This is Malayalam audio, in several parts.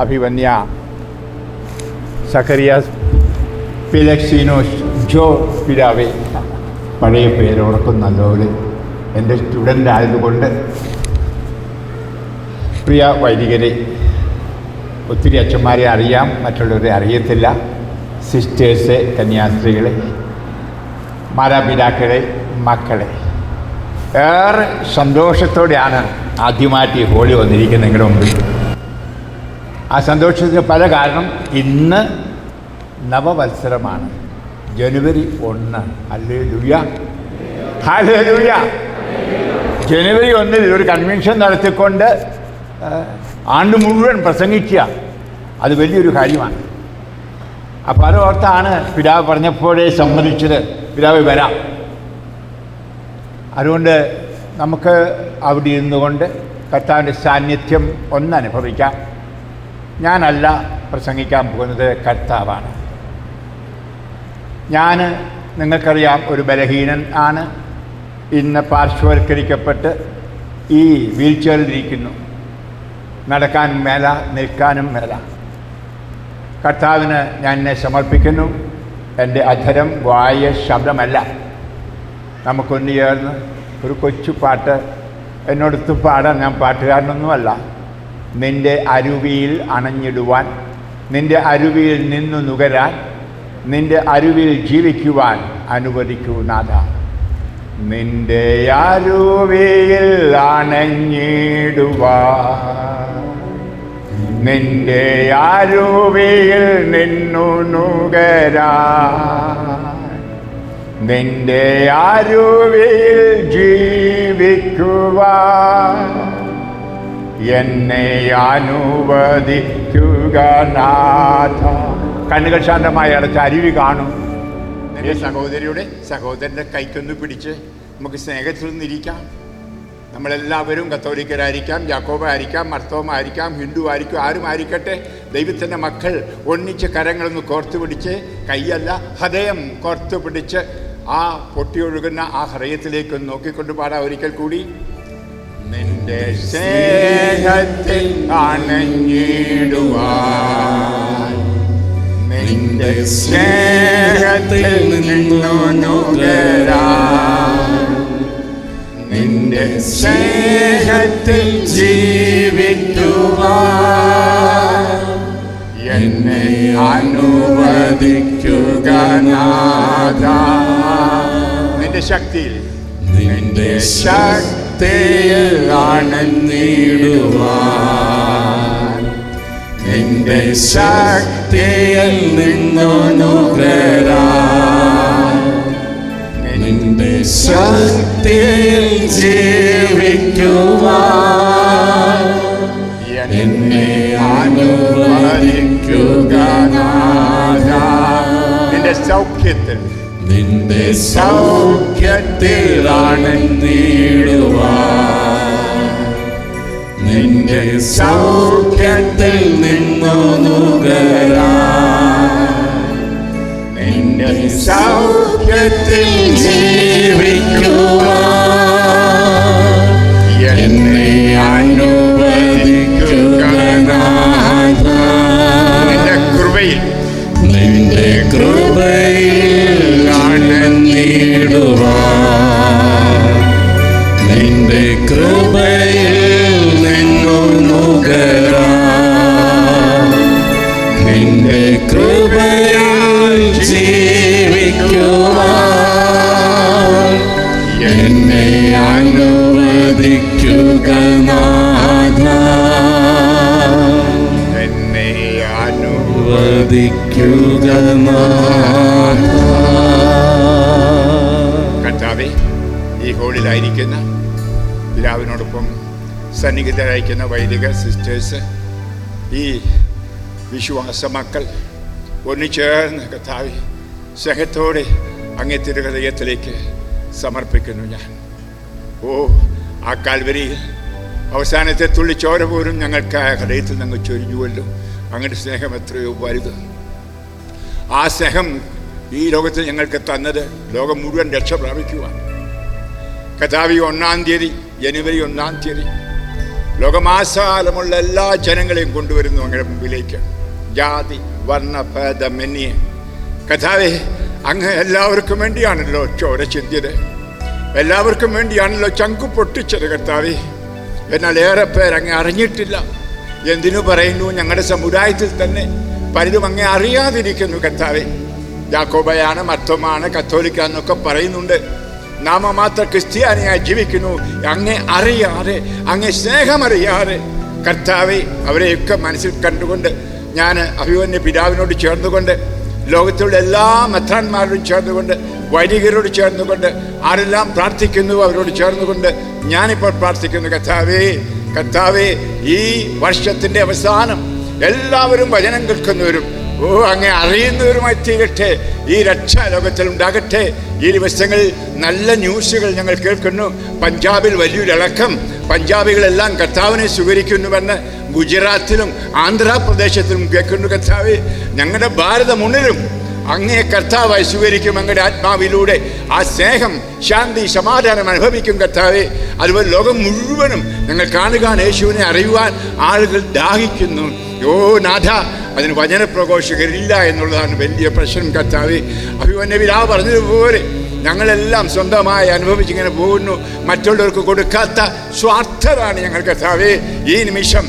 അഭിവന്യ സക്കറിയാസ് ഫിലക്സീനോസ് ജോ പിതാവേ, പഴയ പേരോടൊപ്പം നല്ലപോലെ എൻ്റെ സ്റ്റുഡൻ്റ് ആയതുകൊണ്ട് പ്രിയ വൈദികരെ, ഒത്തിരി അച്ഛന്മാരെ അറിയാം, മറ്റുള്ളവരെ അറിയത്തില്ല. സിസ്റ്റേഴ്സ്, കന്യാസ്ത്രീകളെ, മാതാപിതാക്കളെ, മക്കളെ, ഏറെ സന്തോഷത്തോടെയാണ് ആദ്യമായിട്ട് ഈ ഹോളി വന്നിരിക്കുന്നത് നിങ്ങളുടെ മുമ്പിൽ. ആ സന്തോഷത്തിന് പല കാരണം. ഇന്ന് നവവത്സരമാണ്, ജനുവരി 1. Hallelujah, hallelujah. ജനുവരി 1 ഒരു കൺവെൻഷൻ നടത്തിക്കൊണ്ട് ആണ്ട് മുഴുവൻ പ്രസംഗിക്കുക, അത് വലിയൊരു കാര്യമാണ്. അപ്പോൾ അത് ഓർത്താണ് പിതാവ് പറഞ്ഞപ്പോഴേ സമ്മതിച്ചത്, പിതാവ് വരാം. അതുകൊണ്ട് നമുക്ക് അവിടെ ഇരുന്നുകൊണ്ട് കർത്താവിൻ്റെ സാന്നിധ്യം ഒന്നനുഭവിക്കാം. ഞാനല്ല പ്രസംഗിക്കാൻ പോകുന്നത്, കർത്താവാണ്. ഞാൻ നിങ്ങൾക്കറിയാം ഒരു ബലഹീനൻ ആണ്. ഇന്ന് പാർശ്വവൽക്കരിക്കപ്പെട്ട് ഈ വീൽ ചെയറിലിരിക്കുന്നു. നടക്കാനും മേല, നിൽക്കാനും മേല. കർത്താവിന് ഞാൻ എന്നെ സമർപ്പിക്കുന്നു. എൻ്റെ അധരം വായ ശബ്ദമല്ല. നമുക്കൊന്ന് ചേർന്ന് ഒരു കൊച്ചു പാട്ട് എന്നോടൊത്ത് പാടാൻ. ഞാൻ പാട്ടുകാരനൊന്നുമല്ല. നിൻ്റെ അരുവിയിൽ അണഞ്ഞിടുവാൻ, നിൻ്റെ അരുവിയിൽ നിന്നു നുകരാൻ, നിൻ്റെ അരുവിയിൽ ജീവിക്കുവാൻ അനുവദിക്കൂ നാഥ. നിൻ്റെ അരുവിയിൽ അണഞ്ഞിടുവാൻ, നിൻ്റെ അരുവിയിൽ നിന്നു നുകരാൻ, നിൻ്റെ അരുവിയിൽ ജീവിക്കുവാൻ എന്നെ അനുവദിക്കുക നാഥ. കണ്ണുകൾ ശാന്തമായി അടച്ച് അരുവി കാണും. എൻ്റെ സഹോദരിയുടെ സഹോദരൻ്റെ കൈക്കൊന്ന് പിടിച്ച് നമുക്ക് സ്നേഹത്തിൽ നിന്നിരിക്കാം. നമ്മളെല്ലാവരും കത്തോലിക്കരായിരിക്കാം, യാക്കോബായിരിക്കാം, മർത്തോമായിരിക്കാം, ഹിന്ദു ആയിരിക്കും, ആരും ആയിരിക്കട്ടെ. ദൈവത്തിൻ്റെ മക്കൾ ഒന്നിച്ച് കരങ്ങളൊന്ന് കോർത്തു പിടിച്ച്, കൈയല്ല ഹൃദയം കോർത്തു പിടിച്ച് ആ പൊട്ടിയൊഴുകുന്ന ആ ഹൃദയത്തിലേക്ക് നോക്കിക്കൊണ്ട് പാടാം ഒരിക്കൽ കൂടി. നിന്റെ സ്നേഹത്തിൽ അണഞ്ഞിടുവാൻ, നിന്റെ സ്നേഹത്തിൽ നിന്നു നുകരാൻ, നിന്റെ സ്നേഹത്തിൽ ജീവിക്കുവാൻ എന്നെ അനുവദിക്കുക നാഥ. നിന്റെ ശക്തിയിൽ, നിന്റെ ശക്തിയിൽ അണഞ്ഞിടുവാൻ, നിന്റെ ശക്തിയിൽ നിന്നു നുകരാൻ, നിന്റെ ശക്തിയിൽ ജീവിക്കുവാൻ എന്നെ അനുവദിക്കുക നാഥ. നിന്റെ സൗഖ്യത്തിൽ, നിന്റെ സൗഖ്യത്തിൽ അണഞ്ഞിടുവാൻ, നിന്റെ സൗഖ്യത്തിൽ നിന്നു നുകരാൻ, നിന്റെ സൗഖ്യത്തിൽ ജീവിക്കുവാൻ എന്നെ അനുവദിക്കുക നാഥ. നിന്റെ കൃപയിൽ, നിന്റെ കൃപയിൽ അണഞ്ഞിടുവാൻ, നിന്റെ കൃപയിൽ നിന്നു നുകരാൻ, നിന്റെ കൃപയാൽ ജീവിക്കുവാൻ എന്നെ അനുവദിക്കുക നാഥ. എന്നെ അനുവദിക്കുക നാഥ. കർത്താവേ, ഈ ഹോളിലായിരിക്കുന്ന പിതാവിനോടൊപ്പം സന്നിഹിതരായിരിക്കുന്ന വൈദിക സിസ്റ്റേഴ്സ്, ഈ വിശ്വാസ മക്കൾ ഒന്നിച്ചേർന്ന് കർത്താവേ സ്നേഹത്തോടെ അങ്ങേ തിരുഹൃദയത്തിലേക്ക് സമർപ്പിക്കുന്നു ഞാൻ. ഓ, ആ കാൽവരിയിൽ അവസാനത്തെ തുള്ളിച്ചോര പോലും ഞങ്ങൾക്ക് ആ ഹൃദയത്തിൽ ഞങ്ങൾ ചൊരിഞ്ഞുവല്ലോ. അങ്ങയുടെ സ്നേഹം എത്രയോ വലുത്. ആ സ്നേഹം ഈ ലോകത്തിൽ ഞങ്ങൾക്ക് തന്നത് ലോകം മുഴുവൻ രക്ഷ പ്രാപിക്കുവാൻ. കർത്താവ് 1 ജനുവരി 1 ലോകമാസാലമുള്ള എല്ലാ ജനങ്ങളെയും കൊണ്ടുവരുന്നു അങ്ങയുടെ മുമ്പിലേക്ക്. ജാതി, വർണ്ണ, ഭേദമന്യേ കർത്താവേ, അങ്ങ് എല്ലാവർക്കും വേണ്ടിയാണല്ലോ ചോര ചിന്തിയത്, എല്ലാവർക്കും വേണ്ടിയാണല്ലോ ചങ്കു പൊട്ടിച്ചത് കർത്താവേ. എന്നാൽ ഏറെ പേർ അങ്ങ് അറിഞ്ഞിട്ടില്ല. എന്തിനു പറയുന്നു, ഞങ്ങളുടെ സമുദായത്തിൽ തന്നെ പലരും അങ്ങേ അറിയാതിരിക്കുന്നു കർത്താവേ. യാക്കോബയാണ്, മർത്തോമാണ്, കത്തോലിക്ക എന്നൊക്കെ പറയുന്നുണ്ട്. നാമമാത്ര ക്രിസ്ത്യാനിയായി ജീവിക്കുന്നു, അങ്ങേ അറിയാതെ, അങ്ങേ സ്നേഹമറിയാതെ കർത്താവേ. അവരെയൊക്കെ മനസ്സിൽ കണ്ടുകൊണ്ട് ഞാൻ അഭിമന്യ പിതാവിനോട് ചേർന്നുകൊണ്ട്, ലോകത്തിലുള്ള എല്ലാ മെത്രാന്മാരോടും ചേർന്നുകൊണ്ട്, വൈദികരോട് ചേർന്നുകൊണ്ട്, ആരെല്ലാം പ്രാർത്ഥിക്കുന്നു അവരോട് ചേർന്നുകൊണ്ട് ഞാനിപ്പോൾ പ്രാർത്ഥിക്കുന്നു കർത്താവേ. കർത്താവേ, ഈ വർഷത്തിൻ്റെ അവസാനം എല്ലാവരും വചനം കേൾക്കുന്നവരും അങ്ങേ അറിയുന്നവരുമായി തീരട്ടെ. ഈ രക്ഷ ലോകത്തിൽ ഉണ്ടാകട്ടെ. ഈ ദിവസങ്ങളിൽ നല്ല ന്യൂസുകൾ ഞങ്ങൾ കേൾക്കുന്നു. പഞ്ചാബിൽ വലിയൊരിളക്കം, പഞ്ചാബികളെല്ലാം കർത്താവിനെ സ്വീകരിക്കുന്നുവെന്ന് ഗുജറാത്തിലും ആന്ധ്രാപ്രദേശത്തിലും കേൾക്കുന്നു കർത്താവേ. ഞങ്ങളുടെ ഭാരതം മുന്നിലും അങ്ങേ കർത്താവായി സ്വീകരിക്കും. അങ്ങയുടെ ആത്മാവിലൂടെ ആ സ്നേഹം, ശാന്തി, സമാധാനം അനുഭവിക്കും കർത്താവേ. അതുപോലെ ലോകം മുഴുവനും ഞങ്ങൾ കാണുക, യേശുവിനെ അറിയുവാൻ ആളുകൾ ദാഹിക്കുന്നു. ഓ നാഥ, അതിന് വചനപ്രഘോഷകരില്ല എന്നുള്ളതാണ് വലിയ പ്രശ്നം കർത്താവേ. അഭിമന്യ പിതാവ് പറഞ്ഞതുപോലെ ഞങ്ങളെല്ലാം സ്വന്തമായി അനുഭവിച്ചിങ്ങനെ പോകുന്നു. മറ്റുള്ളവർക്ക് കൊടുക്കാത്ത സ്വാർത്ഥരാണ് ഞങ്ങൾ കർത്താവേ. ഈ നിമിഷം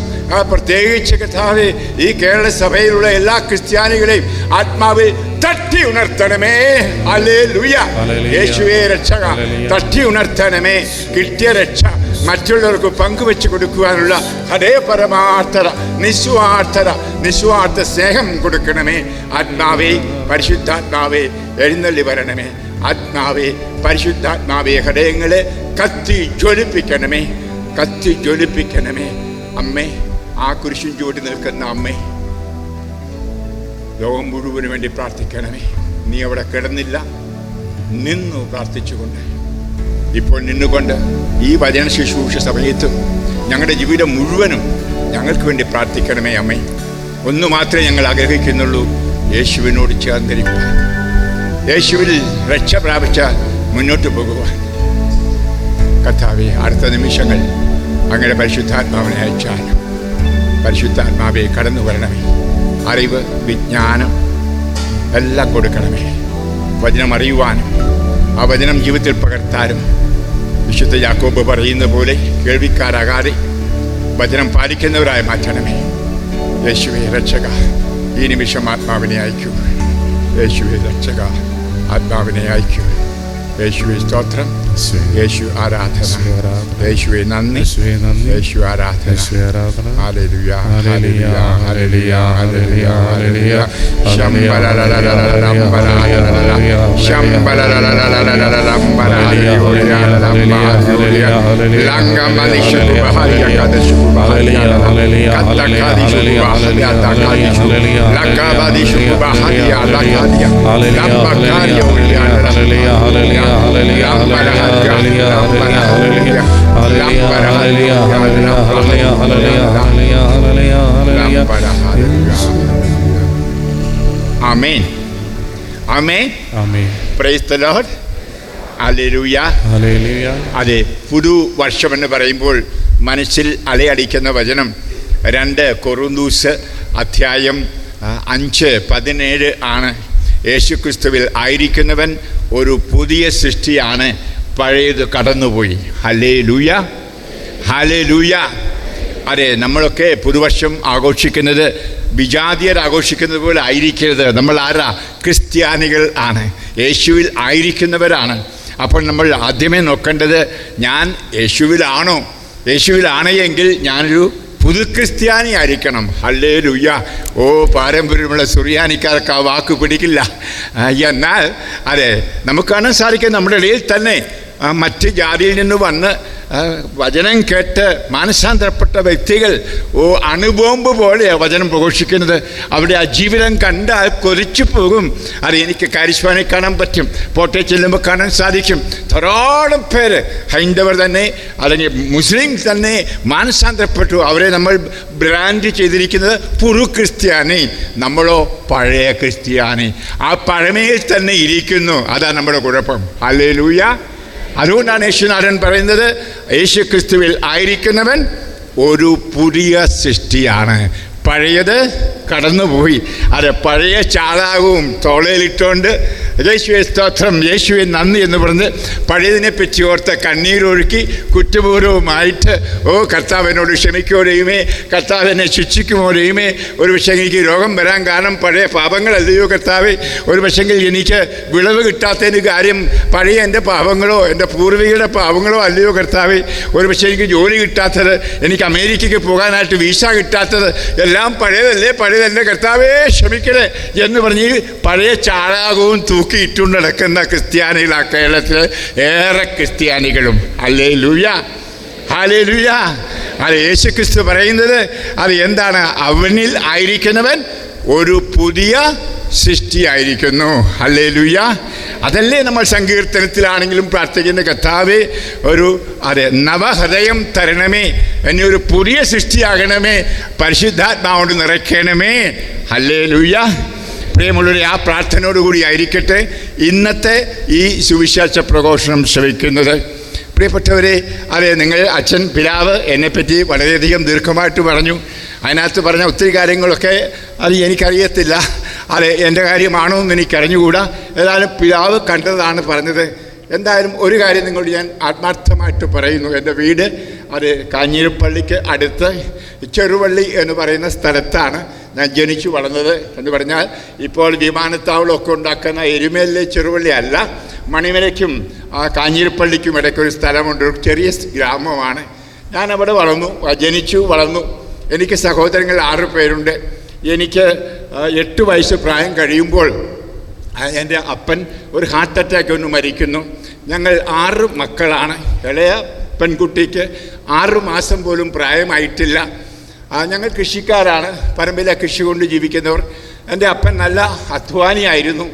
പ്രത്യേകിച്ച് കർത്താവേ, ഈ കേരള സഭയിലുള്ള എല്ലാ ക്രിസ്ത്യാനികളെയും ആത്മാവിൽ തട്ടി ഉണർത്തണമേ. ഹല്ലേലൂയ. യേശുവേ രക്ഷക, തട്ടി ഉണർത്തണമേ. കിട്ടിയ രക്ഷ മറ്റുള്ളവർക്ക് പങ്കുവെച്ച് കൊടുക്കുവാനുള്ള അതേ പരമാർത്ഥത, നിസ്വാർത്ഥ സ്നേഹം കൊടുക്കണമേ. ആത്മാവേ, പരിശുദ്ധാത്മാവേ, എഴുന്നള്ളി വരണമേ. ആത്മാവേ, പരിശുദ്ധാത്മാവേ, ഹൃദയങ്ങളെ കത്തി ജ്വലിപ്പിക്കണമേ, കത്തി ജ്വലിപ്പിക്കണമേ. അമ്മേ, ആ കുരിശിൻ ചുവട്ടിൽ നിൽക്കുന്ന അമ്മേ, ലോകം മുഴുവന് വേണ്ടി പ്രാർത്ഥിക്കണമേ. നീ അവിടെ കിടന്നില്ല, നിന്നു പ്രാർത്ഥിച്ചുകൊണ്ട്, ഇപ്പോൾ നിന്നുകൊണ്ട് ഈ വചന ശുശ്രൂഷ സമയത്തും ഞങ്ങളുടെ ജീവിതം മുഴുവനും ഞങ്ങൾക്ക് വേണ്ടി പ്രാർത്ഥിക്കണമേ അമ്മേ. ഒന്നു മാത്രമേ ഞങ്ങൾ ആഗ്രഹിക്കുന്നുള്ളൂ, യേശുവിനോട് ചേർന്നിരിക്കുവാൻ, യേശുവിൽ രക്ഷ പ്രാപിച്ച മുന്നോട്ട് പോകുവാൻ. കർത്താവേ, അടുത്ത നിമിഷങ്ങൾ അങ്ങയുടെ പരിശുദ്ധാത്മാവിനെ അയച്ചാലും പരിശുദ്ധാത്മാവെ കടന്നു വരണമേ. അറിവ്, വിജ്ഞാനം എല്ലാം കൊടുക്കണമേ. വചനം അറിയുവാനും ആ വചനം ജീവിതത്തിൽ പകർത്താനും വിശുദ്ധ യാക്കോബ് പറയുന്ന പോലെ കേൾവിക്കാരാകാതെ വചനം പാലിക്കുന്നവരായി മാറ്റണമേ. യേശുവേ രക്ഷക, ഈ നിമിഷം ആത്മാവിനെ അയക്കൂ. യേശുവേ രക്ഷക, ആത്മാവിനെ അയക്കൂ. യേശുവേ സ്തോത്രം, യേശു ആരാധന, യേശുവേ നന്ദി, യേശു ആരാധന. Hallelujah, hallelujah, hallelujah, hallelujah, hallelujah. Amen, amen, amen. Praise the Lord. Hallelujah, hallelujah. അതെ, പുതുവർഷമെന്ന് പറയുമ്പോൾ മനസ്സിൽ അലയടിക്കുന്ന വചനം 2 കൊറിന്തോസ് അധ്യായം 5:17 ആണ്. യേശുക്രിസ്തുവിൽ ആയിരിക്കുന്നവൻ ഒരു പുതിയ സൃഷ്ടിയാണ്, പഴയത് കടന്നുപോയി. Hallelujah, hallelujah. അതെ, നമ്മളൊക്കെ പുതുവർഷം ആഘോഷിക്കുന്നത് വിജാതിയർ ആഘോഷിക്കുന്നത് പോലെ ആയിരിക്കരുത്. നമ്മൾ ആരാ? ക്രിസ്ത്യാനികൾ ആണ്, യേശുവിൽ ആയിരിക്കുന്നവരാണ്. അപ്പോൾ നമ്മൾ ആദ്യമേ നോക്കേണ്ടത്, ഞാൻ യേശുവിലാണോ? യേശുവിലാണെങ്കിൽ ഞാനൊരു പുതു ക്രിസ്ത്യാനി ആയിരിക്കണം. ഹല്ലേലൂയ. ഓ, പാരമ്പര്യമുള്ള സുറിയാനിക്കാർക്ക് ആ വാക്ക് പിടിക്കില്ല. എന്നാൽ അതെ, നമുക്ക് കാണാൻ സാധിക്കും നമ്മുടെ ഇടയിൽ തന്നെ മറ്റ് ജാതിയിൽ നിന്ന് വന്ന് വചനം കേട്ട് മാനസാന്തരപ്പെട്ട വ്യക്തികൾ അണുബോംബ് പോലെയാണ് വചനം പ്രഘോഷിക്കുന്നത്. അവിടെ ആ ജീവിതം കണ്ടാൽ കൊതിച്ചു പോകും. അത് എനിക്ക് കാരിസ്മാനെ കാണാൻ പറ്റും, പോട്ടെ ചെല്ലുമ്പോൾ കാണാൻ സാധിക്കും. ധാരാളം പേര് ഹൈന്ദവർ തന്നെ അല്ലെങ്കിൽ മുസ്ലിം തന്നെ മാനസാന്തരപ്പെട്ടു. അവരെ നമ്മൾ ബ്രാൻഡ് ചെയ്തിരിക്കുന്നത് പുതു ക്രിസ്ത്യാനി, നമ്മളോ പഴയ ക്രിസ്ത്യാനി. ആ പഴമയിൽ തന്നെ ഇരിക്കുന്നു. അതാണ് നമ്മുടെ കുഴപ്പം. ഹല്ലേലൂയ. അതുകൊണ്ടാണ് യേശുനാഥൻ പറയുന്നത്, യേശു ക്രിസ്തുവിൽ ആയിരിക്കുന്നവൻ ഒരു പുതിയ സൃഷ്ടിയാണ്. പഴയത് കടന്നുപോയി. അത് പഴയ ചാണകവും തോളയിലിട്ടുകൊണ്ട് യേശുവെ സ്തോത്രം, യേശുവെ നന്ദി എന്ന് പറഞ്ഞ് പഴയതിനെ പറ്റി ഓർത്ത് കണ്ണീരൊഴുക്കി കുറ്റപൂർവമായിട്ട് കർത്താവ് എന്നോട് ക്ഷമിക്കുമോ ദൈവമേ, കർത്താവ് എന്നെ ശിക്ഷിക്കുമോ ദൈവമേ, ഒരു പക്ഷേ എനിക്ക് രോഗം വരാൻ കാരണം പഴയ പാപങ്ങളല്ലയോ കർത്താവേ, ഒരു പക്ഷെങ്കിൽ എനിക്ക് വിളവ് കിട്ടാത്തതിന് കാര്യം പഴയ എൻ്റെ പാപങ്ങളോ എൻ്റെ പൂർവികരുടെ പാപങ്ങളോ അല്ലയോ കർത്താവേ, ഒരു പക്ഷേ എനിക്ക് ജോലി കിട്ടാത്തത്, എനിക്ക് അമേരിക്കയ്ക്ക് പോകാനായിട്ട് വീസ കിട്ടാത്തത് എല്ലാം പഴയതല്ലേ കർത്താവേ ക്ഷമിക്കണേ എന്ന് പറഞ്ഞ് പഴയ ചാണകവും തൂക്കിയിട്ടുകൊണ്ട് നടക്കുന്ന ക്രിസ്ത്യാനികൾ ആ കേരളത്തിൽ ഏറെ ക്രിസ്ത്യാനികളും. Hallelujah, hallelujah. അത് യേശു ക്രിസ്തു പറയുന്നത് അത് എന്താണ്? അവനിൽ ആയിരിക്കുന്നവൻ ഒരു പുതിയ സൃഷ്ടിയായിരിക്കുന്നു. ഹല്ലേലൂയ. അതല്ലേ നമ്മൾ സങ്കീർത്തനത്തിലാണെങ്കിലും പ്രാർത്ഥിക്കുന്ന കർത്താവേ, നവഹൃദയം തരണമേ, എന്നെ ഒരു പുതിയ സൃഷ്ടിയാകണമേ, പരിശുദ്ധാത്മാവോട് നിറയ്ക്കണമേ. ഹല്ലേലൂയ. പ്രിയമുള്ളവരെ, ആ പ്രാർത്ഥനയോടുകൂടി ആയിരിക്കട്ടെ ഇന്നത്തെ ഈ സുവിശേഷ പ്രഘോഷണം ശ്രവിക്കുന്നത്. പ്രിയപ്പെട്ടവരെ, നിങ്ങൾ അച്ഛൻ പിതാവ് എന്നെപ്പറ്റി വളരെയധികം ദീർഘമായിട്ട് പറഞ്ഞു. അതിനകത്ത് പറഞ്ഞ ഒത്തിരി കാര്യങ്ങളൊക്കെ എനിക്കറിയത്തില്ല. എൻ്റെ കാര്യമാണോ എന്ന് എനിക്കറിഞ്ഞുകൂടാ. ഏതായാലും പിതാവ് കണ്ടതാണ് പറഞ്ഞത്. എന്തായാലും ഒരു കാര്യം നിങ്ങളോട് ഞാൻ ആത്മാർത്ഥമായിട്ട് പറയുന്നു. എൻ്റെ വീട് കാഞ്ഞിരപ്പള്ളിക്ക് അടുത്ത് ചെറുവള്ളി എന്ന് പറയുന്ന സ്ഥലത്താണ് ഞാൻ ജനിച്ചു വളർന്നത്. എന്ന് പറഞ്ഞാൽ ഇപ്പോൾ വിമാനത്താവളമൊക്കെ ഉണ്ടാക്കുന്ന എരുമേലിലെ ചെറുവള്ളി അല്ല, മണിമലയ്ക്കും കാഞ്ഞിരപ്പള്ളിക്കും ഇടയ്ക്കൊരു സ്ഥലമുണ്ട്, ഒരു ചെറിയ ഗ്രാമമാണ്. ഞാനവിടെ ജനിച്ചു വളർന്നു. എനിക്ക് സഹോദരങ്ങൾ 6 പേരുണ്ട്. എനിക്ക് 8 വയസ്സ് പ്രായം കഴിയുമ്പോൾ എൻ്റെ അപ്പൻ ഒരു ഹാർട്ട് അറ്റാക്ക് ഒന്ന് മരിക്കുന്നു. ഞങ്ങൾ 6 മക്കളാണ്. ഇളയ പെൺകുട്ടിക്ക് 6 മാസം പോലും പ്രായമായിട്ടില്ല. ഞങ്ങൾ കൃഷിക്കാരാണ്, പറമ്പിലെ കൃഷി കൊണ്ട് ജീവിക്കുന്നവർ. എൻ്റെ അപ്പൻ നല്ല അധ്വാനിയായിരുന്നു.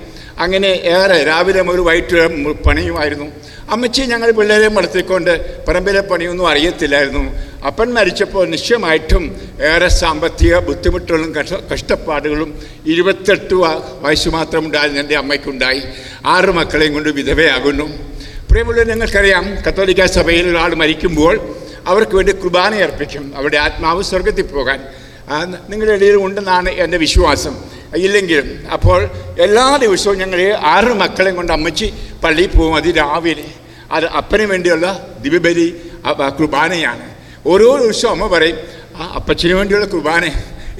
അങ്ങനെ ഏറെ രാവിലെ മുതൽ വൈകിട്ട് പണിയുമായിരുന്നു. അമ്മച്ചി ഞങ്ങൾ പിള്ളേരെ വളർത്തിക്കൊണ്ട് പറമ്പിലെ പണിയൊന്നും അറിയത്തില്ലായിരുന്നു. അപ്പൻ മരിച്ചപ്പോൾ നിശ്ചയമായിട്ടും ഏറെ സാമ്പത്തിക ബുദ്ധിമുട്ടുകളും കഷ്ടപ്പാടുകളും 28 വയസ്സ് മാത്രം ഉണ്ടായിരുന്നു എൻ്റെ അമ്മയ്ക്കുണ്ടായി. 6 മക്കളെയും കൊണ്ട് വിധവയാകുന്നു. പ്രിയമുള്ളവർ, ഞങ്ങൾക്കറിയാം കത്തോലിക്ക സഭയിൽ ഒരാൾ മരിക്കുമ്പോൾ അവർക്ക് വേണ്ടി കുർബാന അർപ്പിക്കും, അവരുടെ ആത്മാവ് സ്വർഗത്തിൽ പോകാൻ. നിങ്ങളുടെ ഇടയിൽ ഉണ്ടെന്നാണ് എൻ്റെ വിശ്വാസം. ഇല്ലെങ്കിലും അപ്പോൾ എല്ലാ ദിവസവും ഞങ്ങൾ 6 മക്കളെയും കൊണ്ട് അമ്മച്ചി പള്ളിയിൽ പോകും. രാവിലെ അപ്പന് വേണ്ടിയുള്ള ദിവ്യബലി കുർബാനയാണ്. ഓരോ ദിവസവും അമ്മ പറയും, അപ്പച്ചന് വേണ്ടിയുള്ള കുർബാന,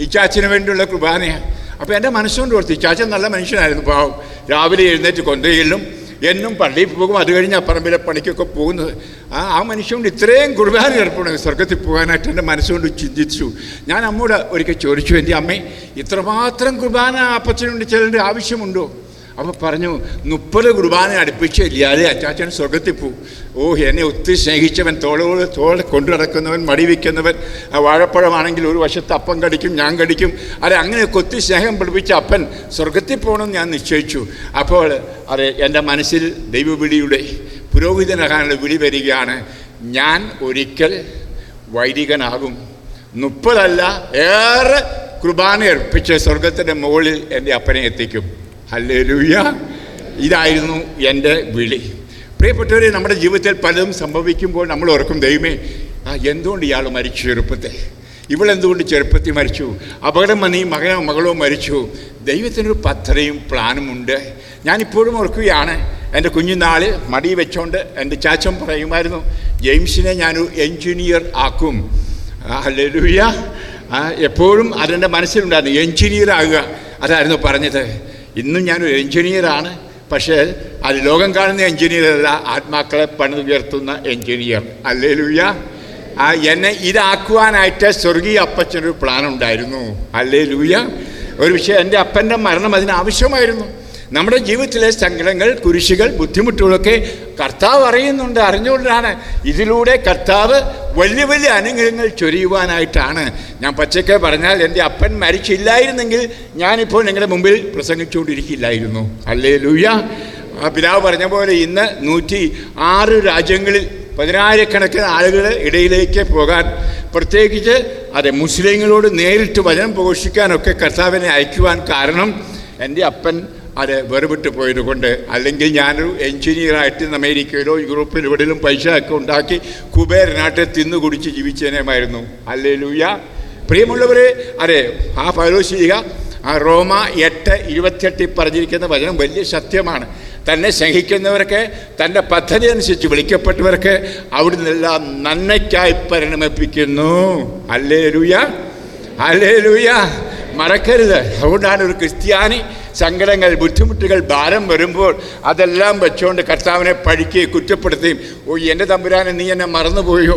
ഇച്ചാച്ചന് വേണ്ടിയുള്ള കുർബാനയാണ്. അപ്പോൾ എൻ്റെ മനസ്സുകൊണ്ട് ഓർത്ത്, ഇച്ചാച്ചൻ നല്ല മനുഷ്യനായിരുന്നു, പാവം. രാവിലെ എഴുന്നേറ്റ് കൊന്തയിലും എന്നും പള്ളിയിൽ പോകും. അത് കഴിഞ്ഞ് പറമ്പിലെ പണിക്കൊക്കെ പോകുന്നത്. ആ മനുഷ്യൻ ഇത്രയും കുർബാന ഏർപ്പെടുന്നത് സ്വർഗത്തിൽ പോകാനായിട്ട് എൻ്റെ മനസ്സുകൊണ്ട് ചിന്തിച്ചു. ഞാൻ അമ്മയോട് ഒരിക്കൽ ചോദിച്ചു, എൻ്റെ അമ്മേ, ഇത്രമാത്രം കുർബാന അപ്പച്ചനുണ്ട് ചെല്ലേണ്ട ആവശ്യമുണ്ടോ? അപ്പോൾ പറഞ്ഞു, 30 കുർബാന അടുപ്പിച്ചില്ലാതെ അച്ചാച്ചൻ സ്വർഗത്തിൽ പോവും. എന്നെ ഒത്തിരി സ്നേഹിച്ചവൻ, തോളെ കൊണ്ടു നടക്കുന്നവൻ, മടി വയ്ക്കുന്നവൻ, വാഴപ്പഴമാണെങ്കിൽ ഒരു വശത്ത് അപ്പം കടിക്കും, ഞാൻ കടിക്കും, അങ്ങനെയൊക്കെ ഒത്തിരി സ്നേഹം പഠിപ്പിച്ച അപ്പൻ സ്വർഗത്തിൽ പോകണമെന്ന് ഞാൻ നിശ്ചയിച്ചു. അപ്പോൾ എൻ്റെ മനസ്സിൽ ദൈവവിളിയുടെ പുരോഹിതനാകാനുള്ള വിളി വരികയാണ്. ഞാൻ ഒരിക്കൽ വൈദികനാകും. 30 അല്ല, ഏറെ കുർബാന അർപ്പിച്ച് സ്വർഗത്തിൻ്റെ മുകളിൽ എൻ്റെ അപ്പനെ എത്തിക്കും. ഹല്ലേലൂയ. ഇതായിരുന്നു എൻ്റെ വിളി. പ്രിയപ്പെട്ടവരെ, നമ്മുടെ ജീവിതത്തിൽ പലതും സംഭവിക്കുമ്പോൾ നമ്മൾ ഓർക്കും, ദൈവമേ, എന്തുകൊണ്ട് ഇയാൾ മരിച്ചു ചെറുപ്പത്തിൽ, ഇവളെന്തുകൊണ്ട് ചെറുപ്പത്തിൽ മരിച്ചു, അപകടം വന്ന് ഈ മകളോ മരിച്ചു. ദൈവത്തിനൊരു പദ്ധതിയും പ്ലാനും ഉണ്ട്. ഞാനിപ്പോഴും ഓർക്കുകയാണ്, എൻ്റെ കുഞ്ഞുനാളിൽ മടി വെച്ചോണ്ട് എൻ്റെ ചാച്ചൻ പറയുമായിരുന്നു, ജെയിംസിനെ ഞാനൊരു എൻജിനീയർ ആക്കും. ഹല്ലേലൂയ. എപ്പോഴും അതെൻ്റെ മനസ്സിലുണ്ടായിരുന്നു, എൻജിനീയർ ആകുക, അതായിരുന്നു പറഞ്ഞത്. ഇന്നും ഞാനൊരു എൻജിനീയറാണ്. പക്ഷേ അത് ലോകം കാണുന്ന എൻജിനീയറല്ല, ആത്മാക്കളെ പണിതുയർത്തുന്ന എൻജിനീയർ. ഹല്ലേലൂയ. എന്നെ ഇതാക്കുവാനായിട്ട് സ്വർഗീയ അപ്പച്ചനൊരു പ്ലാൻ ഉണ്ടായിരുന്നു. ഹല്ലേലൂയ. ഒരു വിഷയം, എൻ്റെ അപ്പൻ്റെ മരണം അതിനാവശ്യമായിരുന്നു. നമ്മുടെ ജീവിതത്തിലെ സങ്കടങ്ങൾ, കുരിശുകൾ, ബുദ്ധിമുട്ടുകളൊക്കെ കർത്താവ് അറിയുന്നുണ്ട്. അറിഞ്ഞുകൊണ്ടാണ് ഇതിലൂടെ കർത്താവ് വലിയ വലിയ അനുഗ്രഹങ്ങൾ ചൊരിയുവാനായിട്ടാണ്. ഞാൻ പച്ചക്കെ പറഞ്ഞാൽ, എൻ്റെ അപ്പൻ മരിച്ചില്ലായിരുന്നെങ്കിൽ ഞാനിപ്പോൾ നിങ്ങളുടെ മുമ്പിൽ പ്രസംഗിച്ചുകൊണ്ടിരിക്കില്ലായിരുന്നു. ഹല്ലേലൂയ. പിതാവ് പറഞ്ഞ പോലെ ഇന്ന് 106 രാജ്യങ്ങളിൽ 10,000-കണക്കിന് ആളുകളുടെ ഇടയിലേക്ക് പോകാൻ, പ്രത്യേകിച്ച് മുസ്ലിങ്ങളോട് നേരിട്ട് വചനം പ്രഘോഷിക്കാനൊക്കെ കർത്താവിനെ അയക്കുവാൻ കാരണം എൻ്റെ അപ്പൻ അത് വേർപെട്ട് പോയത് കൊണ്ട്, അല്ലെങ്കിൽ ഞാനൊരു എൻജിനീയറായിട്ട് അമേരിക്കയിലോ യൂറോപ്പിലോ എവിടെയും പൈസ ഒക്കെ ഉണ്ടാക്കി കുബേരനായിട്ട് തിന്നു കുടിച്ച് ജീവിച്ചേനമായിരുന്നു. ഹല്ലേലൂയ. പ്രിയമുള്ളവരെ, അതെ, ആ പൗലോസ്ലീഹ ആ റോമ 8:28 പറഞ്ഞിരിക്കുന്ന വചനം വലിയ സത്യമാണ്. തന്നെ സ്നേഹിക്കുന്നവർക്ക്, തൻ്റെ പദ്ധതി അനുസരിച്ച് വിളിക്കപ്പെട്ടവർക്ക് അവിടുന്നെല്ലാം നന്മയ്ക്കായി പരിണമിപ്പിക്കുന്നു. Hallelujah, hallelujah. മറക്കരുത്. അതുകൊണ്ടാണ് ഒരു ക്രിസ്ത്യാനി സങ്കടങ്ങൾ, ബുദ്ധിമുട്ടുകൾ, ഭാരം വരുമ്പോൾ അതെല്ലാം വെച്ചുകൊണ്ട് കർത്താവിനെ പഴിക്കുകയും കുറ്റപ്പെടുത്തുകയും, ഓ എൻ്റെ തമ്പുരാനെ നീ എന്നെ മറന്നുപോയോ,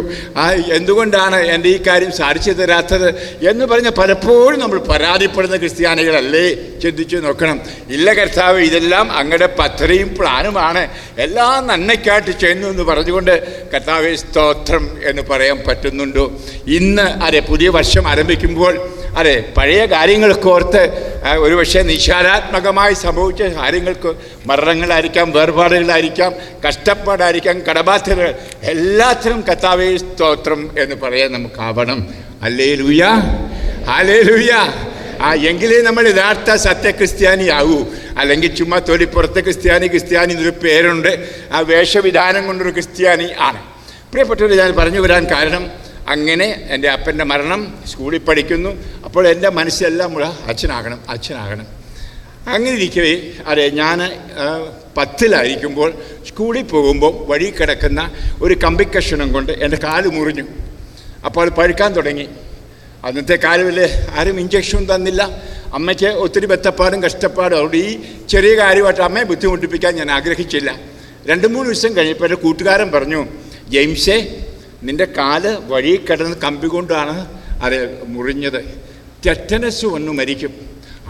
എന്തുകൊണ്ടാണ് എൻ്റെ ഈ കാര്യം സാധിച്ചു തരാത്തത് എന്ന് പറഞ്ഞ് പലപ്പോഴും നമ്മൾ പരാതിപ്പെടുന്ന ക്രിസ്ത്യാനികളല്ലേ? ചിന്തിച്ചു നോക്കണം. ഇല്ല കർത്താവ്, ഇതെല്ലാം അങ്ങയുടെ പദ്ധതിയും പ്ലാനുമാണ്, എല്ലാം നന്മയ്ക്കായിട്ട് ചെയ്യുന്നു എന്ന് പറഞ്ഞുകൊണ്ട് കർത്താവേ സ്തോത്രം എന്ന് പറയാൻ പറ്റുന്നുണ്ടോ? ഇന്ന് പുതിയ വർഷം ആരംഭിക്കുമ്പോൾ പഴയ കാര്യങ്ങളൊക്കെ ഓർത്ത് ഒരുപക്ഷെ നിശാനാത്മകമായി സംഭവിച്ച കാര്യങ്ങൾക്ക്, മരണങ്ങളായിരിക്കാം, വേർപാടുകളായിരിക്കാം, കഷ്ടപ്പാടായിരിക്കാം, കടബാധ്യതകൾ, എല്ലാത്തിനും കർത്താവേ സ്തോത്രം എന്ന് പറയാൻ നമുക്കാവണം. Hallelujah, hallelujah. എങ്കിലേ നമ്മൾ യഥാർത്ഥ സത്യക്രിസ്ത്യാനിയാവൂ. അല്ലെങ്കിൽ ചുമ്മാ തൊലിപ്പുറത്തെ ക്രിസ്ത്യാനി എന്നൊരു പേരുണ്ട്, ആ വേഷവിധാനം കൊണ്ടൊരു ക്രിസ്ത്യാനി ആണ്. പ്രിയപ്പെട്ടവർ, ഞാൻ പറഞ്ഞു വരാൻ കാരണം, അങ്ങനെ എൻ്റെ അപ്പൻ്റെ മരണം, സ്കൂളിൽ പഠിക്കുന്നു. അപ്പോൾ എൻ്റെ മനസ്സിലെല്ലാം അച്ഛനാകണം. അങ്ങനെ ഇരിക്കവേ ഞാൻ 10-ലായിരിക്കുമ്പോൾ സ്കൂളിൽ പോകുമ്പോൾ വഴി കിടക്കുന്ന ഒരു കമ്പിക്കഷണം കൊണ്ട് എൻ്റെ കാല് മുറിഞ്ഞു. അപ്പോൾ അത് പഴുക്കാൻ തുടങ്ങി. അന്നത്തെ കാലത്തിൽ ആരും ഇഞ്ചക്ഷൻ തന്നില്ല. അമ്മയ്ക്ക് ഒത്തിരി ബത്തപ്പാടും കഷ്ടപ്പാടും. അതുകൊണ്ട് ഈ ചെറിയ കാര്യമായിട്ട് അമ്മയെ ബുദ്ധിമുട്ടിപ്പിക്കാൻ ഞാൻ ആഗ്രഹിച്ചില്ല. 2-3 ദിവസം കഴിഞ്ഞപ്പോൾ എൻ്റെ കൂട്ടുകാരൻ പറഞ്ഞു, ജെയിംസേ, നിൻ്റെ കാല് വഴി കിടന്ന് കമ്പി കൊണ്ടാണ് മുറിഞ്ഞത്. ടെറ്റനസ് വന്നു മരിക്കും.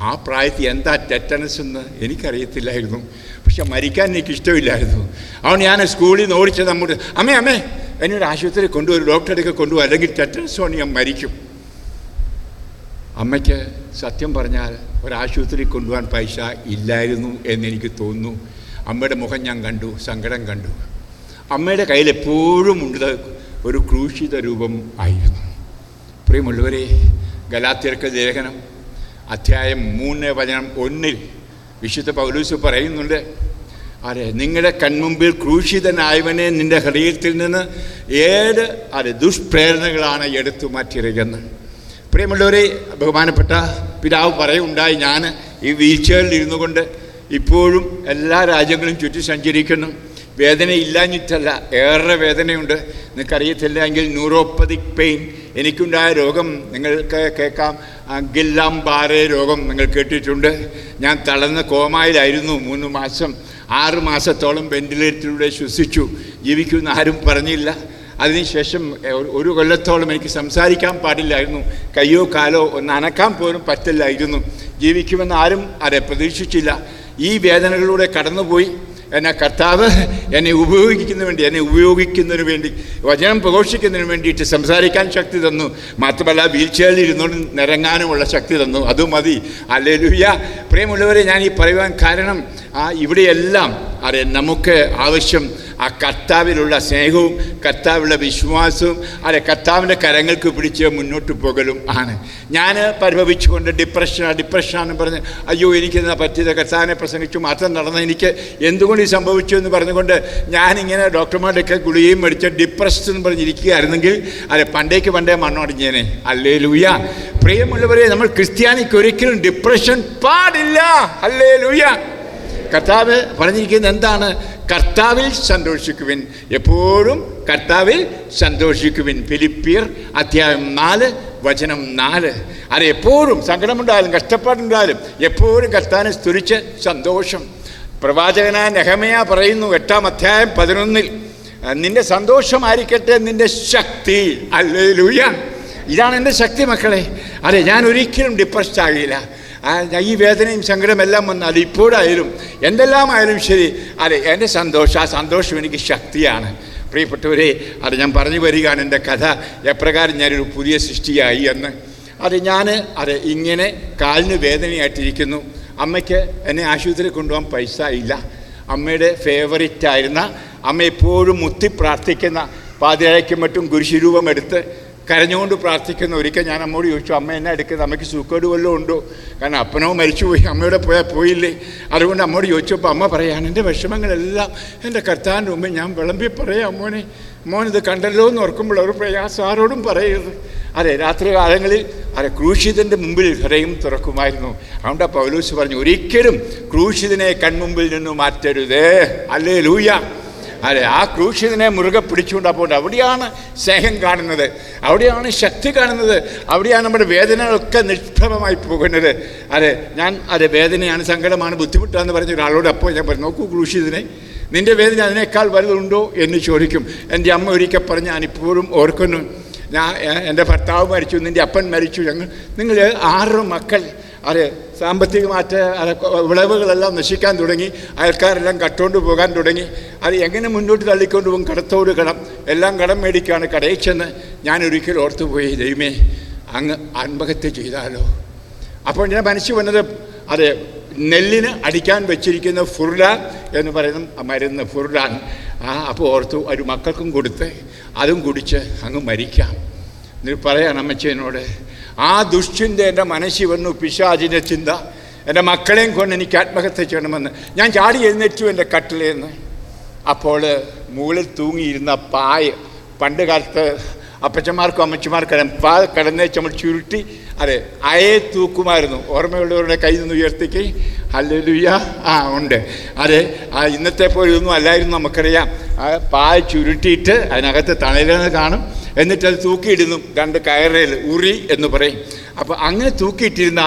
ആ പ്രായത്തിൽ എന്താ ടെറ്റനസ് എന്ന് എനിക്കറിയത്തില്ലായിരുന്നു. പക്ഷെ മരിക്കാൻ എനിക്കിഷ്ടമില്ലായിരുന്നു. അതുകൊണ്ട് ഞാൻ സ്കൂളിൽ നിന്ന് ഓടിച്ചത് അങ്ങോട്ട്, അമ്മേ എന്നൊരു ആശുപത്രിയിൽ കൊണ്ടുപോയി, ഡോക്ടറെയൊക്കെ കൊണ്ടുപോകും, അല്ലെങ്കിൽ ടെറ്റനസ് കൊണ്ട് ഞാൻ മരിക്കും. അമ്മയ്ക്ക് സത്യം പറഞ്ഞാൽ ഒരാശുപത്രിയിൽ കൊണ്ടുപോകാൻ പൈസ ഇല്ലായിരുന്നു എന്നെനിക്ക് തോന്നുന്നു. അമ്മയുടെ മുഖം ഞാൻ കണ്ടു, സങ്കടം കണ്ടു. അമ്മയുടെ കയ്യിൽ എപ്പോഴും ഉണ്ട് ഒരു ക്രൂശിത രൂപം ആയിരുന്നു. പ്രിയമുള്ളവരെ, ഗലാത്യർക്ക് ലേഖനം അധ്യായം 3:1 വിശുദ്ധ പൗലോസ് പറയുന്നുണ്ട്, നിങ്ങളുടെ കൺമുമ്പിൽ ക്രൂശിതനായവനെ നിൻ്റെ ഹൃദയത്തിൽ നിന്ന് 7 ദുഷ്പ്രേരണകളാണ് എടുത്തു മാറ്റിയിരിക്കുന്നത്. പ്രിയമുള്ളവരെ, ബഹുമാനപ്പെട്ട പിതാവ് പറയുണ്ടായി, ഞാൻ ഈ വീൽ ചെയറിൽ ഇരുന്നു കൊണ്ട് ഇപ്പോഴും എല്ലാ രാജ്യങ്ങളും ചുറ്റി സഞ്ചരിക്കുന്നു. വേദന ഇല്ലാഞ്ഞിട്ടല്ല, ഏറെ വേദനയുണ്ട്. നിങ്ങൾക്കറിയത്തില്ല എങ്കിൽ ന്യൂറോപ്പതിക് പെയിൻ, എനിക്കുണ്ടായ രോഗം നിങ്ങൾക്ക് കേൾക്കാം, ഗില്ലാംബാരെ രോഗം നിങ്ങൾ കേട്ടിട്ടുണ്ട്. ഞാൻ തളർന്ന കോമായിലായിരുന്നു 3 മാസം. 6 മാസത്തോളം വെന്റിലേറ്ററിലൂടെ ശ്വസിച്ചു. ജീവിക്കുമെന്ന് ആരും പറഞ്ഞില്ല. അതിനുശേഷം 1 കൊല്ലത്തോളം എനിക്ക് സംസാരിക്കാൻ പാടില്ലായിരുന്നു. കയ്യോ കാലോ ഒന്ന് അനക്കാൻ പോലും പറ്റില്ലായിരുന്നു. ജീവിക്കുമെന്ന് ആരും പ്രതീക്ഷിച്ചില്ല. ഈ വേദനകളിലൂടെ കടന്നുപോയി. എന്നെ കർത്താവ് എന്നെ ഉപയോഗിക്കുന്നതിന് വേണ്ടി വചനം പ്രഘോഷിക്കുന്നതിന് വേണ്ടിയിട്ട് സംസാരിക്കാൻ ശക്തി തന്നു. മാത്രമല്ല വീൽ ചെയറിൽ ഇരുന്നുകൊണ്ട് നിരങ്ങാനുമുള്ള ശക്തി തന്നു. അതും മതി. ഹല്ലേലൂയ. പ്രിയമുള്ളവരെ, ഞാൻ ഈ പറയുവാൻ കാരണം, ഇവിടെയെല്ലാം നമുക്ക് ആവശ്യം ആ കർത്താവിലുള്ള സ്നേഹവും കർത്താവിലുള്ള വിശ്വാസവും കർത്താവിൻ്റെ കരങ്ങൾക്ക് പിടിച്ച് മുന്നോട്ട് പോകലും ആണ്. ഞാൻ പരിഭവിച്ചുകൊണ്ട് ഡിപ്രഷനാണെന്ന് പറഞ്ഞ്, അയ്യോ എനിക്കെന്നാ പറ്റിയത്, കർത്താവിനെ പ്രസംഗിച്ചു മാത്രം നടന്ന എനിക്ക് എന്തുകൊണ്ട് ഈ സംഭവിച്ചു എന്ന് പറഞ്ഞുകൊണ്ട് ഞാനിങ്ങനെ ഡോക്ടർമാരുടെയൊക്കെ ഗുളികയും മേടിച്ച് ഡിപ്രസ്ഡ് എന്ന് പറഞ്ഞിരിക്കുകയായിരുന്നെങ്കിൽ പണ്ടേ മണ്ണോടിഞ്ഞേനെ. ഹല്ലേലൂയ. പ്രിയമുള്ളവരെ, നമ്മൾ ക്രിസ്ത്യാനിക്ക് ഒരിക്കലും ഡിപ്രഷൻ പാടില്ല. ഹല്ലേലൂയ. കർത്താവ് പറഞ്ഞിരിക്കുന്നത് എന്താണ്? കർത്താവിൽ സന്തോഷിക്കുവിൻ, എപ്പോഴും കർത്താവിൽ സന്തോഷിക്കുവിൻ. ഫിലിപ്പിയർ അധ്യായം 4:4. എപ്പോഴും സങ്കടമുണ്ടായാലും കഷ്ടപ്പാടുണ്ടായാലും എപ്പോഴും കർത്താവിനെ സ്തുതിച്ച് സന്തോഷം. പ്രവാചകനായ നെഹെമ്യാ പറയുന്നു 8-ാം അധ്യായം 11, നിന്റെ സന്തോഷമായിരിക്കട്ടെ നിന്റെ ശക്തി. ഹല്ലേലൂയ. ഇതാണ് എൻ്റെ ശക്തി മക്കളെ. ഞാൻ ഒരിക്കലും ഡിപ്രസ്ഡ് ആകില്ല. ഈ വേദനയും സങ്കടമെല്ലാം വന്നാൽ ഇപ്പോഴായാലും എന്തെല്ലാമായാലും ശരി, എൻ്റെ ആ സന്തോഷം എനിക്ക് ശക്തിയാണ്. പ്രിയപ്പെട്ടവരെ, ഞാൻ പറഞ്ഞു വരികയാണ് എൻ്റെ കഥ, എപ്രകാരം ഞാനൊരു പുതിയ സൃഷ്ടിയായി എന്ന്. ഞാൻ ഇങ്ങനെ കാലിന് വേദനയായിട്ടിരിക്കുന്നു. അമ്മയ്ക്ക് എന്നെ ആശുപത്രിയിൽ കൊണ്ടുപോകാൻ പൈസ ഇല്ല. അമ്മയുടെ ഫേവറിറ്റായിരുന്ന, അമ്മ എപ്പോഴും മുത്തി പ്രാർത്ഥിക്കുന്ന, പാതിരായ്ക്കും മറ്റും കുരിശുരൂപം എടുത്ത് കരഞ്ഞുകൊണ്ട് പ്രാർത്ഥിക്കുന്ന. ഒരിക്കൽ ഞാൻ അമ്മയോട് ചോദിച്ചു, അമ്മ എന്നെ എടുക്കുന്നത്, അമ്മയ്ക്ക് സൂക്കേട് വല്ലതും ഉണ്ടോ? കാരണം അപ്പനോ മരിച്ചുപോയി, അമ്മയോടെ പോയില്ലേ. അതുകൊണ്ട് അമ്മയോട് ചോദിച്ചപ്പോൾ അമ്മ പറയാണ്, എൻ്റെ വിഷമങ്ങളെല്ലാം എൻ്റെ കർത്താവിൻ്റെ മുമ്പ് ഞാൻ വിളമ്പി പറയാം. മോനിത് കണ്ടല്ലോ എന്ന് ഓർക്കുമ്പോൾ ഒരു പ്രയാസം ആരോടും പറയരുത്. അതെ, രാത്രി കാലങ്ങളിൽ ക്രൂശിതൻ്റെ മുമ്പിൽ ഹൃദയം തുറക്കുമായിരുന്നു. അതുകൊണ്ട് പൗലോസ് പറഞ്ഞു, ഒരിക്കലും ക്രൂശിതനെ കൺമുമ്പിൽ നിന്ന് മാറ്റരുത്. ഹല്ലേലൂയ. അതെ, ആ ക്രൂശിതനെ മുറുകെ പിടിച്ചുകൊണ്ട് അപ്പോൾ അവിടെയാണ് സ്നേഹം കാണുന്നത്, അവിടെയാണ് ശക്തി കാണുന്നത്, അവിടെയാണ് നമ്മുടെ വേദനകളൊക്കെ നിഷ്പ്രഭമായി പോകുന്നത്. അതെ വേദനയാണ്, സങ്കടമാണ്, ബുദ്ധിമുട്ടാന്ന് പറഞ്ഞ ഒരാളോട് അപ്പോൾ ഞാൻ പറഞ്ഞു, നോക്കൂ ക്രൂശിതനെ, നിൻ്റെ വേദന അതിനേക്കാൾ വലുതുണ്ടോ എന്ന് ചോദിക്കും. എൻ്റെ അമ്മ ഒരിക്കൽ പറഞ്ഞ് ഞാനിപ്പോഴും ഓർക്കുന്നു, എൻ്റെ ഭർത്താവ് മരിച്ചു, നിൻ്റെ അപ്പൻ മരിച്ചു, നിങ്ങൾ 6 മക്കൾ, സാമ്പത്തികമായിട്ട് വിളവുകളെല്ലാം നശിക്കാൻ തുടങ്ങി, അയൽക്കാരെല്ലാം കട്ടുകൊണ്ട് പോകാൻ തുടങ്ങി. എങ്ങനെ മുന്നോട്ട് തള്ളിക്കൊണ്ട് പോകും? കടത്തോട് കടം, എല്ലാം കടം മേടിക്കുകയാണ്. കടയിൽ ചെന്ന് ഞാൻ ഒരിക്കൽ ഓർത്തുപോയി, ദൈവമേ അങ്ങ് ആത്മഹത്യ ചെയ്താലോ. അപ്പോൾ ഞാൻ മനസ്സിൽ വന്നത് നെല്ലിന് അടിക്കാൻ വെച്ചിരിക്കുന്ന ഫുർലാൻ എന്ന് പറയുന്ന മരുന്ന്, ഫുർലാൻ. അപ്പോൾ ഓർത്തു, ഒരു മക്കൾക്കും കൊടുത്ത് അതും കുടിച്ച് അങ്ങ് മരിക്കാം. എന്നിട്ട് പറയാണ് അമ്മച്ചേനോട്, ആ ദുശ്ചിന്ത എൻ്റെ മനസ്സിൽ വന്നു, പിശാചിൻ്റെ ചിന്ത. എൻ്റെ മക്കളെയും കൊണ്ട് എനിക്ക് ആത്മഹത്യ ചെയ്യണമെന്ന് ഞാൻ ചാടി എഴുന്നേറ്റു എൻ്റെ കട്ടിലേന്ന്. അപ്പോൾ മുകളിൽ തൂങ്ങിയിരുന്ന പായ, പണ്ട് കാലത്ത് അപ്പച്ചന്മാർക്കും അമ്മച്ചിമാർക്കും കടന്നേച്ച് നമ്മൾ ചുരുട്ടി അയയെ തൂക്കുമായിരുന്നു. ഓർമ്മയുള്ളവരുടെ കയ്യിൽ നിന്ന് ഉയർത്തിക്ക്. ഹല്ലേലൂയ. ഉണ്ട്. ഇന്നത്തെ പോലെ ഇതൊന്നും അല്ലായിരുന്നു, നമുക്കറിയാം. പായ ചുരുട്ടിയിട്ട് അതിനകത്ത് തണലെന്ന് കാണും, എന്നിട്ട് അത് തൂക്കിയിടുന്നു 2 കയറയിൽ, ഉറി എന്ന് പറയും. അപ്പോൾ അങ്ങനെ തൂക്കിയിട്ടിരുന്ന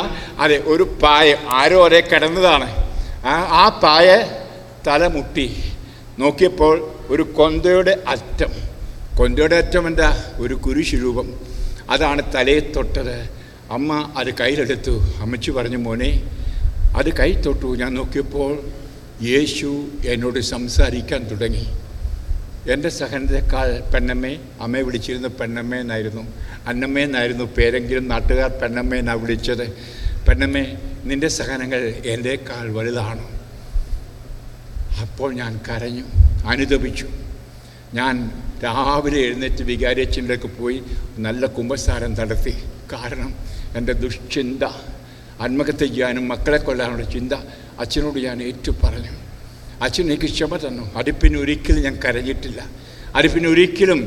ഒരു പായ ആരോ കിടന്നതാണ്. ആ പായ തലമുട്ടി നോക്കിയപ്പോൾ ഒരു കൊന്തയുടെ അറ്റം എന്താ, ഒരു കുരിശ് രൂപം, അതാണ് തലയെ തൊട്ടത്. അമ്മ അത് കയ്യിലെടുത്തു. അമ്മച്ചി പറഞ്ഞു, മോനെ അത് കൈ തൊട്ടു. ഞാൻ നോക്കിയപ്പോൾ യേശു എന്നോട് സംസാരിക്കാൻ തുടങ്ങി. എൻ്റെ സഹനത്തെക്കാൾ പെണ്ണമ്മേ, അമ്മയെ വിളിച്ചിരുന്ന പെണ്ണമ്മേ എന്നായിരുന്നു, അന്നമ്മേ എന്നായിരുന്നു പേരെങ്കിലും നാട്ടുകാർ പെണ്ണമ്മേ എന്നാണ് വിളിച്ചത്. പെണ്ണമ്മേ, നിൻ്റെ സഹനങ്ങൾ എൻ്റെക്കാൾ വലുതാണ്. അപ്പോൾ ഞാൻ കരഞ്ഞു, അനുതപിച്ചു. ഞാൻ രാവിലെ എഴുന്നേറ്റ് വികാരിയച്ഛനിലേക്ക് പോയി നല്ല കുമ്പസാരം നടത്തി. കാരണം എൻ്റെ ദുശ്ചിന്ത, ആത്മഹത്യ ചെയ്യാനും മക്കളെ കൊല്ലാനുള്ള ചിന്ത അച്ഛനോട് ഞാൻ ഏറ്റു പറഞ്ഞു. അച്ഛൻ എനിക്ക് ക്ഷമ തന്നു. അടുപ്പിനൊരിക്കലും ഞാൻ കരഞ്ഞിട്ടില്ല. അടുപ്പിനൊരിക്കലും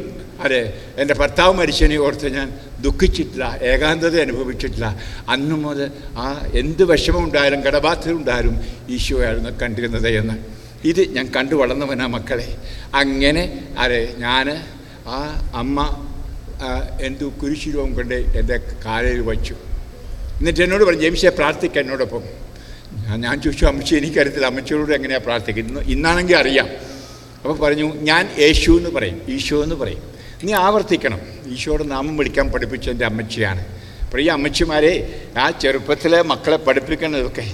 എൻ്റെ ഭർത്താവ് മരിച്ചതിനെ ഓർത്ത് ഞാൻ ദുഃഖിച്ചിട്ടില്ല, ഏകാന്തത അനുഭവിച്ചിട്ടില്ല. അന്നു മുതൽ എന്ത് വിഷമമുണ്ടായാലും കടബാധ്യത ഉണ്ടായാലും ഈശോയായിരുന്നു കണ്ടിരുന്നത് എന്ന്. ഇത് ഞാൻ കണ്ടു വളർന്നവനാ മക്കളെ. അങ്ങനെ ഞാൻ അമ്മ എന്തു കുരിശുരൂപം കൊണ്ട് എൻ്റെ കാലിൽ വച്ചു. എന്നിട്ട് എന്നോട് പറഞ്ഞു, ജെയിംസെ പ്രാർത്ഥിക്കാം എന്നോടൊപ്പം. ഞാൻ ചോദിച്ചു, അമ്മച്ചി എനിക്കറിയത്തില്ല, അമ്മച്ചിയോട് എങ്ങനെയാണ് പ്രാർത്ഥിക്കുന്നത്, ഇന്നാണെങ്കിൽ അറിയാം. അപ്പോൾ പറഞ്ഞു, ഞാൻ യേശു എന്ന് പറയും, ഈശോ എന്ന് പറയും, നീ ആവർത്തിക്കണം. ഈശോയുടെ നാമം വിളിക്കാൻ പഠിപ്പിച്ച എൻ്റെ അമ്മച്ചിയാണ്. അപ്പോൾ ഈ അമ്മച്ചിമാരെ ചെറുപ്പത്തിലെ മക്കളെ പഠിപ്പിക്കുന്നതൊക്കെ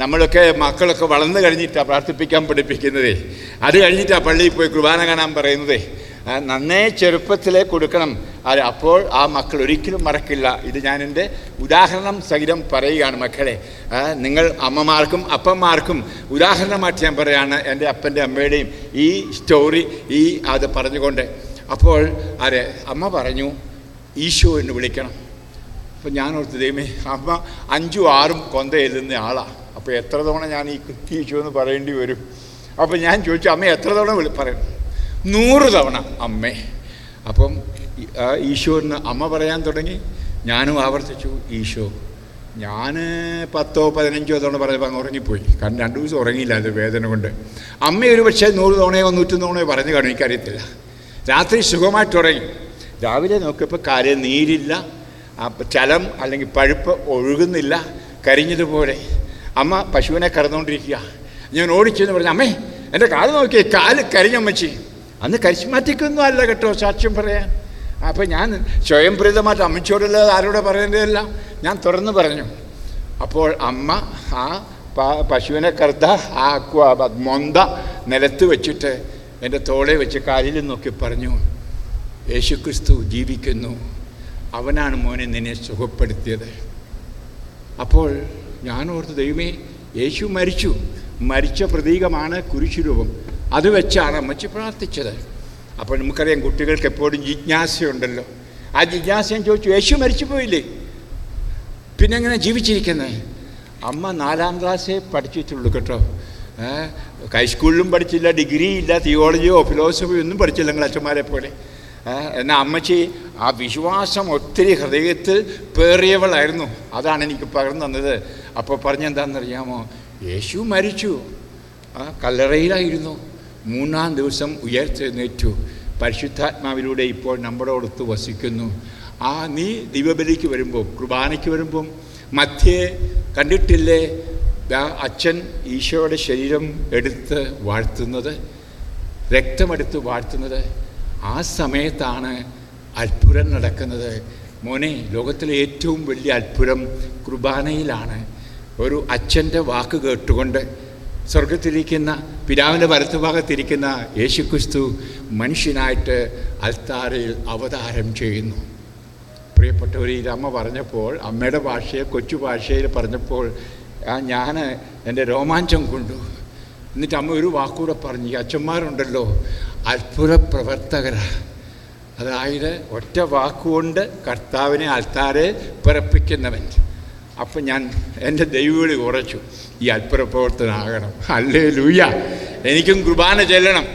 നമ്മളൊക്കെ മക്കളൊക്കെ വളർന്നു കഴിഞ്ഞിട്ടാണ് പ്രാർത്ഥിപ്പിക്കാൻ പഠിപ്പിക്കുന്നത്. അത് കഴിഞ്ഞിട്ടാണ് പള്ളിയിൽ പോയി കുർബാന കാണാൻ പറയുന്നത്. നന്നേ ചെറുപ്പത്തിലേ കൊടുക്കണം. അപ്പോൾ ആ മക്കൾ ഒരിക്കലും മറക്കില്ല. ഇത് ഞാൻ എൻ്റെ ഉദാഹരണം സഹിതം പറയുകയാണ് മക്കളെ. നിങ്ങൾ അമ്മമാർക്കും അപ്പന്മാർക്കും ഉദാഹരണമായിട്ട് ഞാൻ പറയുകയാണ് എൻ്റെ അപ്പൻ്റെ അമ്മയുടെയും ഈ സ്റ്റോറി അത് പറഞ്ഞുകൊണ്ട്. അപ്പോൾ അമ്മ പറഞ്ഞു, ഈശോ എന്ന് വിളിക്കണം. അപ്പോൾ ഞാൻ ഓർത്ത്, ദൈവമേ, അമ്മ 5ഉം 6ഉം കൊന്ത എഴുതുന്ന ആളാണ്. അപ്പോൾ എത്ര തവണ ഞാൻ ഈ ഈശോ എന്ന് പറയേണ്ടി വരും? അപ്പോൾ ഞാൻ ചോദിച്ചു, അമ്മ എത്ര തവണ പറയണം? 100 തവണ അമ്മേ. അപ്പം ഈശോ എന്ന് അമ്മ പറയാൻ തുടങ്ങി. ഞാനും ആവർത്തിച്ചു, ഈശോ. ഞാൻ 10ഓ 15ഓ തവണ പറഞ്ഞപ്പോൾ അങ്ങ് ഉറങ്ങിപ്പോയി. കാരണം 2 ദിവസം ഉറങ്ങിയില്ല അത് വേദന കൊണ്ട്. അമ്മ ഒരു പക്ഷേ 100 തവണയോ 101 തവണയോ പറഞ്ഞു കാണും, എനിക്കറിയത്തില്ല. രാത്രി സുഖമായിട്ട് ഉറങ്ങി. രാവിലെ നോക്കിയപ്പോൾ കാര്യം നീരില്ല, ചലം അല്ലെങ്കിൽ പഴുപ്പ് ഒഴുകുന്നില്ല, കരിഞ്ഞതുപോലെ. അമ്മ പശുവിനെ കറന്നുകൊണ്ടിരിക്കുക. ഞാൻ ഓടിച്ചെന്ന് പറഞ്ഞു, അമ്മേ എൻ്റെ കാല് നോക്കിയേ, കാല് കരിഞ്ഞമ്മച്ചി. അന്ന് കരിസ്മാറ്റിക്കൊന്നും അല്ല കേട്ടോ സാക്ഷ്യം പറയാൻ. അപ്പോൾ ഞാൻ സ്വയംപ്രീതമായിട്ട് അമ്മച്ചോടുള്ളത് ആരോടെ പറയേണ്ടതെല്ലാം ഞാൻ തുറന്ന് പറഞ്ഞു. അപ്പോൾ അമ്മ ആ പശുവിനെ കറുത്ത ആ മൊന്ത നിലത്ത് വെച്ചിട്ട് എൻ്റെ തോളെ വെച്ച് കാലിൽ നോക്കി പറഞ്ഞു, യേശുക്രിസ്തു ജീവിക്കുന്നു, അവനാണ് മോനെ നിന്നെ സുഖപ്പെടുത്തിയത്. അപ്പോൾ ഞാൻ ഓർത്ത്, ദൈവമേ, യേശു മരിച്ച പ്രതീകമാണ് കുരിശുരൂപം. അത് വെച്ചാണ് അമ്മച്ചി പ്രാർത്ഥിച്ചത്. അപ്പോൾ നമുക്കറിയാം, കുട്ടികൾക്ക് എപ്പോഴും ജിജ്ഞാസയുണ്ടല്ലോ. ആ ജിജ്ഞാസ ഞാൻ ചോദിച്ചു, യേശു മരിച്ചു പോയില്ലേ, പിന്നെ എങ്ങനെ ജീവിച്ചിരിക്കുന്നത്? അമ്മ 4ാം ക്ലാസ്സേ പഠിച്ചിട്ടുള്ളൂ കേട്ടോ. ഹൈസ്കൂളിലും പഠിച്ചില്ല, ഡിഗ്രി ഇല്ല, തിയോളജിയോ ഫിലോസഫിയോ ഒന്നും പഠിച്ചില്ല നിങ്ങൾ അച്ഛന്മാരെ പോലെ. എന്നാൽ അമ്മച്ചി ആ വിശ്വാസം ഒത്തിരി ഹൃദയത്തിൽ പേറിയവളായിരുന്നു. അതാണ് എനിക്ക് പകർന്നു തന്നത്. അപ്പോൾ പറഞ്ഞെന്താണെന്നറിയാമോ? യേശു മരിച്ചു, കല്ലറയിലായിരുന്നു, 3-ാം ദിവസം ഉയർത്തെഴുന്നേറ്റു, പരിശുദ്ധാത്മാവിലൂടെ ഇപ്പോൾ നമ്മളോടൊത്ത് വസിക്കുന്നു. നീ ദിവ്യബലിക്ക് വരുമ്പോൾ, കുർബാനയ്ക്ക് വരുമ്പം മധ്യേ കണ്ടിട്ടില്ലേ അച്ഛൻ ഈശോയുടെ ശരീരം എടുത്ത് വാഴ്ത്തുന്നത്, രക്തമെടുത്ത് വാഴ്ത്തുന്നത്? ആ സമയത്താണ് അത്ഭുതം നടക്കുന്നത്. മോനെ, ലോകത്തിലെ ഏറ്റവും വലിയ അത്ഭുതം കുർബാനയിലാണ്. ഒരു അച്ഛൻ്റെ വാക്ക് കേട്ടുകൊണ്ട് സ്വർഗത്തിലിരിക്കുന്ന പിതാവിൻ്റെ വലത്തുഭാഗത്തിരിക്കുന്ന യേശുക്രിസ്തു മനുഷ്യനായിട്ട് അൽത്താരയിൽ അവതാരം ചെയ്യുന്നു. പ്രിയപ്പെട്ടവർ, ഇത് അമ്മ പറഞ്ഞപ്പോൾ, അമ്മയുടെ ഭാഷയെ കൊച്ചു ഭാഷയിൽ പറഞ്ഞപ്പോൾ ഞാൻ എൻ്റെ രോമാഞ്ചം കൊണ്ടു. എന്നിട്ട് അമ്മ ഒരു വാക്കുകൂടെ പറഞ്ഞു, ഈ അച്ഛന്മാരുണ്ടല്ലോ അത്ഭുത പ്രവർത്തകരാണ്. അതായത് ഒറ്റ വാക്കുകൊണ്ട് കർത്താവിനെ അൽത്താരെ പിറപ്പിക്കുന്നവൻ. അപ്പം ഞാൻ എൻ്റെ ദൈവവിളി ഉറച്ചു, ഈ അത്ഭുത പ്രവർത്തനാകണം. ഹല്ലേലൂയ, എനിക്കും കുർബാന ചെല്ലണം.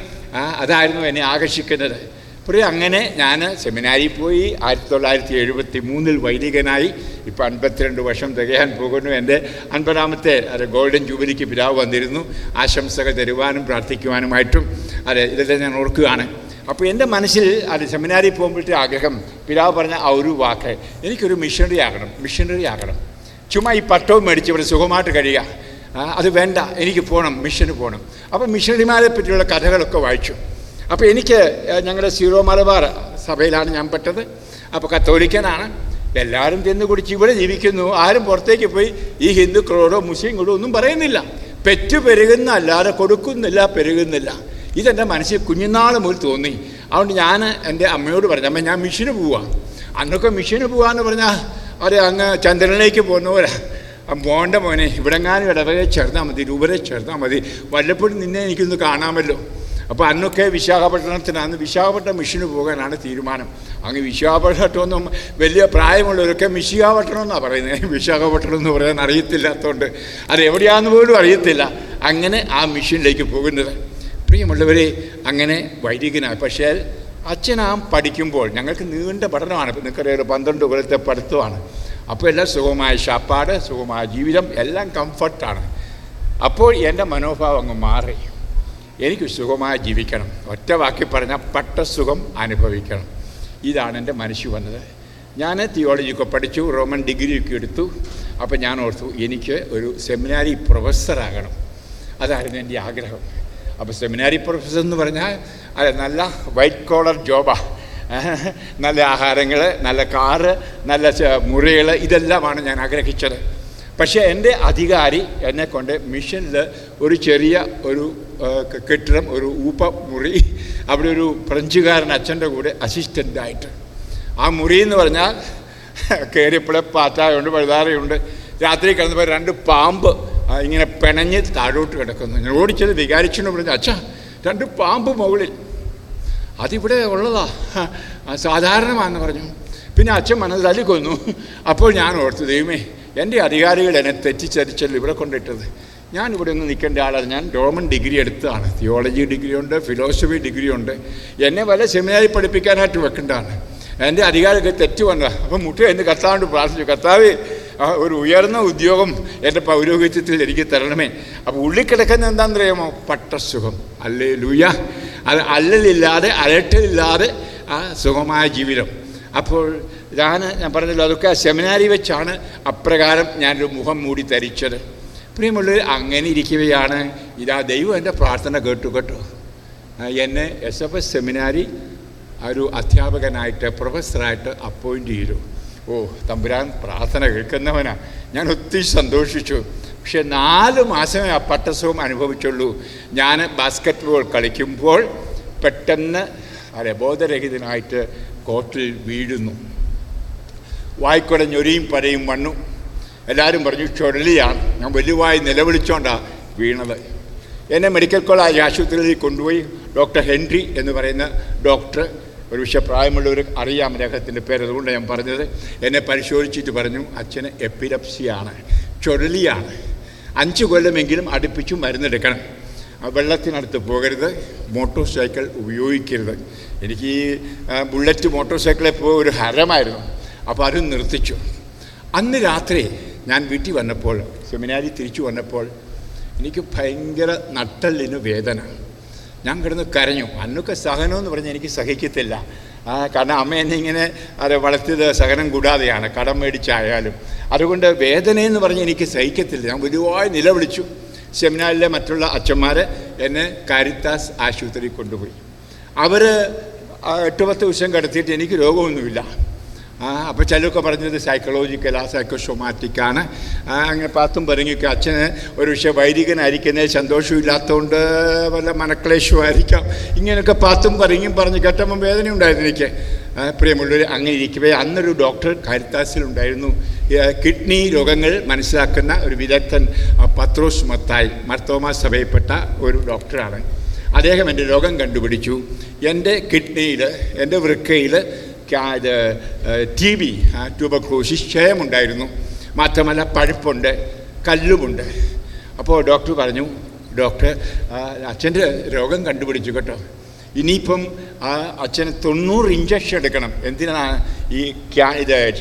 അതായിരുന്നു എന്നെ ആകർഷിക്കുന്നത്. അങ്ങനെ ഞാൻ സെമിനാരിൽ പോയി. 1973 വൈദികനായി. ഇപ്പോൾ 52 വർഷം തികയാൻ പോകുന്നു. എൻ്റെ 50ാമത്തെ ഗോൾഡൻ ജൂബിലിക്ക് പിതാവ് വന്നിരുന്നു, ആശംസകൾ തരുവാനും പ്രാർത്ഥിക്കുവാനുമായിട്ടും. ഇതെല്ലാം ഞാൻ ഓർക്കുകയാണ്. അപ്പോൾ എൻ്റെ മനസ്സിൽ സെമിനാരിൽ പോകുമ്പോഴത്തെ ആഗ്രഹം, പിതാവ് പറഞ്ഞ ആ ഒരു വാക്ക്, എനിക്കൊരു മിഷണറി ആകണം. ചുമ്മാ ഈ പട്ടവും മേടിച്ച് ഇവിടെ സുഖമായിട്ട് കഴിയുക, അത് വേണ്ട, എനിക്ക് പോകണം, മിഷന് പോകണം. അപ്പോൾ മിഷണറിമാരെ പറ്റിയുള്ള കഥകളൊക്കെ വായിച്ചു. അപ്പോൾ എനിക്ക് ഞങ്ങളുടെ സീറോ മലബാർ സഭയിലാണ് ഞാൻ പെട്ടത്. അപ്പോൾ കത്തോലിക്കനാണ്, എല്ലാവരും തിന്ന് കുടിച്ച് ഇവിടെ ജീവിക്കുന്നു, ആരും പുറത്തേക്ക് പോയി ഈ ഹിന്ദുക്കളോടോ മുസ്ലിങ്ങളോടോ ഒന്നും പറയുന്നില്ല, പെറ്റു പെരുകുന്ന അല്ലാതെ കൊടുക്കുന്നില്ല, പെരുകുന്നില്ല. ഇതെൻ്റെ മനസ്സിൽ കുഞ്ഞുനാൾ മുതൽ തോന്നി. അതുകൊണ്ട് ഞാൻ എൻ്റെ അമ്മയോട് പറഞ്ഞു, അമ്മ ഞാൻ മിഷന് പോവാം. അന്നൊക്കെ മിഷന് പോകാമെന്ന് പറഞ്ഞാൽ അങ്ങ് ചന്ദ്രനിലേക്ക് പോകുന്നവരാ. പോകേണ്ട മോനെ, ഇവിടെങ്ങാനും ഇടവകയെ ചേർന്നാൽ മതി, രൂപരെ ചേർന്നാൽ മതി, വല്ലപ്പോഴും നിന്നെ എനിക്കൊന്ന് കാണാമല്ലോ. അപ്പോൾ അന്നൊക്കെ വിശാഖപട്ടണം മിഷന് പോകാനാണ് തീരുമാനം. അങ്ങ് വിശാഖപട്ടണമൊന്നും വലിയ പ്രായമുള്ളവരൊക്കെ വിശാഖപട്ടണം എന്നാണ് പറയുന്നത്. വിശാഖപട്ടണം എന്ന് പറയാൻ അറിയത്തില്ലാത്തതുകൊണ്ട് അത് എവിടെയാണെന്ന് പോലും അറിയത്തില്ല. അങ്ങനെ ആ മിഷനിലേക്ക് പോകുന്നത്. പ്രിയമുള്ളവരെ, അങ്ങനെ വൈദികനായി. പക്ഷേ അച്ഛനാം പഠിക്കുമ്പോൾ ഞങ്ങൾക്ക് നീണ്ട പഠനമാണ്. നിങ്ങൾക്കറിയാം, 12 കൊല്ലത്തെ പഠിത്തമാണ്. അപ്പോൾ എല്ലാം സുഖമായ ശാപ്പാട്, സുഖമായ ജീവിതം, എല്ലാം കംഫർട്ടാണ്. അപ്പോൾ എൻ്റെ മനോഭാവം അങ്ങ് മാറി. എനിക്ക് സുഖമായി ജീവിക്കണം, ഒറ്റ വാക്കി പറഞ്ഞാൽ പട്ടസുഖം അനുഭവിക്കണം. ഇതാണ് എൻ്റെ മനസ്സിൽ വന്നത്. ഞാൻ തിയോളജിയൊക്കെ പഠിച്ചു, റോമൻ ഡിഗ്രിയൊക്കെ എടുത്തു. അപ്പോൾ ഞാൻ ഓർത്തു, എനിക്ക് ഒരു സെമിനാരി പ്രൊഫസറാകണം. അതായിരുന്നു എൻ്റെ ആഗ്രഹം. അപ്പോൾ സെമിനാരി പ്രൊഫസർ എന്ന് പറഞ്ഞാൽ അത് നല്ല വൈറ്റ് കോളർ ജോബാണ്. നല്ല ആഹാരങ്ങൾ, നല്ല കാറ്, നല്ല മുറികൾ, ഇതെല്ലാമാണ് ഞാൻ ആഗ്രഹിച്ചത്. പക്ഷേ എൻ്റെ അധികാരി എന്നെക്കൊണ്ട് മിഷനിൽ ഒരു ചെറിയ ഒരു കെട്ടിടം, ഒരു മുറി, അവിടെ ഒരു ഫ്രഞ്ചുകാരൻ അച്ഛൻ്റെ കൂടെ അസിസ്റ്റൻ്റായിട്ട്. ആ മുറി എന്ന് പറഞ്ഞാൽ കയറിയപ്പോഴെ പാറ്റായുണ്ട്, പഴുതാറയുണ്ട്. രാത്രി കിടന്നപ്പോൾ 2 പാമ്പ് ഇങ്ങനെ പിണഞ്ഞ് താഴോട്ട് കിടക്കുന്നു. ഞാൻ ഓടിച്ചത് വികാരിച്ചെന്ന് പറഞ്ഞു, അച്ഛാ 2 പാമ്പ് മുകളിൽ, അതിവിടെ ഉള്ളതാ, സാധാരണമാണെന്ന് പറഞ്ഞു. പിന്നെ അച്ഛൻ മനസ്സിലാക്കി കൊന്നു. അപ്പോൾ ഞാൻ ഓർത്തു, ദൈവമേ, എൻ്റെ അധികാരികൾ എന്നെ തെറ്റിച്ചരിച്ചല്ലോ ഇവിടെ കൊണ്ടിട്ടത്. ഞാനിവിടെ ഒന്ന് നിൽക്കേണ്ട ആളാണ്. ഞാൻ റോമൻ ഡിഗ്രി എടുത്തതാണ്, തിയോളജി ഡിഗ്രി ഉണ്ട്, ഫിലോസഫി ഡിഗ്രി ഉണ്ട്. എന്നെ വല്ല സെമിനാരി പഠിപ്പിക്കാനായിട്ട് വെക്കേണ്ടതാണ്. എൻ്റെ അധികാരികൾ തെറ്റ് വന്നതാണ്. അപ്പം മുട്ട എന്ന് കർത്താവിനോട് പ്രാർത്ഥിച്ചു, കർത്താവ് ഒരു ഉയർന്ന ഉദ്യോഗം എൻ്റെ പൗരോഹിത്യത്തിൽ എനിക്ക് തരണമേ. അപ്പോൾ ഉള്ളിൽ കിടക്കുന്ന എന്താണെന്ന് അറിയാമോ? പട്ടസുഖം. ഹല്ലേലൂയ. അത് അല്ലലില്ലാതെ അലട്ടലില്ലാതെ സുഖമായ ജീവിതം. അപ്പോൾ ഞാൻ പറഞ്ഞല്ലോ, അതൊക്കെ സെമിനാരി വെച്ചാണ് അപ്രകാരം ഞാനൊരു മുഖം മൂടി ധരിച്ചത്. പ്രിയമുള്ളവർ, അങ്ങനെ ഇരിക്കുകയാണ് ഇതാ ദൈവം എൻ്റെ പ്രാർത്ഥന കേട്ടോ. എന്നെ SFS സെമിനാരി ഒരു അധ്യാപകനായിട്ട്, പ്രൊഫസറായിട്ട് അപ്പോയിൻ്റ് ചെയ്തു. ഓ, തമ്പുരാൻ പ്രാർത്ഥന കേൾക്കുന്നവനാണ്. ഞാൻ ഒത്തിരി സന്തോഷിച്ചു. പക്ഷെ 4 മാസമേ ആ പട്ടസുഖം അനുഭവിച്ചുള്ളൂ. ഞാൻ ബാസ്ക്കറ്റ് ബോൾ കളിക്കുമ്പോൾ പെട്ടെന്ന് ബോധരഹിതനായിട്ട് കോർട്ടിൽ വീഴുന്നു. വായിക്കൂടെ ഞൊരിയും പരയും വണ്ണു. എല്ലാവരും പറഞ്ഞു ചുഴലിയാണ്. ഞാൻ വലുവായി നിലവിളിച്ചോണ്ടാണ് വീണത്. എന്നെ മെഡിക്കൽ കോളേജ് ആശുപത്രിയിൽ കൊണ്ടുപോയി ഡോക്ടർ ഹെൻറി എന്ന് പറയുന്ന ഡോക്ടർ ഒരു പക്ഷേ പ്രായമുള്ളവർ അറിയാം അദ്ദേഹത്തിൻ്റെ പേര്, അതുകൊണ്ട് ഞാൻ പറഞ്ഞത്. എന്നെ പരിശോധിച്ചിട്ട് പറഞ്ഞു, അച്ഛന് എപ്പിലെപ്സിയാണ്, ചുഴലിയാണ്, 5 കൊല്ലമെങ്കിലും അടുപ്പിച്ചു മരുന്നെടുക്കണം, വെള്ളത്തിനടുത്ത് പോകരുത്, മോട്ടോർ സൈക്കിൾ ഉപയോഗിക്കരുത്. എനിക്ക് ഈ ബുള്ളറ്റ് മോട്ടോർ സൈക്കിളെപ്പോൾ ഒരു ഹരമായിരുന്നു. അപ്പോൾ അത് നിർത്തിച്ചു. അന്ന് രാത്രി ഞാൻ വീട്ടിൽ വന്നപ്പോൾ, സെമിനാരി തിരിച്ചു വന്നപ്പോൾ എനിക്ക് ഭയങ്കര നട്ടലിന് വേദന. ഞാൻ കിടന്ന് കരഞ്ഞു. അന്നൊക്കെ സഹനമെന്ന് പറഞ്ഞാൽ എനിക്ക് സഹിക്കത്തില്ല. കാരണം അമ്മ എന്നെ ഇങ്ങനെ വളർത്തിയത് സഹനം കൂടാതെയാണ്, കടം മേടിച്ചായാലും. അതുകൊണ്ട് വേദനയെന്ന് പറഞ്ഞാൽ എനിക്ക് സഹിക്കത്തില്ല. ഞാൻ വലുതായി നിലവിളിച്ചു. സെമിനാറിലെ മറ്റുള്ള അച്ഛന്മാർ എന്നെ കാരിത്താസ് ആശുപത്രിയിൽ കൊണ്ടുപോയി. അവർ 8-10 ദിവസം കിടത്തിയിട്ട് എനിക്ക് രോഗമൊന്നുമില്ല. അപ്പോൾ ചിലരൊക്കെ പറഞ്ഞത് സൈക്കോളജിക്കലാണ്, സൈക്കോസൊമാറ്റിക്കാണ്. അങ്ങനെ പാത്തും പറഞ്ഞൊക്കെ അച്ഛന് ഒരു പക്ഷേ വൈദികനായിരിക്കുന്നതിൽ സന്തോഷമില്ലാത്തതുകൊണ്ട് വല്ല മനക്ലേശമായിരിക്കാം. ഇങ്ങനെയൊക്കെ പാത്തും പറഞ്ഞ് കേട്ടപ്പോൾ വേദന ഉണ്ടായിരുന്നു എനിക്ക്. പ്രിയമുള്ളവർ, അങ്ങനെ ഇരിക്കവേ അന്നൊരു ഡോക്ടർ കാരിത്താസിലുണ്ടായിരുന്നു, കിഡ്നി രോഗങ്ങൾ മനസ്സിലാക്കുന്ന ഒരു വിദഗ്ധൻ, പത്രോസ് മത്തായി, മാർത്തോമാ സഭയിൽപ്പെട്ട ഒരു ഡോക്ടറാണ്. അദ്ദേഹം എൻ്റെ രോഗം കണ്ടുപിടിച്ചു. എൻ്റെ കിഡ്നിയിൽ, എൻ്റെ വൃക്കയിൽ TB, ട്യൂബർക്ലോസിസ്, ക്ഷയമുണ്ടായിരുന്നു. മാത്രമല്ല പഴുപ്പുണ്ട്, കല്ലുമുണ്ട്. അപ്പോൾ ഡോക്ടർ പറഞ്ഞു, ഡോക്ടർ അച്ഛൻ്റെ രോഗം കണ്ടുപിടിച്ചു കേട്ടോ, ഇനിയിപ്പം അച്ഛന് 90 ഇഞ്ചക്ഷൻ എടുക്കണം. എന്തിനാണ്? ഈ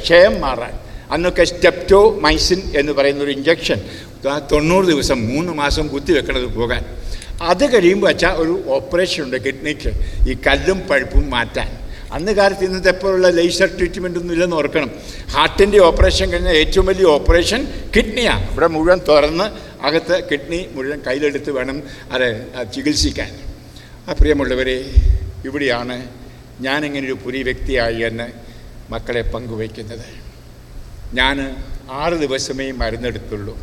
ക്ഷയം മാറാൻ. അന്നൊക്കെ സ്റ്റെപ്റ്റോമൈസിൻ എന്ന് പറയുന്നൊരു ഇഞ്ചക്ഷൻ 90 ദിവസം 3 മാസം കുത്തിവെക്കണത് പോകാൻ. അത് കഴിയുമ്പോൾ അച്ഛാ ഒരു ഓപ്പറേഷൻ ഉണ്ട് കിഡ്നിക്ക്, ഈ കല്ലും പഴുപ്പും മാറ്റാൻ. അന്ന് കാലത്ത് ഇന്നത്തെ എപ്പോഴുള്ള ലേസർ ട്രീറ്റ്മെൻ്റ് ഒന്നും ഇല്ലെന്ന് ഓർക്കണം. ഹാർട്ടിൻ്റെ ഓപ്പറേഷൻ കഴിഞ്ഞാൽ ഏറ്റവും വലിയ ഓപ്പറേഷൻ കിഡ്നിയാണ്. ഇവിടെ മുഴുവൻ തുറന്ന് അകത്ത് കിഡ്നി മുഴുവൻ കയ്യിലെടുത്ത് വേണം അത് ചികിത്സിക്കാൻ. പ്രിയമുള്ളവരെ, ഇവിടെയാണ് ഞാനിങ്ങനൊരു പുതിയ വ്യക്തിയായി എന്ന് മക്കളെ പങ്കുവയ്ക്കുന്നത്. ഞാൻ 6 ദിവസമേ മരുന്നെടുത്തുള്ളൂ.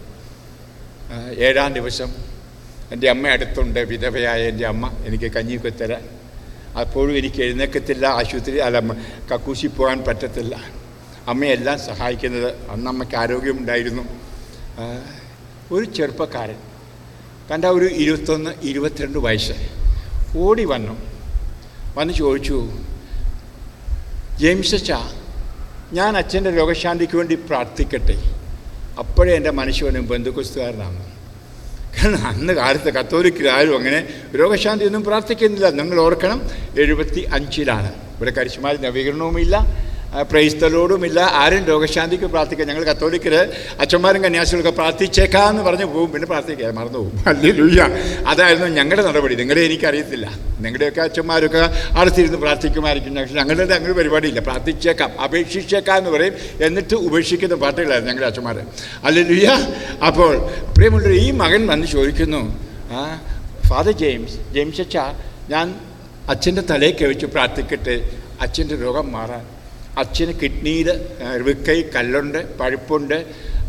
7-ാം ദിവസം എൻ്റെ അമ്മ അടുത്തുണ്ട്, വിധവയായ എൻ്റെ അമ്മ, എനിക്ക് കഞ്ഞിയൊക്കെ തരാൻ. അപ്പോഴും എനിക്ക് എഴുന്നേക്കത്തില്ല, ആശുപത്രി കക്കൂശി പോകാൻ പറ്റത്തില്ല. അമ്മയെല്ലാം സഹായിക്കുന്നത്. അന്ന് അമ്മയ്ക്ക് ആരോഗ്യമുണ്ടായിരുന്നു. ഒരു ചെറുപ്പക്കാരൻ കണ്ട, ഒരു 21-22 വയസ്സ്, ഓടി വന്ന് ചോദിച്ചു, ജെയിംസ് അച്ഛാ, ഞാൻ അച്ഛൻ്റെ രോഗശാന്തിക്ക് വേണ്ടി പ്രാർത്ഥിക്കട്ടെ? അപ്പോഴേ എൻ്റെ മനുഷ്യനും ബന്ധുക്രിസ്തുകാരനാണ്. കാരണം അന്ന് കാലത്ത് കത്തോലിക്കരാരും അങ്ങനെ രോഗശാന്തിയൊന്നും പ്രാർത്ഥിക്കുന്നില്ല. നിങ്ങൾ ഓർക്കണം, 75-ലാണ്. ഇവിടെ കരിശുമാരി നവീകരണവുമില്ല, പ്രൈസ്തലോടുമില്ല, ആരും രോഗശാന്തിക്ക് പ്രാർത്ഥിക്കുക. ഞങ്ങൾ കത്തോലിക്കർ അച്ഛന്മാരും കന്യാസികളൊക്കെ പ്രാർത്ഥിച്ചേക്കാമെന്ന് പറഞ്ഞ് പോകും, പിന്നെ പ്രാർത്ഥിക്കുക, മറന്നു പോകും. ഹല്ലേലൂയ. അതായിരുന്നു ഞങ്ങളുടെ നടപടി. നിങ്ങളുടെ എനിക്കറിയത്തില്ല, നിങ്ങളുടെയൊക്കെ അച്ഛന്മാരൊക്കെ അടുത്തിരുന്ന് പ്രാർത്ഥിക്കുമായിരിക്കും. പക്ഷേ ഞങ്ങളുടെ അങ്ങനെ പരിപാടിയില്ല. പ്രാർത്ഥിച്ചേക്കാം, അപേക്ഷിച്ചേക്കാം എന്ന് പറയും, എന്നിട്ട് ഉപേക്ഷിക്കുന്ന പാട്ടുകളായിരുന്നു ഞങ്ങളുടെ അച്ഛന്മാർ. ഹല്ലേലൂയ. അപ്പോൾ പ്രിയമുള്ളവർ, ഈ മകൻ വന്ന് ചോദിക്കുന്നു, ഫാദർ ജെയിംസ് അച്ഛാ, ഞാൻ അച്ഛൻ്റെ തലയൊക്കെ വെച്ച് പ്രാർത്ഥിക്കട്ടെ അച്ഛൻ്റെ രോഗം മാറാൻ? അച്ഛന് കിഡ്നിയിൽ വൃക്കൈ കല്ലുണ്ട്, പഴുപ്പുണ്ട്.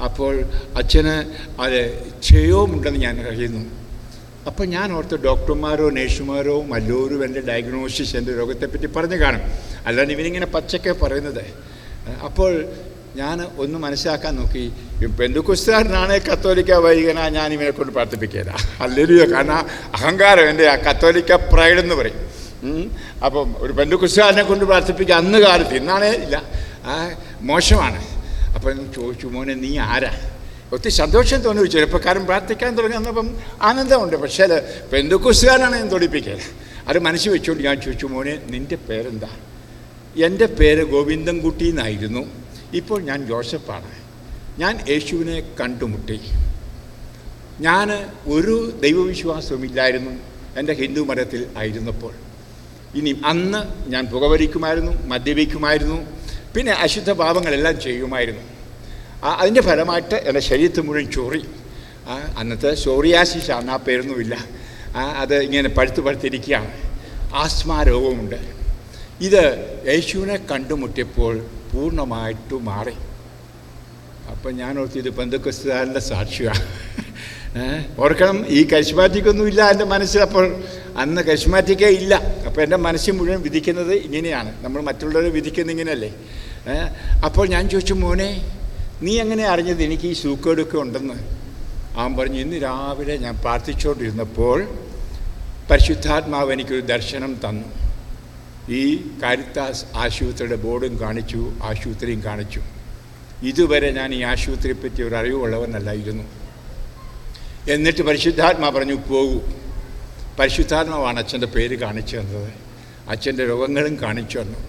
അപ്പോൾ അച്ഛന് അത് ക്ഷയവുമുണ്ടെന്ന് ഞാൻ അറിയുന്നു. അപ്പോൾ ഞാൻ ഓർത്ത് ഡോക്ടർമാരോ നേഴ്സുമാരോ വല്ലവരും എൻ്റെ ഡയഗ്നോസിസ്, എൻ്റെ രോഗത്തെപ്പറ്റി പറഞ്ഞു കാണും, അല്ലാണ്ട് ഇവനിങ്ങനെ പച്ചക്കെ പറയുന്നത്. അപ്പോൾ ഞാൻ ഒന്ന് മനസ്സിലാക്കാൻ നോക്കി, പെന്തുക്കുസ്താരനാണ്, കത്തോലിക്ക വൈദികനാ, ഞാൻ ഇവനെ കൊണ്ട് പ്രാർത്ഥിപ്പിക്കില്ല. ഹല്ലേലൂയ. കാരണം അഹങ്കാരം, എൻ്റെ ആ കത്തോലിക്ക പ്രൈഡ് എന്ന് പറയും. അപ്പം ഒരു പെന്തുക്കുസ്താരനെ കൊണ്ട് പ്രാർത്ഥിപ്പിക്കുക അന്ന് കാലത്ത്, ഇന്നാണേ ഇല്ല, മോശമാണ്. അപ്പം ചോദിച്ചു, മോനെ നീ ആരാ? ഒത്തിരി സന്തോഷം തോന്നി. ചെറുപ്പക്കാരൻ പ്രാർത്ഥിക്കാൻ തുടങ്ങി വന്നപ്പം ആനന്ദമുണ്ട്. പക്ഷേ പെന്തുക്കുസ്താരനാണ് ഞാൻ തൊടിപ്പിക്കുക. അത് മനസ്സിൽ വെച്ചുകൊണ്ട് ഞാൻ ചോദിച്ചു, മോനെ നിൻ്റെ പേരെന്താ? എൻ്റെ പേര് ഗോവിന്ദൻകുട്ടി എന്നായിരുന്നു. ഇപ്പോൾ ഞാൻ ജോസഫാണ്. ഞാൻ യേശുവിനെ കണ്ടുമുട്ടി. ഞാൻ ഒരു ദൈവവിശ്വാസവുമില്ലായിരുന്നു എൻ്റെ ഹിന്ദു മതത്തിൽ ആയിരുന്നപ്പോൾ. ഇനി അന്ന് ഞാൻ പുകവലിക്കുമായിരുന്നു, മദ്യപിക്കുമായിരുന്നു, പിന്നെ അശുദ്ധ പാപങ്ങളെല്ലാം ചെയ്യുമായിരുന്നു. അതിൻ്റെ ഫലമായിട്ട് എൻ്റെ ശരീരത്തിൽ മുഴുവൻ ചൊറി. അന്നത്തെ സോറിയാസിസ് ആണ്, ആ പേരൊന്നുമില്ല. അത് ഇങ്ങനെ പഴുത്തിരിക്കുകയാണ്. ആസ്മ രോഗമുണ്ട്. ഇത് യേശുവിനെ കണ്ടുമുട്ടിയപ്പോൾ പൂർണ്ണമായിട്ട് മാറി. അപ്പം ഞാൻ ഓർത്ത്, ഇത് പെന്തക്കോസ്തുകാരൻ്റെ സാക്ഷിയാണ്. ഓർക്കണം, ഈ കരിസ്മാറ്റിക്കൊന്നും ഇല്ല എൻ്റെ മനസ്സിൽ. അപ്പോൾ അന്ന് കരിസ്മാറ്റിക്കേ ഇല്ല. അപ്പോൾ എൻ്റെ മനസ്സിൽ മുഴുവൻ വിധിക്കുന്നത് ഇങ്ങനെയാണ്. നമ്മൾ മറ്റുള്ളവരെ വിധിക്കുന്നത് ഇങ്ങനെയല്ലേ? അപ്പോൾ ഞാൻ ചോദിച്ചു, മോനെ നീ എങ്ങനെ അറിഞ്ഞത് എനിക്ക് ഈ സൂക്കേടൊക്കെ ഉണ്ടെന്ന്? അവൻ പറഞ്ഞു, ഇന്ന് രാവിലെ ഞാൻ പ്രാർത്ഥിച്ചുകൊണ്ടിരുന്നപ്പോൾ പരിശുദ്ധാത്മാവ് എനിക്കൊരു ദർശനം തന്നു. ഈ കാരിത്താസ് ആശുപത്രിയുടെ ബോർഡും കാണിച്ചു, ആശുപത്രിയും കാണിച്ചു. ഇതുവരെ ഞാൻ ഈ ആശുപത്രിയെപ്പറ്റി ഒരു അറിവുള്ളവനല്ലായിരുന്നു. എന്നിട്ട് പരിശുദ്ധാത്മാ പറഞ്ഞു പോകൂ. പരിശുദ്ധാത്മാവാണ് അച്ഛൻ്റെ പേര് കാണിച്ചു തന്നത്, അച്ഛൻ്റെ രോഗങ്ങളും കാണിച്ചു തന്നു.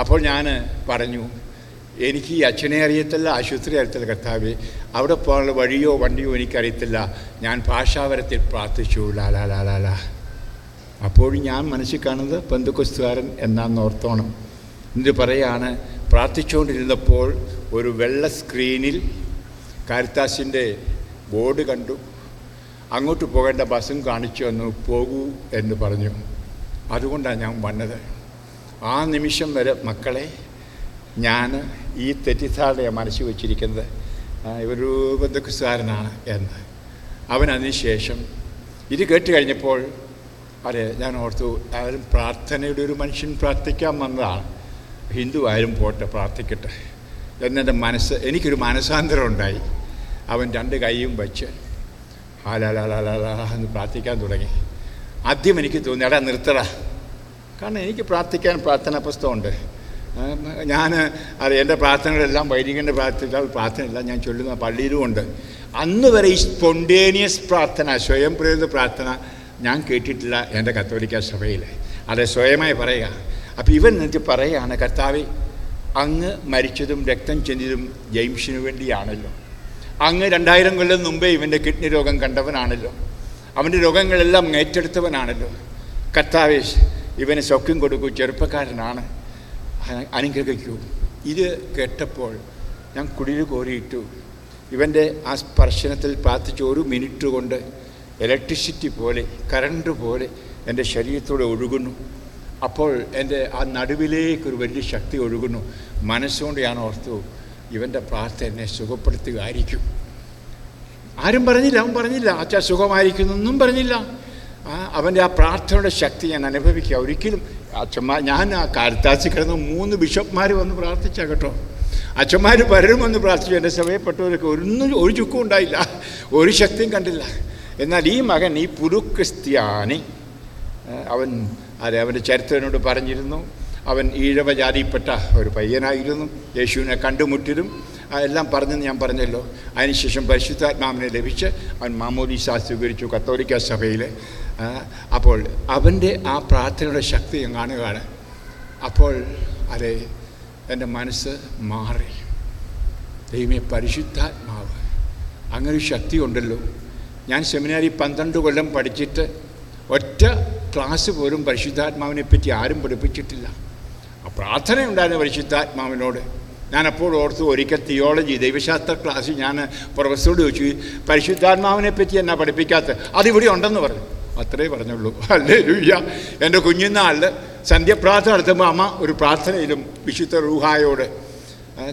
അപ്പോൾ ഞാൻ പറഞ്ഞു, എനിക്ക് ഈ അച്ഛനെ അറിയത്തില്ല, ആശുപത്രി അറിയത്തില്ല കർത്താവേ, അവിടെ പോകാനുള്ള വഴിയോ വണ്ടിയോ എനിക്കറിയത്തില്ല. ഞാൻ ഭാഷാവരത്തിൽ പ്രാർത്ഥിച്ചു, ലാലാലാലാല. അപ്പോഴും ഞാൻ മനസ്സിൽ കാണുന്നത് പെന്തക്കോസ്തുകാരൻ എന്നാന്ന് ഓർത്തോണം. എന്നിട്ട് പറയാണ്, പ്രാർത്ഥിച്ചുകൊണ്ടിരുന്നപ്പോൾ ഒരു വെള്ള സ്ക്രീനിൽ കാരിത്താസിൻ്റെ ബോർഡ് കണ്ടു. അങ്ങോട്ട് പോകേണ്ട ബസ്സും കാണിച്ചു തന്നു, പോകൂ എന്ന് പറഞ്ഞു. അതുകൊണ്ടാണ് ഞാൻ വന്നത്. ആ നിമിഷം വരെ മക്കളെ ഞാൻ ഈ തെറ്റിദ്ധാരണയാണ് മനസ്സിൽ വച്ചിരിക്കുന്നത്, ഒരു ബന്ധുക്കുസാരനാണ് എന്ന്. അവൻ അതിനുശേഷം ഇത് കേട്ട് കഴിഞ്ഞപ്പോൾ അതെ ഞാൻ ഓർത്തു, ആരും പ്രാർത്ഥനയുടെ ഒരു മനുഷ്യൻ പ്രാർത്ഥിക്കാൻ വന്നതാണ്, ഹിന്ദു ആയാലും പോട്ടെ പ്രാർത്ഥിക്കട്ടെ എന്നെൻ്റെ എനിക്കൊരു മനസാന്തരം ഉണ്ടായി. അവൻ രണ്ട് കൈയും വച്ച് ഹാലാലാലാലാ എന്ന് പ്രാർത്ഥിക്കാൻ തുടങ്ങി. ആദ്യം എനിക്ക് തോന്നി, എടാ നിർത്തടാ, കാരണം എനിക്ക് പ്രാർത്ഥിക്കാൻ പ്രാർത്ഥനാ പുസ്തകമുണ്ട്. ഞാൻ എൻ്റെ പ്രാർത്ഥനകളെല്ലാം വൈദികൻ്റെ പ്രാർത്ഥനയെല്ലാം ഞാൻ ചൊല്ലുന്ന പള്ളിയിലുമുണ്ട്. അന്ന് വരെ ഈ സ്പോണ്ടേനിയസ് പ്രാർത്ഥന, സ്വയം പ്രേരിത പ്രാർത്ഥന ഞാൻ കേട്ടിട്ടില്ല എൻ്റെ കത്തോലിക്ക സഭയിൽ. അത് സ്വയമായി പറയുക. അപ്പോൾ ഇവൻ എന്നിട്ട് പറയുകയാണ്, കർത്താവേ, അങ്ങ് മരിച്ചതും രക്തം ചെന്നതും ജെയിംസിന് വേണ്ടിയാണല്ലോ. അങ്ങ് 2000 കൊല്ലം മുമ്പേ ഇവൻ്റെ കിഡ്നി രോഗം കണ്ടവനാണല്ലോ. അവൻ്റെ രോഗങ്ങളെല്ലാം ഏറ്റെടുത്തവനാണല്ലോ. കർത്താവേ, ഇവന് സൗഖ്യം കൊടുക്കൂ, ചെറുപ്പക്കാരനാണ്, അനുഗ്രഹിക്കൂ. ഇത് കേട്ടപ്പോൾ ഞാൻ കുടിൽ കോരിയിട്ടു. ഇവൻ്റെ ആ സ്പർശനത്തിൽ പ്രാർത്ഥിച്ച് 1 മിനിറ്റ് കൊണ്ട് ഇലക്ട്രിസിറ്റി പോലെ, കറണ്ട് പോലെ എൻ്റെ ശരീരത്തോടെ ഒഴുകുന്നു. അപ്പോൾ എൻ്റെ ആ നടുവിലേക്കൊരു വലിയ ശക്തി ഒഴുകുന്നു. മനസ്സുകൊണ്ട് ഞാൻ ഓർത്തു, ഇവൻ്റെ പ്രാർത്ഥന എന്നെ സുഖപ്പെടുത്തുകയായിരിക്കും. ആരും പറഞ്ഞില്ല, അവൻ പറഞ്ഞില്ല അച്ഛാ സുഖമായിരിക്കുന്നൊന്നും പറഞ്ഞില്ല. അവൻ്റെ ആ പ്രാർത്ഥനയുടെ ശക്തി ഞാൻ അനുഭവിക്കുക. ഒരിക്കലും അച്ഛന്മാർ, ഞാൻ ആ കാരിത്താസിൽ കിടന്ന് 3 ബിഷപ്പ്മാർ വന്ന് പ്രാർത്ഥിച്ച കേട്ടോ. അച്ഛന്മാർ പലരും വന്ന് പ്രാർത്ഥിച്ചു. എൻ്റെ സഭയപ്പെട്ടവരൊക്കെ ഒരു ചുക്കും ഉണ്ടായില്ല, ഒരു ശക്തിയും കണ്ടില്ല. എന്നാൽ ഈ മകൻ, ഈ പുരുക്രിസ്ത്യാനി, അവൻ്റെ ചരിത്രനോട് പറഞ്ഞിരുന്നു. അവൻ ഈഴവ ജാതിയിൽപ്പെട്ട ഒരു പയ്യനായിരുന്നു. യേശുവിനെ കണ്ടുമുട്ടിയതും എല്ലാം പറഞ്ഞെന്ന് ഞാൻ പറഞ്ഞല്ലോ. അതിനുശേഷം പരിശുദ്ധാത്മാവിനെ ലഭിച്ച് അവൻ മാമോദീസ സ്വീകരിച്ചു കത്തോലിക്ക സഭയിൽ. അപ്പോൾ അവൻ്റെ ആ പ്രാർത്ഥനയുടെ ശക്തി ഞാൻ കാണുകയാണ്. അപ്പോൾ അതെ എൻ്റെ മനസ്സ് മാറി. ദൈവമേ, പരിശുദ്ധാത്മാവ് അങ്ങനൊരു ശക്തി ഉണ്ടല്ലോ. ഞാൻ സെമിനാരി 12 കൊല്ലം പഠിച്ചിട്ട് ഒറ്റ ക്ലാസ് പോലും പരിശുദ്ധാത്മാവിനെ പറ്റി ആരും പഠിപ്പിച്ചിട്ടില്ല. ആ പ്രാർത്ഥനയുണ്ടായിരുന്നു പരിശുദ്ധാത്മാവിനോട്. ഞാനപ്പോൾ ഓർത്തു, ഒരിക്കൽ തിയോളജി ദൈവശാസ്ത്ര ക്ലാസ്സിൽ ഞാൻ പ്രൊഫസറോട് ചോദിച്ചു, പരിശുദ്ധാത്മാവിനെ പറ്റി എന്നാ പഠിപ്പിക്കാത്തത്? അതിവിടെ ഉണ്ടെന്ന് പറഞ്ഞു. അത്രേ പറഞ്ഞുള്ളൂ. ഹല്ലേലൂയ. എൻ്റെ കുഞ്ഞുനാളിൽ സന്ധ്യപ്രാർത്ഥന നടത്തുമ്പോൾ അമ്മ ഒരു പ്രാർത്ഥനയിലും വിശുദ്ധ റൂഹായോട്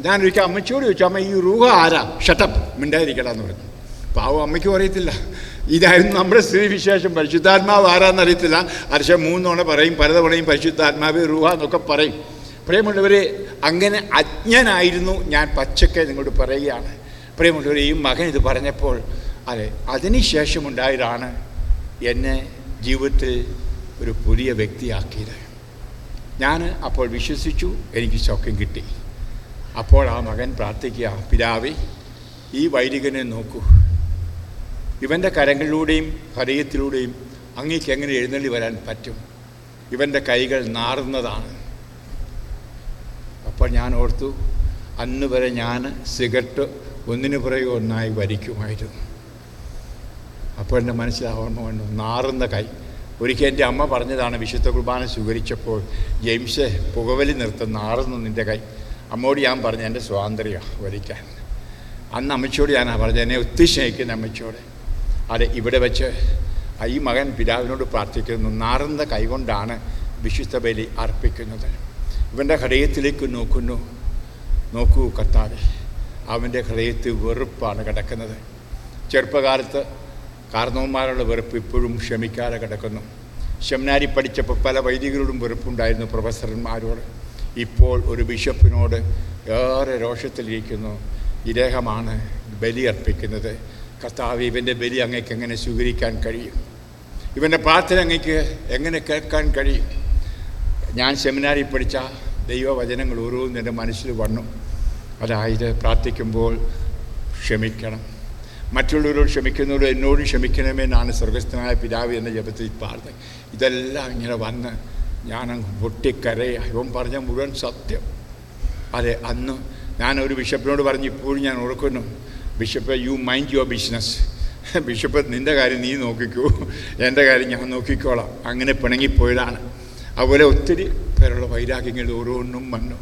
ഞാനൊരിക്കൽ അമ്മച്ചിയോട് ചോദിച്ചു, അമ്മ ഈ റൂഹ ആരാ? ഷട്ടപ്പ്, മിണ്ടായിരിക്കണമെന്ന് പറഞ്ഞു. പാവം അമ്മയ്ക്കും അറിയത്തില്ല. ഇതായിരുന്നു നമ്മുടെ സ്ഥിതിവിശേഷം. പരിശുദ്ധാത്മാവ് ആരാന്നറിയത്തില്ല. അർശം 3 തവണ പറയും, പലതവണയും പരിശുദ്ധാത്മാവ് റൂഹ എന്നൊക്കെ പറയും. പ്രിയമുള്ളവരെ, അങ്ങനെ അജ്ഞനായിരുന്നു ഞാൻ. പച്ചക്കെ നിങ്ങളോട് പറയുകയാണ്. പ്രിയമുള്ളവരെ, ഈ മകൻ ഇത് പറഞ്ഞപ്പോൾ അതെ അതിനുശേഷമുണ്ടായതാണ് എന്നെ ജീവിതത്തിൽ ഒരു പുതിയ വ്യക്തിയാക്കിയത്. ഞാൻ അപ്പോൾ വിശ്വസിച്ചു, എനിക്ക് സൗഖ്യം കിട്ടി. അപ്പോൾ ആ മകൻ പ്രാർത്ഥിക്കുക, പിതാവേ, ഈ വൈദികനെ നോക്കൂ, ഇവൻ്റെ കരങ്ങളിലൂടെയും ഹൃദയത്തിലൂടെയും അങ്ങേക്ക് എങ്ങനെ എഴുന്നള്ളി വരാൻ പറ്റും? ഇവൻ്റെ കൈകൾ നാറുന്നതാണ്. അപ്പോൾ ഞാൻ ഓർത്തു, അന്ന് വരെ ഞാൻ സിഗരറ്റ് ഒന്നിനു പുറകെ ഒന്നായി വലിക്കുമായിരുന്നു. അപ്പോൾ എൻ്റെ മനസ്സിൽ ഓർമ്മ വന്നു, നാറുന്ന കൈ. ഒരിക്കൽ എൻ്റെ അമ്മ പറഞ്ഞതാണ്, വിശുദ്ധ കുർബാന സ്വീകരിച്ചപ്പോൾ, ജെയിംസ് പുകവലി നിർത്തുന്ന നാറുന്നു നിൻ്റെ കൈ. അമ്മയോട് ഞാൻ പറഞ്ഞു, എൻ്റെ സ്വാതന്ത്ര്യമാണ് വലിക്കാൻ. അന്ന് അമ്മച്ചോട് ഞാനാണ് പറഞ്ഞത്, എന്നെ ഒത്തിരി സ്നേഹിക്കുന്ന അമ്മച്ചോട്. അതെ, ഇവിടെ വെച്ച് ഈ മകൻ പിതാവിനോട് പ്രാർത്ഥിക്കുന്നു, നാറുന്ന കൈകൊണ്ടാണ് വിശുദ്ധ ബലി അർപ്പിക്കുന്നത്. ഇവൻ്റെ ഹൃദയത്തിലേക്ക് നോക്കൂ കർത്താവേ, അവൻ്റെ ഹൃദയത്തിൽ വെറുപ്പാണ് കിടക്കുന്നത്. ചെറുപ്പകാലത്ത് കാരണവന്മാരുടെ വെറുപ്പ് ഇപ്പോഴും ക്ഷമിക്കാതെ കിടക്കുന്നു. സെമിനാരി പഠിച്ചപ്പോൾ പല വൈദികരോടും വെറുപ്പുണ്ടായിരുന്നു, പ്രൊഫസർമാരോട്. ഇപ്പോൾ ഒരു ബിഷപ്പിനോട് ഏറെ രോഷത്തിലിരിക്കുന്നു. ഇദ്ദേഹമാണ് ബലി അർപ്പിക്കുന്നത്. കർത്താവ്, ഇവൻ്റെ ബലി അങ്ങേക്ക് എങ്ങനെ സ്വീകരിക്കാൻ കഴിയും? ഇവൻ്റെ പ്രാർത്ഥന അങ്ങേക്ക് എങ്ങനെ കേൾക്കാൻ കഴിയും? ഞാൻ സെമിനാറിൽ പഠിച്ച ദൈവവചനങ്ങൾ ഓരോന്നും എൻ്റെ മനസ്സിൽ വന്നു. അതായത് പ്രാർത്ഥിക്കുമ്പോൾ ക്ഷമിക്കണം, മറ്റുള്ളവരോട് ക്ഷമിക്കുന്നവരോട് എന്നോടും ക്ഷമിക്കണമെന്നാണ് സ്വർഗസ്ഥനായ പിതാവ് എന്ന ജപത്തിൽ പ്രാർത്ഥന. ഇതെല്ലാം ഇങ്ങനെ വന്ന് ഞാനങ്ങ് പൊട്ടിക്കരയായി. ഇവൻ പറഞ്ഞ മുഴുവൻ സത്യം. അതെ, അന്ന് ഞാനൊരു ബിഷപ്പിനോട് പറഞ്ഞു, ഇപ്പോഴും ഞാൻ ഓർക്കുന്നു, bishop you mind your business, bishop നിൻ്റെ കാര്യം നീ നോക്കിക്കോ, എൻ്റെ കാര്യം ഞാൻ നോക്കിക്കോളാം. അങ്ങനെ പിണങ്ങിപ്പോയതാണ്. അതുപോലെ ഒത്തിരി പേരുള്ള വൈരാഗ്യങ്ങൾ ഓരോന്നും വന്നു.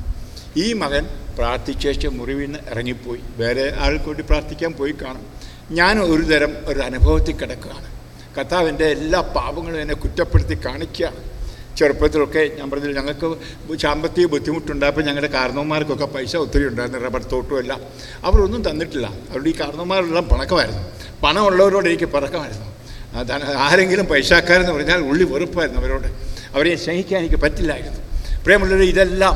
ഈ മകൻ പ്രാർത്ഥിച്ചേച്ച് മുറിവിൽ നിന്ന് ഇറങ്ങിപ്പോയി, വേറെ ആൾക്ക് വേണ്ടി പ്രാർത്ഥിക്കാൻ പോയി കാണും. ഞാൻ ഒരു തരം ഒരു അനുഭവത്തിൽ കിടക്കുകയാണ്. കർത്താവിൻ്റെ എല്ലാ പാപങ്ങളും എന്നെ കുറ്റപ്പെടുത്തി കാണിക്കുകയാണ്. ചെറുപ്പത്തിലൊക്കെ ഞാൻ പറഞ്ഞില്ല, ഞങ്ങൾക്ക് സാമ്പത്തിക ബുദ്ധിമുട്ടുണ്ടായപ്പോൾ ഞങ്ങളുടെ കാരണവന്മാർക്കൊക്കെ പൈസ ഒത്തിരി ഉണ്ടായിരുന്നു, റബ്ബർ തോട്ടും എല്ലാം. അവരൊന്നും തന്നിട്ടില്ല. അവരുടെ ഈ കാരണവന്മാരെല്ലാം പണക്കമായിരുന്നു. പണമുള്ളവരോട് എനിക്ക് പിറക്കമായിരുന്നു. ആരെങ്കിലും പൈസക്കാരെന്ന് പറഞ്ഞാൽ ഉള്ളി വെറുപ്പായിരുന്നു അവരോട്. അവരെ സ്നേഹിക്കാൻ എനിക്ക് പറ്റില്ലായിരുന്നു. പ്രിയമുള്ളവർ, ഇതെല്ലാം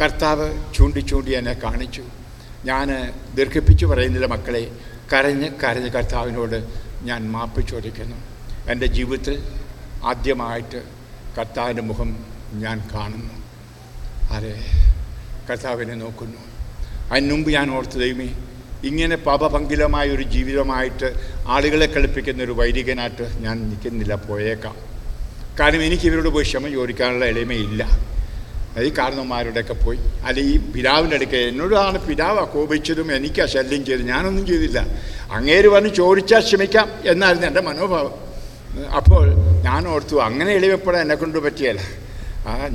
കർത്താവ് ചൂണ്ടി ചൂണ്ടി എന്നെ കാണിച്ചു. ഞാൻ ദീർഘിപ്പിച്ചു പറയുന്നില്ല മക്കളെ, കരഞ്ഞ് കർത്താവിനോട് ഞാൻ മാപ്പ് ചോദിക്കുന്നു. എൻ്റെ ജീവിതത്തിൽ ആദ്യമായിട്ട് കർത്താവിൻ്റെ മുഖം ഞാൻ കാണുന്നു. അതെ, കർത്താവിനെ നോക്കുന്നു. അതിന് മുമ്പ് ഞാൻ ഓർത്ത്, ദൈവമേ, ഇങ്ങനെ പാപപങ്കിലമായ ഒരു ജീവിതമായിട്ട് ആളുകളെ കളിപ്പിക്കുന്ന ഒരു വൈദികനായിട്ട് ഞാൻ നിൽക്കുന്നില്ല, പോയേക്കാം. കാരണം എനിക്ക് ഇവരോട് പോയി ക്ഷമ ചോദിക്കാനുള്ള എളിമയില്ല. ഈ കാരണവന്മാരുടെയൊക്കെ പോയി, അല്ലെ ഈ പിതാവിൻ്റെ അടുക്ക എന്നോടാണ് പിതാവ് കോപിച്ചതും എനിക്കാ ശല്യം ചെയ്തു, ഞാനൊന്നും ചെയ്തില്ല. അങ്ങേര് വന്ന് ചോദിച്ചാൽ ക്ഷമിക്കാം എന്നായിരുന്നു എൻ്റെ മനോഭാവം. അപ്പോൾ ഞാൻ ഓർത്തു, അങ്ങനെ എളിവപ്പെടാൻ എന്നെക്കൊണ്ട് പറ്റിയല്ല.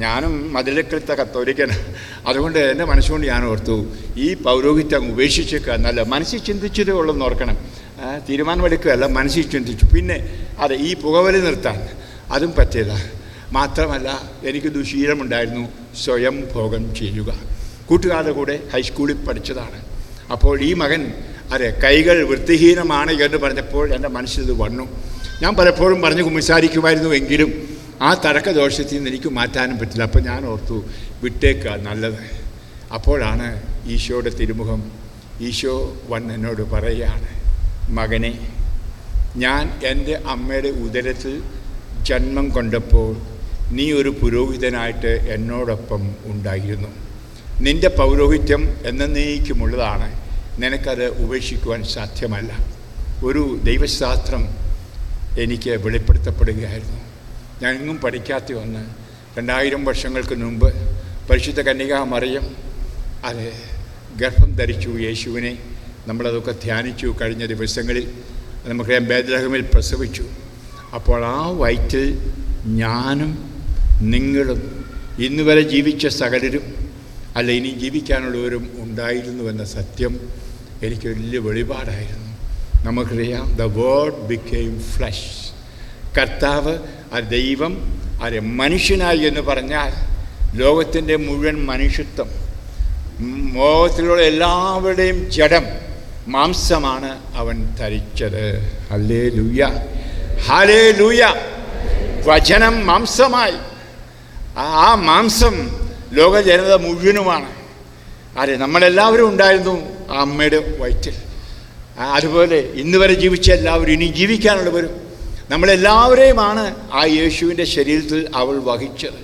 ഞാനും മതിലക്കലത്തെ കത്തോലിക്കനാണ്. അതുകൊണ്ട് എൻ്റെ മനസ്സുകൊണ്ട് ഞാൻ ഓർത്തു, ഈ പൗരോഹിത്യം അങ്ങ് ഉപേക്ഷിച്ചേക്കുക. നല്ല മനസ്സിൽ ചിന്തിച്ചതേ ഉള്ളെന്ന് ഓർക്കണം. തീരുമാനമെടുക്കുകയല്ല, മനസ്സിൽ ചിന്തിച്ചു. പിന്നെ അതെ, ഈ പുകവലി നിർത്താൻ അതും പറ്റില്ല. മാത്രമല്ല, എനിക്ക് ദുശീലമുണ്ടായിരുന്നു സ്വയം ഭോഗം ചെയ്യുക. കൂട്ടുകാരുടെ കൂടെ ഹൈസ്കൂളിൽ പഠിച്ചതാണ്. അപ്പോൾ ഈ മകൻ അതെ കൈകൾ വൃത്തിഹീനമാണ് എന്ന് പറഞ്ഞപ്പോൾ എൻ്റെ മനസ്സിൽ ഇത് വന്നു. ഞാൻ പലപ്പോഴും പറഞ്ഞ് കുമ്പസാരിക്കുമായിരുന്നു, എങ്കിലും ആ തടക്കദോഷത്തിൽ നിന്ന് എനിക്ക് മാറ്റാനും പറ്റില്ല. അപ്പോൾ ഞാൻ ഓർത്തു, വിട്ടേക്കുക നല്ലത്. അപ്പോഴാണ് ഈശോയുടെ തിരുമുഖം. ഈശോ വന്ന് എന്നോട് പറയുകയാണ്, മകനെ, ഞാൻ എൻ്റെ അമ്മയുടെ ഉദരത്തിൽ ജന്മം കൊണ്ടപ്പോൾ നീ ഒരു പുരോഹിതനായിട്ട് എന്നോടൊപ്പം ഉണ്ടായിരുന്നു. നിൻ്റെ പൗരോഹിത്യം എന്നേക്കുമുള്ളതാണ്. നിനക്കത് ഉപേക്ഷിക്കുവാൻ സാധ്യമല്ല. ഒരു ദൈവശാസ്ത്രം എനിക്ക് വെളിപ്പെടുത്തപ്പെടുകയായിരുന്നു. ഞാനെങ്ങും പഠിക്കാത്ത ഒന്ന്. 2000 വർഷങ്ങൾക്ക് മുമ്പ് പരിശുദ്ധ കന്യകാ മറിയം അത് ഗർഭം ധരിച്ചു യേശുവിനെ. നമ്മളതൊക്കെ ധ്യാനിച്ചു കഴിഞ്ഞ ദിവസങ്ങളിൽ. നമുക്കറിയാം, ബേത്ലഹേമിൽ പ്രസവിച്ചു. അപ്പോൾ ആ വയറ്റിൽ ഞാനും നിങ്ങളും ഇന്ന് വരെ ജീവിച്ച സകലരും അല്ല ഇനി ജീവിക്കാനുള്ളവരും ഉണ്ടായിരുന്നുവെന്ന സത്യം എനിക്ക് വലിയ വെളിപാടായിരുന്നു. നമുക്കറിയാം, ദ വേർഡ് ബിക്കെയിം ഫ്ലഷ്. കർത്താവ് ആ ദൈവം അത് മനുഷ്യനായി എന്ന് പറഞ്ഞാൽ ലോകത്തിൻ്റെ മുഴുവൻ മനുഷ്യത്വം, ലോകത്തിലുള്ള എല്ലാവരുടെയും ജഡം മാംസമാണ് അവൻ ധരിച്ചത്. Hallelujah, hallelujah. വചനം മാംസമായി. ആ മാംസം ലോക ജനത മുഴുവനുമാണ്. അതെ, നമ്മളെല്ലാവരും ഉണ്ടായിരുന്നു ആ അമ്മയുടെ വയറ്റിൽ. അതുപോലെ ഇന്ന് വരെ ജീവിച്ച എല്ലാവരും ഇനി ജീവിക്കാനുള്ളവരും നമ്മളെല്ലാവരെയുമാണ് ആ യേശുവിൻ്റെ ശരീരത്തിൽ അവൾ വഹിച്ചത്.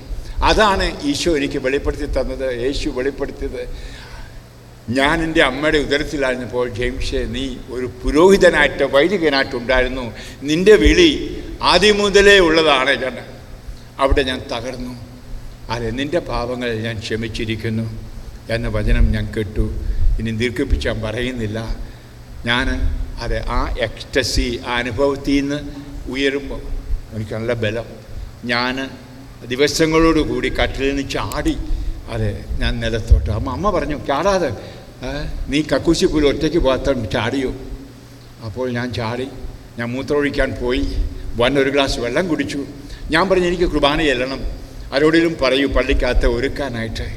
അതാണ് ഈശോ എനിക്ക് വെളിപ്പെടുത്തി തന്നത്. യേശു വെളിപ്പെടുത്തിയത്, ഞാൻ എൻ്റെ അമ്മയുടെ ഉദരത്തിലായിരുന്നപ്പോൾ ജെയിംസേ, നീ ഒരു പുരോഹിതനായിട്ട് വൈദികനായിട്ടുണ്ടായിരുന്നു. നിൻ്റെ വിളി ആദ്യം മുതലേ ഉള്ളതാണ്. അവിടെ ഞാൻ തകർന്നു. അതെ, നിൻ്റെ പാപങ്ങൾ ഞാൻ ക്ഷമിച്ചിരിക്കുന്നു എന്ന വചനം ഞാൻ കേട്ടു. ഇനി ദീർഘിപ്പിച്ച് ഞാൻ പറയുന്നില്ല. ഞാൻ അതെ ആ എക്സ്റ്റസി, ആ അനുഭവത്തിൽ നിന്ന് ഉയരുമ്പോൾ എനിക്ക് നല്ല ബലം. ഞാൻ ദിവസങ്ങളോടുകൂടി കട്ടിലിൽ നിന്ന് ചാടി. അതെ, ഞാൻ നിലത്തോട്ട്. അമ്മ പറഞ്ഞു, ചാടാതെ, നീ കക്കൂസി പോലും ഒറ്റയ്ക്ക് പോകാത്ത ചാടിയോ? അപ്പോൾ ഞാൻ ചാടി. ഞാൻ മൂത്രമൊഴിക്കാൻ പോയി. ഒരു ഗ്ലാസ് വെള്ളം കുടിച്ചു. ഞാൻ പറഞ്ഞു, എനിക്ക് കുർബാന ചെല്ലണം, ആരോടെങ്കിലും പറയൂ പള്ളിക്കകത്ത് ഒരുക്കാനായിട്ട്.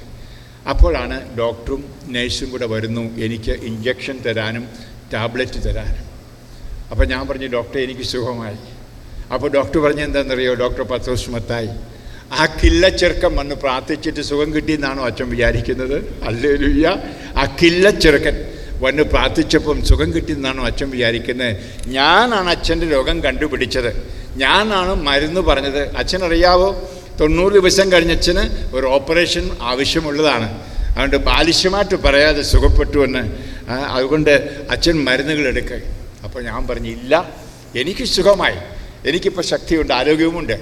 അപ്പോഴാണ് ഡോക്ടറും നേഴ്സും കൂടെ വരുന്നു, എനിക്ക് ഇഞ്ചക്ഷൻ തരാനും ടാബ്ലറ്റ് തരാനും. അപ്പോൾ ഞാൻ പറഞ്ഞു, ഡോക്ടറെ എനിക്ക് സുഖമായി. അപ്പോൾ ഡോക്ടർ പറഞ്ഞ എന്താണെന്നറിയോ? ഡോക്ടർ പത്രോസ് മത്തായി, ആ കില്ലച്ചെറുക്കൻ വന്ന് പ്രാർത്ഥിച്ചിട്ട് സുഖം കിട്ടിയെന്നാണോ അച്ഛൻ വിചാരിക്കുന്നത്? ഹല്ലേലൂയ. ആ കില്ലച്ചെറുക്കൻ വന്ന് പ്രാർത്ഥിച്ചപ്പം സുഖം കിട്ടിയെന്നാണോ അച്ഛൻ വിചാരിക്കുന്നത്? ഞാനാണ് അച്ഛൻ്റെ രോഗം കണ്ടുപിടിച്ചത്, ഞാനാണ് മരുന്ന് പറഞ്ഞത്. അച്ഛനറിയാവോ, 90 ദിവസം കഴിഞ്ഞച്ഛന് ഒരു ഓപ്പറേഷൻ ആവശ്യമുള്ളതാണ്. അതുകൊണ്ട് ബാലിശ്യമായിട്ട് പറയാതെ സുഖപ്പെട്ടു എന്ന്. അതുകൊണ്ട് അച്ഛൻ മരുന്നുകൾ എടുക്കുക. അപ്പോൾ ഞാൻ പറഞ്ഞു, ഇല്ല, എനിക്ക് സുഖമായി, എനിക്കിപ്പോൾ ശക്തിയുണ്ട്, ആരോഗ്യവുമുണ്ട്,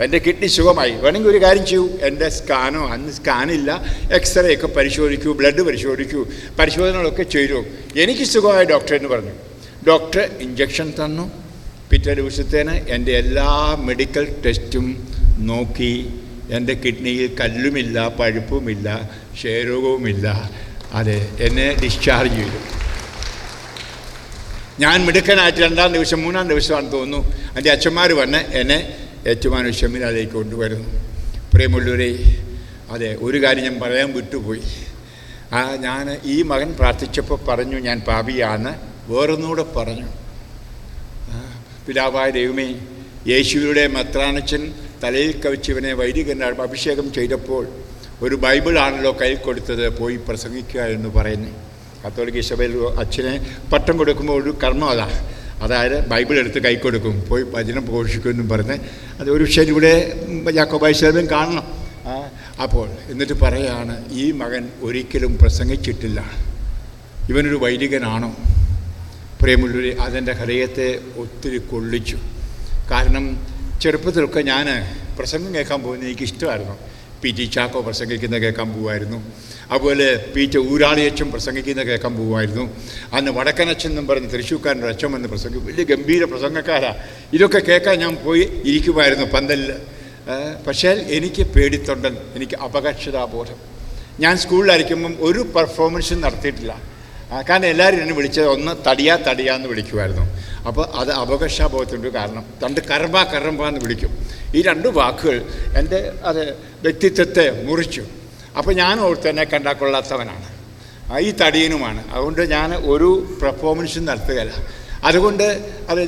എൻ്റെ കിഡ്നി സുഖമായി. വേണമെങ്കിൽ ഒരു കാര്യം ചെയ്യൂ, എൻ്റെ സ്കാനോ, അന്ന് സ്കാനില്ല, എക്സ്റേ ഒക്കെ പരിശോധിക്കൂ, ബ്ലഡ് പരിശോധിക്കൂ, പരിശോധനകളൊക്കെ ചെയ്തു, എനിക്ക് സുഖമായി ഡോക്ടർ എന്ന് പറഞ്ഞു. ഡോക്ടർ ഇഞ്ചക്ഷൻ തന്നു. പിറ്റേ ദിവസത്തേന് എൻ്റെ എല്ലാ മെഡിക്കൽ ടെസ്റ്റും നോക്കി. എൻ്റെ കിഡ്നിയിൽ കല്ലുമില്ല, പഴുപ്പുമില്ല, ക്ഷയരോഗവുമില്ല. അതെ, എന്നെ ഡിസ്ചാർജ് ചെയ്തു. ഞാൻ മിടുക്കനായിട്ട് 2-ാം ദിവസം 3-ാം ദിവസമാണെന്ന് തോന്നുന്നു, എൻ്റെ അച്ഛന്മാർ വന്ന് എന്നെ ഏറ്റുമാനൂർ സെമിനാറിലേക്ക് കൊണ്ടുവരുന്നു. പ്രിയമുള്ളവരെ, അതെ, ഒരു കാര്യം ഞാൻ പറയാൻ വിട്ടുപോയി. ഞാൻ ഈ മകൻ പ്രാർത്ഥിച്ചപ്പോൾ പറഞ്ഞു ഞാൻ പാപിയാണ്. വേറൊന്നുകൂടെ പറഞ്ഞു, പിതാവായ ദൈവമേ, യേശുവിയുടെ മെത്രാനച്ചൻ തലയിൽ കവിച്ചവനെ വൈദികൻ അഭിഷേകം ചെയ്തപ്പോൾ ഒരു ബൈബിളാണല്ലോ കയ്യിൽ കൊടുത്തത്, പോയി പ്രസംഗിക്കുക എന്ന് പറയുന്നു. കത്തോലിക്ക സഭയിൽ അച്ഛനെ പട്ടം കൊടുക്കുമ്പോൾ ഒരു കർമ്മം അതായത് ബൈബിൾ എടുത്ത് കൈ കൊടുക്കും, പോയി വചനം ഘോഷിക്കുമെന്നും പറഞ്ഞ് അത് ഒരു പക്ഷേ ഇവിടെ യാക്കോബായ സഭയും കാണണം. അപ്പോൾ എന്നിട്ട് പറയാണ്, ഈ മകൻ ഒരിക്കലും പ്രസംഗിച്ചിട്ടില്ല, ഇവനൊരു വൈദികനാണോ? പ്രിയമുള്ളവരെ, അതെൻ്റെ ഹൃദയത്തെ ഒത്തിരി കൊള്ളിച്ചു. കാരണം ചെറുപ്പത്തിലൊക്കെ ഞാൻ പ്രസംഗം കേൾക്കാൻ പോകുന്നത് എനിക്കിഷ്ടമായിരുന്നു. പി ടി ചാക്കോ പ്രസംഗിക്കുന്ന കേൾക്കാൻ പോകുമായിരുന്നു. അതുപോലെ പി ടി ഊരാളിയച്ഛൻ പ്രസംഗിക്കുന്ന കേൾക്കാൻ പോകുമായിരുന്നു. അന്ന് വടക്കനച്ഛൻ എന്നും പറഞ്ഞ് തൃശ്ശൂർക്കാരൻ്റെ അച്ഛൻ വന്ന് പ്രസംഗിക്കും, വലിയ ഗംഭീര പ്രസംഗക്കാരാണ്. ഇതൊക്കെ കേൾക്കാൻ ഞാൻ പോയി ഇരിക്കുമായിരുന്നു പന്തലിൽ. പക്ഷേ എനിക്ക് പേടിത്തൊണ്ടൻ, എനിക്ക് അപകർഷതാബോധം. ഞാൻ സ്കൂളിലായിരിക്കുമ്പം ഒരു പെർഫോമൻസും നടത്തിയിട്ടില്ല. കാരണം എല്ലാവരും എന്നെ വിളിച്ചത് ഒന്ന് തടിയാന്ന് വിളിക്കുമായിരുന്നു. അപ്പോൾ അത് അപകർഷാബോധത്തിൻ്റെ കാരണം. കറമ്പ എന്ന് വിളിക്കും. ഈ 2 വാക്കുകൾ എൻ്റെ വ്യക്തിത്വത്തെ മുറിച്ചു. അപ്പോൾ ഞാൻ ഓർത്ത് എന്നെ കണ്ടാൽ കൊള്ളാത്തവനാണ്, ഈ തടിയനുമാണ്. അതുകൊണ്ട് ഞാൻ ഒരു പെർഫോമൻസും നടത്തുകയില്ല. അതുകൊണ്ട്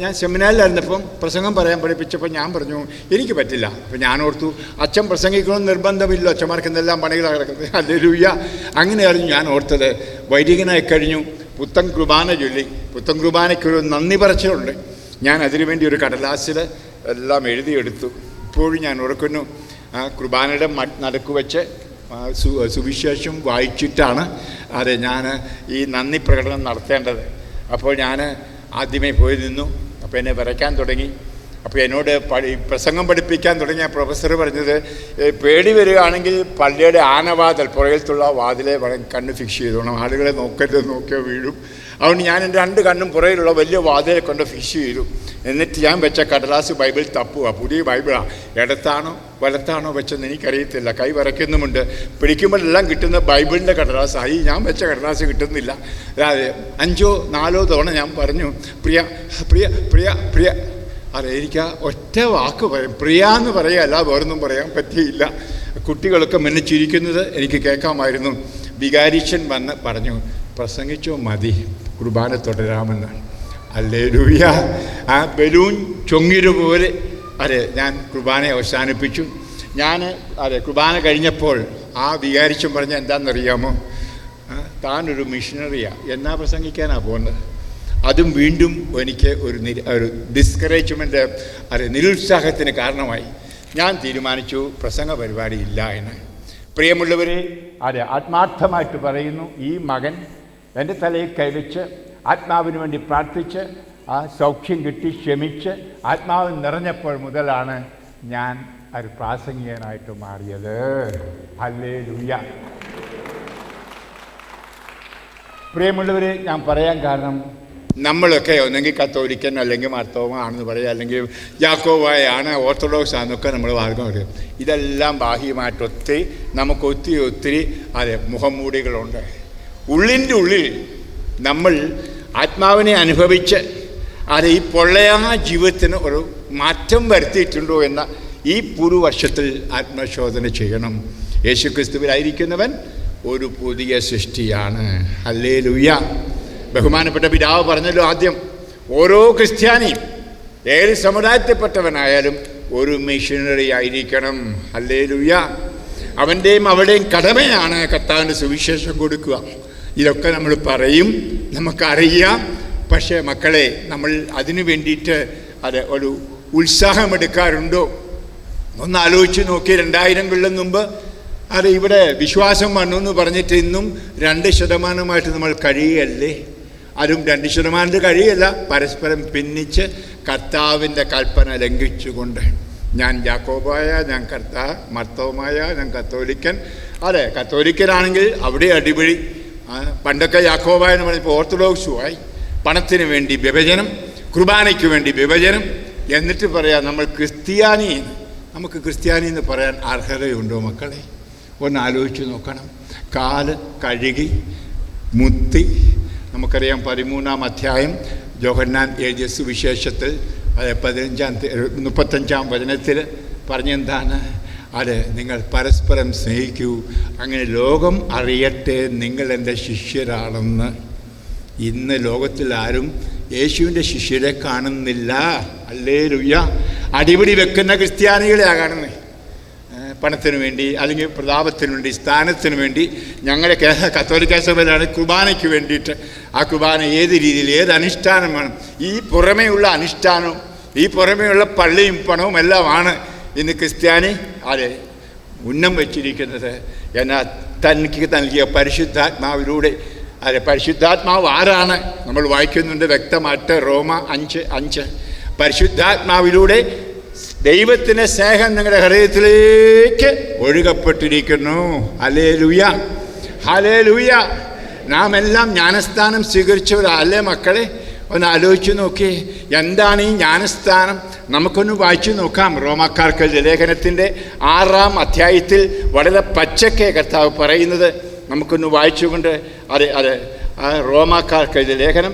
ഞാൻ സെമിനാറിലായിരുന്നപ്പം പ്രസംഗം പറയാൻ പഠിപ്പിച്ചപ്പോൾ ഞാൻ പറഞ്ഞു എനിക്ക് പറ്റില്ല. അപ്പോൾ ഞാൻ ഓർത്തു അച്ഛൻ പ്രസംഗിക്കണമെന്ന് നിർബന്ധമില്ല, അച്ഛന്മാർക്ക് എന്തെല്ലാം പണികളാണ് കിടക്കുന്നത്. ഹല്ലേലൂയ. അങ്ങനെയായിരുന്നു ഞാൻ ഓർത്തത്. വൈദികനായി കഴിഞ്ഞു, പുത്തൻ കുർബാന ചൊല്ലി. പുത്തൻ കുർബാനയ്ക്കൊരു നന്ദി പറച്ചിലുണ്ട്. ഞാൻ അതിനുവേണ്ടി ഒരു കടലാസിൽ എല്ലാം എഴുതിയെടുത്തു. ഇപ്പോഴും ഞാൻ ഓർക്കുന്നു, കുർബാനയുടെ നടുക്ക് വെച്ച് സുവിശേഷം വായിച്ചിട്ടാണ് ഞാൻ ഈ നന്ദി പ്രകടനം നടത്തേണ്ടത്. അപ്പോൾ ഞാൻ ആദ്യമേ പോയി നിന്നു. അപ്പോൾ എന്നെ വരയ്ക്കാൻ തുടങ്ങി. അപ്പോൾ എന്നോട് പ്രസംഗം പഠിപ്പിക്കാൻ തുടങ്ങിയ പ്രൊഫസർ പറഞ്ഞത്, പേടി വരികയാണെങ്കിൽ പള്ളിയുടെ ആനവാതിൽ, പുറകിലത്തുള്ള വാതിലെ കണ്ണ് ഫിക്സ് ചെയ്തോണം, ആളുകളെ നോക്കിയോ വീഴും. അതുകൊണ്ട് ഞാൻ എൻ്റെ 2 കണ്ണും പുറകിലുള്ള വലിയ വാതിലെ കൊണ്ട് ഫിക്സ് ചെയ്തു. എന്നിട്ട് ഞാൻ വെച്ച കടലാസ് ബൈബിൾ തപ്പുക. പുതിയ ബൈബിളാണ്, ഇടത്താണോ വലത്താണോ വെച്ചെന്ന് എനിക്കറിയത്തില്ല. കൈ വരയ്ക്കുന്നുമുണ്ട്. പിടിക്കുമ്പോഴെല്ലാം കിട്ടുന്ന ബൈബിളിൻ്റെ കടലാസായി. ഞാൻ വെച്ച കടലാസ് കിട്ടുന്നില്ല. 5-4 തവണ ഞാൻ പറഞ്ഞു, പ്രിയ പ്രിയ പ്രിയ പ്രിയ. എനിക്ക് ഒറ്റ വാക്ക് പറയും, പ്രിയ എന്ന് പറയുകയല്ല, വേറൊന്നും പറയാൻ പറ്റിയില്ല. കുട്ടികളൊക്കെ മെന്നിച്ചിരിക്കുന്നത് എനിക്ക് കേൾക്കാമായിരുന്നു. വികാരിച്ചൻ വന്ന് പറഞ്ഞു, പ്രസംഗിച്ചോ മതി, കുർബാന തുടരാമെന്ന്. ഹല്ലേലൂയ. ആ ബലൂൺ ചൊങ്ങിരുപോലെ ഞാൻ കുർബാന അവസാനിപ്പിച്ചു. കുർബാന കഴിഞ്ഞപ്പോൾ ആ വികാരിച്ചൻ പറഞ്ഞ എന്താണെന്നറിയാമോ, താനൊരു മിഷണറിയാണ്, എന്നാ പ്രസംഗിക്കാനാണ് പോകുന്നത്. അതും വീണ്ടും എനിക്ക് ഒരു ഡിസ്കറേജ്മെൻ്റ്, നിരുത്സാഹത്തിന് കാരണമായി. ഞാൻ തീരുമാനിച്ചു പ്രസംഗ പരിപാടി ഇല്ല എന്ന്. പ്രിയമുള്ളവരെ, ആത്മാർത്ഥമായിട്ട് പറയുന്നു, ഈ മകൻ എൻ്റെ തലയിൽ കൈവച്ച് ആത്മാവിന് വേണ്ടി പ്രാർത്ഥിച്ച് ആ സൗഖ്യം കിട്ടി ക്ഷമിച്ച് ആത്മാവ് നിറഞ്ഞപ്പോൾ മുതലാണ് ഞാൻ ഒരു പ്രാസംഗികനായിട്ട് മാറിയത്. ഹല്ലേലൂയ. പ്രിയമുള്ളവരെ, ഞാൻ പറയാൻ കാരണം, നമ്മളൊക്കെ ഒന്നെങ്കിൽ കത്തോലിക്കൻ അല്ലെങ്കിൽ മാർത്തോമ ആണെന്ന് പറയുക, അല്ലെങ്കിൽ യാക്കോബായാണ്, ഓർത്തഡോക്സ് ആണെന്നൊക്കെ നമ്മൾ മാർഗം വരും. ഇതെല്ലാം ബാഹ്യമായിട്ട് നമുക്ക് ഒത്തിരി മുഖംമൂടികളുണ്ട്. ഉള്ളിൻ്റെ ഉള്ളിൽ നമ്മൾ ആത്മാവിനെ അനുഭവിച്ച് ഈ പൊള്ളയാ ജീവിതത്തിന് ഒരു മാറ്റം വരുത്തിയിട്ടുണ്ടോ എന്ന ഈ പുതുവർഷത്തിൽ ആത്മശോധന ചെയ്യണം. യേശുക്രിസ്തുവിലായിരിക്കുന്നവൻ ഒരു പുതിയ സൃഷ്ടിയാണ്. ഹല്ലേലൂയ. ബഹുമാനപ്പെട്ട പിതാവ് പറഞ്ഞല്ലോ ആദ്യം, ഓരോ ക്രിസ്ത്യാനിയും ഏത് സമുദായത്തിൽപ്പെട്ടവനായാലും ഒരു മിഷനറി ആയിരിക്കണം. ഹല്ലേലൂയ. അവൻ്റെയും അവരുടെയും കടമയാണ് കർത്താവിൻ്റെ സുവിശേഷം കൊടുക്കുക. ഇതൊക്കെ നമ്മൾ പറയും, നമുക്കറിയാം. പക്ഷേ മക്കളെ, നമ്മൾ അതിനു വേണ്ടിയിട്ട് ഒരു ഉത്സാഹമെടുക്കാറുണ്ടോ? ഒന്ന് ആലോചിച്ച് നോക്കി, 2000 കൊല്ലം മുമ്പ് അത് ഇവിടെ വിശ്വാസം വന്നു എന്ന് പറഞ്ഞിട്ട് ഇന്നും 2% നമ്മൾ കഴിയല്ലേ? അതും 2% കഴിയല്ല, പരസ്പരം ഭിന്നിച്ച് കർത്താവിൻ്റെ കൽപ്പന ലംഘിച്ചുകൊണ്ട്. ഞാൻ യാക്കോബായ, ഞാൻ മർത്തോമായ, ഞാൻ കത്തോലിക്കൻ. അതെ, കത്തോലിക്കനാണെങ്കിൽ അവിടെ അടിപിടി. പണ്ടൊക്കെ യാക്കോബായ എന്ന് പറഞ്ഞപ്പോൾ ഓർത്തഡോക്സുമായി. പണത്തിന് വേണ്ടി വിഭജനം, കുർബാനയ്ക്ക് വേണ്ടി വിഭജനം. എന്നിട്ട് പറയാം നമ്മൾ ക്രിസ്ത്യാനി. നമുക്ക് ക്രിസ്ത്യാനി എന്ന് പറയാൻ അർഹതയുണ്ടോ മക്കളെ? ഒന്ന് ആലോചിച്ച് നോക്കണം. കാല് കഴുകി മുത്തി. നമുക്കറിയാം 13-ാം അധ്യായം യോഹന്നാൻ എഴുതിയ സുവിശേഷത്തിൽ 35-ാം വചനത്തിൽ പറഞ്ഞെന്താണ്? അത് നിങ്ങൾ പരസ്പരം സ്നേഹിക്കൂ, അങ്ങനെ ലോകം അറിയട്ടെ നിങ്ങൾ എൻ്റെ ശിഷ്യരാണെന്ന്. ഇന്ന് ലോകത്തിൽ ആരും യേശുവിൻ്റെ ശിഷ്യരെ കാണുന്നില്ല. ഹല്ലേലൂയ. അടിപിടി വെക്കുന്ന ക്രിസ്ത്യാനികളെയാണ് കാണുന്നത്. പണത്തിന് വേണ്ടി, അല്ലെങ്കിൽ പ്രതാപത്തിന് വേണ്ടി, സ്ഥാനത്തിന് വേണ്ടി. ഞങ്ങളുടെ കത്തോലിക്ക സഭയിലാണ് കുർബാനയ്ക്ക് വേണ്ടിയിട്ട്. ആ കുർബാന ഏത് രീതിയിൽ, ഏത് അനുഷ്ഠാനം വേണം, ഈ പുറമേയുള്ള അനുഷ്ഠാനവും ഈ പുറമേയുള്ള പള്ളിയും പണവും എല്ലാമാണ് ഇന്ന് ക്രിസ്ത്യാനി അതെ ഉന്നം വച്ചിരിക്കുന്നത്. എന്നാൽ തനിക്ക് നൽകിയ പരിശുദ്ധാത്മാവിലൂടെ, അതെ പരിശുദ്ധാത്മാവ് ആരാണ്? നമ്മൾ വായിക്കുന്നുണ്ട് വ്യക്തമായിട്ട് റോമ 5:5. പരിശുദ്ധാത്മാവിലൂടെ ദൈവത്തിൻ്റെ സ്നേഹം നിങ്ങളുടെ ഹൃദയത്തിലേക്ക് ഒഴുകപ്പെട്ടിരിക്കുന്നു. Hallelujah, hallelujah. നാം എല്ലാം ജ്ഞാനസ്ഥാനം സ്വീകരിച്ചവരല്ലേ മക്കളെ? ഒന്ന് ആലോചിച്ച് നോക്കി, എന്താണ് ഈ ജ്ഞാനസ്ഥാനം? നമുക്കൊന്ന് വായിച്ചു നോക്കാം. റോമാക്കാർക്ക് ലേഖനത്തിൻ്റെ 6-ാം അധ്യായത്തിൽ വളരെ പച്ചക്കെ കർത്താവ് പറയുന്നത് നമുക്കൊന്ന് വായിച്ചുകൊണ്ട്. അതെ റോമാക്കാർക്ക് ലേഖനം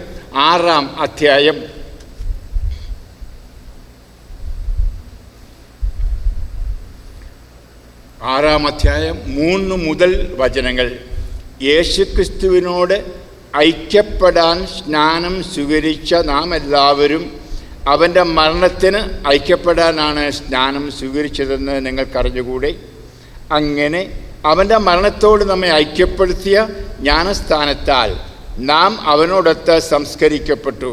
6-ാം അധ്യായം 3 മുതൽ വചനങ്ങൾ. യേശുക്രിസ്തുവിനോട് ഐക്യപ്പെടാൻ സ്നാനം സ്വീകരിച്ച നാം എല്ലാവരും അവൻ്റെ മരണത്തിന് ഐക്യപ്പെടാനാണ് സ്നാനം സ്വീകരിച്ചതെന്ന് നിങ്ങൾക്കറിഞ്ഞുകൂടെ? അങ്ങനെ അവൻ്റെ മരണത്തോട് നമ്മെ ഐക്യപ്പെടുത്തിയ ജ്ഞാനസ്ഥാനത്താൽ നാം അവനോടൊത്ത് സംസ്കരിക്കപ്പെട്ടു.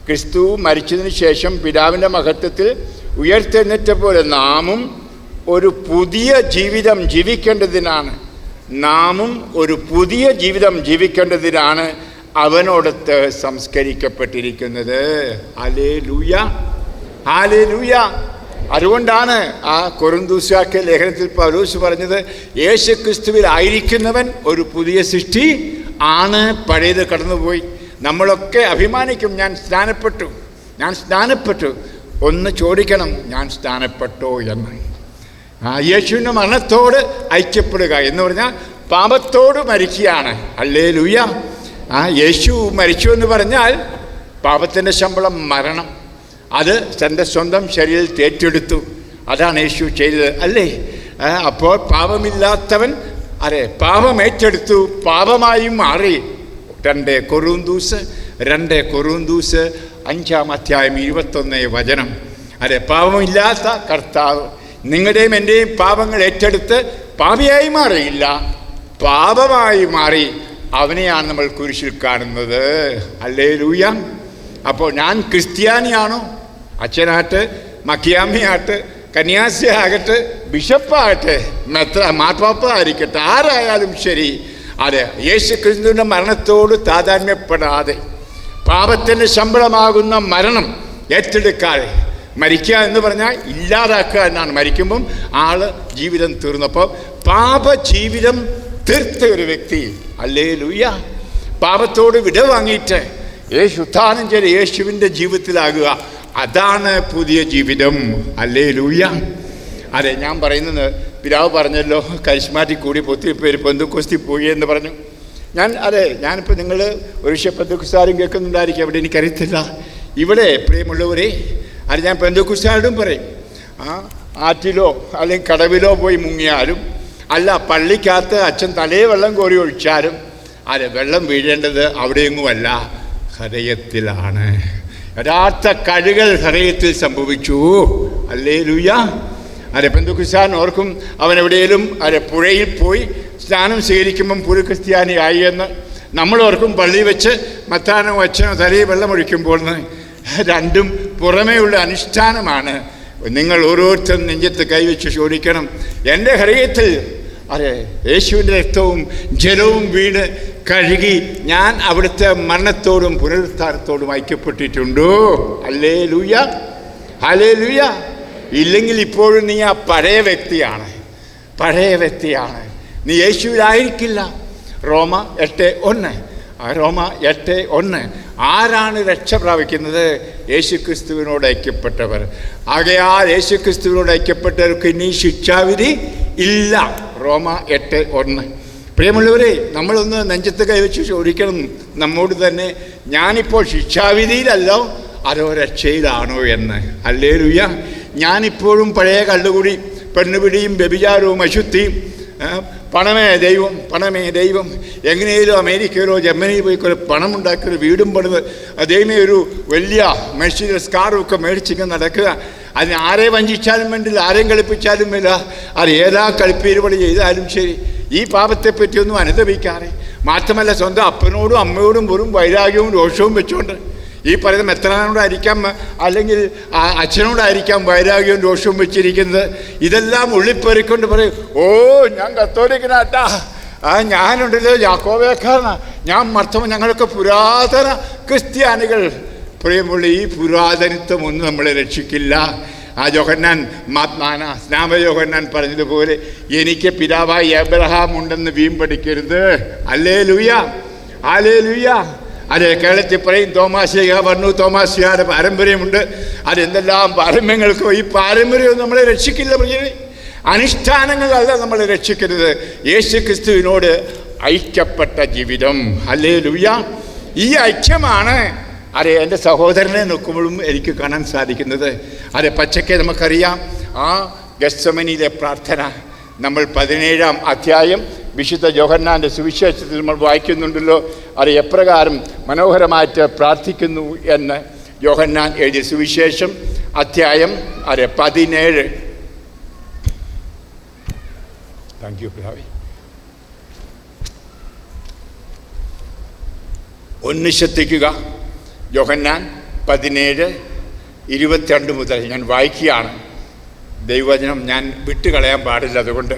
ക്രിസ്തു മരിച്ചതിന് ശേഷം പിതാവിൻ്റെ മഹത്വത്തിൽ ഉയർത്തെഴുന്നേറ്റ പോലെ നാമും ഒരു പുതിയ ജീവിതം ജീവിക്കേണ്ടതിനാണ് അവനോടൊത്ത് സംസ്കരിക്കപ്പെട്ടിരിക്കുന്നത്. Hallelujah, hallelujah. അതുകൊണ്ടാണ് ആ കൊരിന്ത്യർക്ക് ലേഖനത്തിൽ പൗലോസ് പറഞ്ഞത്, യേശുക്രിസ്തുവിൽ ആയിരിക്കുന്നവൻ ഒരു പുതിയ സൃഷ്ടി ആണ്, പഴയത് കടന്നുപോയി. നമ്മളൊക്കെ അഭിമാനിക്കും, ഞാൻ സ്നാനപ്പെട്ടു. ഒന്ന് ചോദിക്കണം, ഞാൻ സ്നാനപ്പെട്ടോ എന്ന്. യേശുവിൻ്റെ മരണത്തോട് ഐക്യപ്പെടുക എന്ന് പറഞ്ഞാൽ പാപത്തോട് മരിക്കുകയാണ്. ഹല്ലേലൂയ. യേശു മരിച്ചു എന്ന് പറഞ്ഞാൽ പാപത്തിൻ്റെ ശമ്പളം മരണം. അത് തൻ്റെ സ്വന്തം ശരീരത്തിൽ ഏറ്റെടുത്തു. അതാണ് യേശു ചെയ്തത് അല്ലേ? അപ്പോൾ പാപമില്ലാത്തവൻ പാപം ഏറ്റെടുത്തു, പാപമായി മാറി. 2 കൊരിന്ത്യർ 5-ാം അധ്യായം 21 വചനം. പാപമില്ലാത്ത കർത്താവ് നിങ്ങളുടെയും എൻ്റെയും പാപങ്ങൾ ഏറ്റെടുത്ത് പാപിയായി മാറിയില്ല, പാപമായി മാറി. അവനെയാണ് നമ്മൾ കുരിശിൽ കാണുന്നത്. ഹല്ലേലൂയ. അപ്പോൾ ഞാൻ ക്രിസ്ത്യാനിയാണോ? അച്ഛനാകട്ടെ, മക്കിയാമ്മയാകട്ടെ, കന്യാസിയാകട്ടെ, ബിഷപ്പാകട്ടെ, മാർപ്പാപ്പ ആയിരിക്കട്ടെ, ആരായാലും ശരി, യേശു ക്രിസ്തുവിൻ്റെ മരണത്തോട് താതാത്മ്യപ്പെടാതെ പാപത്തിൻ്റെ ശമ്പളമാകുന്ന മരണം ഏറ്റെടുക്കാതെ മരിക്കുക എന്ന് പറഞ്ഞാൽ ഇല്ലാതാക്കുക എന്നാണ്. മരിക്കുമ്പം ജീവിതം തീർന്നപ്പോൾ പാപജീവിതം തീർത്ത ഒരു വ്യക്തി. ഹല്ലേലൂയ. പാപത്തോട് വിട വാങ്ങിയിട്ട് ഉത്ഥാനം ചെയ്ത് യേശുവിൻ്റെ ജീവിതത്തിലാകുക, അതാണ് പുതിയ ജീവിതം. ഹല്ലേലൂയ. ഞാൻ പറയുന്നത്, പിതാവ് പറഞ്ഞല്ലോ കരിസ്മാറ്റിക് കൂടി ഒത്തിരി പേര് പെന്തക്കോസ്തി പോയി എന്ന് പറഞ്ഞു. ഞാനിപ്പോൾ നിങ്ങൾ ഒരു പെന്തക്കോസ്താരും കേൾക്കുന്നുണ്ടായിരിക്കും, അവിടെ എനിക്കറിയത്തില്ല. ഇവിടെ പ്രിയമുള്ളവരെ, ഞാൻ പെന്തക്കോസ്താരോടും പറയും, ആറ്റിലോ അല്ലെങ്കിൽ കടവിലോ പോയി മുങ്ങിയാലും, അല്ല പള്ളിക്കകത്ത് അച്ഛൻ തലേ വെള്ളം കോരി ഒഴിച്ചാലും വെള്ളം വീഴേണ്ടത് അവിടെയെങ്ങുമല്ല, ഹൃദയത്തിലാണ്. യഥാർത്ഥ കഴുകൽ ഹൃദയത്തിൽ സംഭവിച്ചു. ഹല്ലേലൂയ. പെന്തക്കോസ്താൻ ഓർക്കും, അവൻ എവിടെയെങ്കിലും പുഴയിൽ പോയി സ്നാനം സ്വീകരിക്കുമ്പം പുഴ ക്രിസ്ത്യാനിയായി എന്ന്. നമ്മളോർക്കും പള്ളി വെച്ച് മത്താനോ അച്ഛനോ തലയിൽ വെള്ളം ഒഴിക്കുമ്പോൾ. രണ്ടും പുറമേയുള്ള അനുഷ്ഠാനമാണ്. നിങ്ങൾ ഓരോരുത്തരും നെഞ്ചത്ത് കൈവച്ച് ചോദിക്കണം, എൻ്റെ ഹൃദയത്തിൽ യേശുവിൻ്റെ രക്തവും ജലവും വീണ് കഴുകി ഞാൻ അവിടുത്തെ മരണത്തോടും പുനരുത്ഥാനത്തോടും ഐക്യപ്പെട്ടിട്ടുണ്ടോ? Hallelujah, hallelujah. ഇല്ലെങ്കിൽ ഇപ്പോഴും നീ ആ പഴയ വ്യക്തിയാണ്, നീ യേശുവിലായിരിക്കില്ല. റോമ 8:1 ആരാണ് രക്ഷ പ്രാപിക്കുന്നത്? യേശുക്രിസ്തുവിനോട് ഐക്യപ്പെട്ടവർ. ആകയാൽ യേശുക്രിസ്തുവിനോട് ഐക്യപ്പെട്ടവർക്ക് ഇനി ശിക്ഷാവിധി ഇല്ല. റോമ 8:1. പ്രിയമുള്ളവരെ, നമ്മളൊന്ന് നെഞ്ചത്ത് കൈവച്ച് ചോദിക്കണം നമ്മോട് തന്നെ, ഞാനിപ്പോൾ ശിക്ഷാവിധിയിലല്ലോ അതോ രക്ഷയിലാണോ എന്ന്. ഹല്ലേലൂയ. ഞാനിപ്പോഴും പഴയ കള്ളുകുടി, പെണ്ണുപിടിയും വ്യഭിചാരവും അശുദ്ധിയും, പണമേ ദൈവം, എങ്ങനെയും അമേരിക്കയിലോ ജർമ്മനിയിൽ പോയി കുറേ പണം ഉണ്ടാക്കിയൊരു വീടും പണിത് ദൈവമേ ഒരു വലിയ മെഴ്സിഡസ് കാറുമൊക്കെ മേടിച്ചിങ്ങനെ നടക്കുക. അതിന് ആരെ വഞ്ചിച്ചാലും വേണ്ടില്ല, ആരെയും കളിപ്പിച്ചാലും വേണ്ട, അത് ഏതാ കളിപ്പീരുപടി ചെയ്താലും ശരി, ഈ പാപത്തെപ്പറ്റിയൊന്നും അനുദപിക്കാതെ, മാത്രമല്ല സ്വന്തം അപ്പനോടും അമ്മയോടും വെറും വൈരാഗ്യവും രോഷവും വെച്ചുകൊണ്ട്, ഈ പറയുന്ന മെത്രാനോടായിരിക്കാം അല്ലെങ്കിൽ അച്ഛനോടായിരിക്കാം വൈരാഗ്യവും രോഷവും വെച്ചിരിക്കുന്നത്, ഇതെല്ലാം ഉള്ളിപ്പേറിക്കൊണ്ട് പറയും, ഓ ഞാൻ കത്തോലിക്കനാട്ടാ, ഞാനുണ്ടല്ലോ യാക്കോബേക്കാരനാ, ഞാൻ മർത്തമ, ഞങ്ങളൊക്കെ പുരാതന ക്രിസ്ത്യാനികൾ. പ്രിയമുള്ള, ഈ പുരാതനിത്വം ഒന്നും നമ്മളെ രക്ഷിക്കില്ല. സ്നാപയോഹന്നാൻ പറഞ്ഞതുപോലെ, എനിക്ക് പിതാവായി എബ്രഹാം ഉണ്ടെന്ന് വീമ്പടിക്കരുത്. Hallelujah, hallelujah. അതെ, കേരളത്തിൽ പറയും തോമാശ്ലീഹ പറഞ്ഞു, തോമാശ്ലീഹയുടെ പാരമ്പര്യമുണ്ട്. അതെന്തെല്ലാം പാരമ്പര്യങ്ങൾക്കോ, ഈ പാരമ്പര്യമൊന്നും നമ്മളെ രക്ഷിക്കില്ല. അനുഷ്ഠാനങ്ങളല്ല നമ്മളെ രക്ഷിക്കരുത്, യേശുക്രിസ്തുവിനോട് ഐക്യപ്പെട്ട ജീവിതം. ഹല്ലേലൂയ. ഈ ഐക്യമാണ് എൻ്റെ സഹോദരനെ നോക്കുമ്പോഴും എനിക്ക് കാണാൻ സാധിക്കുന്നത്. പച്ചക്കെ നമുക്കറിയാം. ആ ഗെത്സമനിയിലെ പ്രാർത്ഥന നമ്മൾ 17-ാം അധ്യായം വിശുദ്ധ യോഹന്നാൻ്റെ സുവിശേഷത്തിൽ നമ്മൾ വായിക്കുന്നുണ്ടല്ലോ. എപ്രകാരം മനോഹരമായിട്ട് പ്രാർത്ഥിക്കുന്നു എന്ന് യോഹന്നാൻ എഴുതിയ സുവിശേഷം അധ്യായം 17. താങ്ക് യു പിതാവേ. 1 ശ്രദ്ധിക്കുക. യോഹന്നാൻ 17:22 മുതൽ ഞാൻ വായിക്കുകയാണ്. ദൈവവചനം ഞാൻ വിട്ടുകളയാൻ പാടില്ല. അതുകൊണ്ട്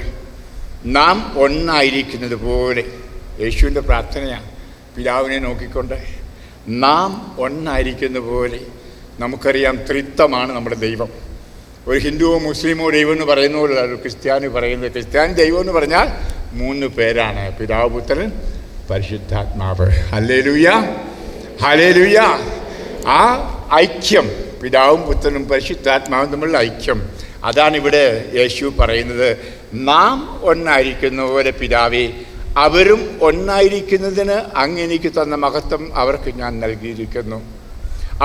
നാം ഒന്നായിരിക്കുന്നത് പോലെ, യേശുവിൻ്റെ പ്രാർത്ഥനയാണ്, പിതാവിനെ നോക്കിക്കൊണ്ട് നാം ഒന്നായിരിക്കുന്ന പോലെ. നമുക്കറിയാം ത്രിത്വമാണ് നമ്മുടെ ദൈവം. ഒരു ഹിന്ദുവോ മുസ്ലിമോ ദൈവം എന്ന് പറയുന്ന പോലെ ഒരു ക്രിസ്ത്യാനി പറയുന്നത്. ക്രിസ്ത്യാനി ദൈവം എന്ന് പറഞ്ഞാൽ 3 പേരാണ്, പിതാവ്, പുത്രൻ, പരിശുദ്ധാത്മാവ്. Hallelujah, hallelujah. ആ ഐക്യം, പിതാവും പുത്രനും പരിശുദ്ധാത്മാവും തമ്മിലുള്ള ഐക്യം, അതാണ് ഇവിടെ യേശു പറയുന്നത്. നാം ഒന്നായിരിക്കുന്ന പോലെ പിതാവേ, അവരും ഒന്നായിരിക്കുന്നതിന് അങ്ങ് എനിക്ക് തന്ന മഹത്വം അവർക്ക് ഞാൻ നൽകിയിരിക്കുന്നു.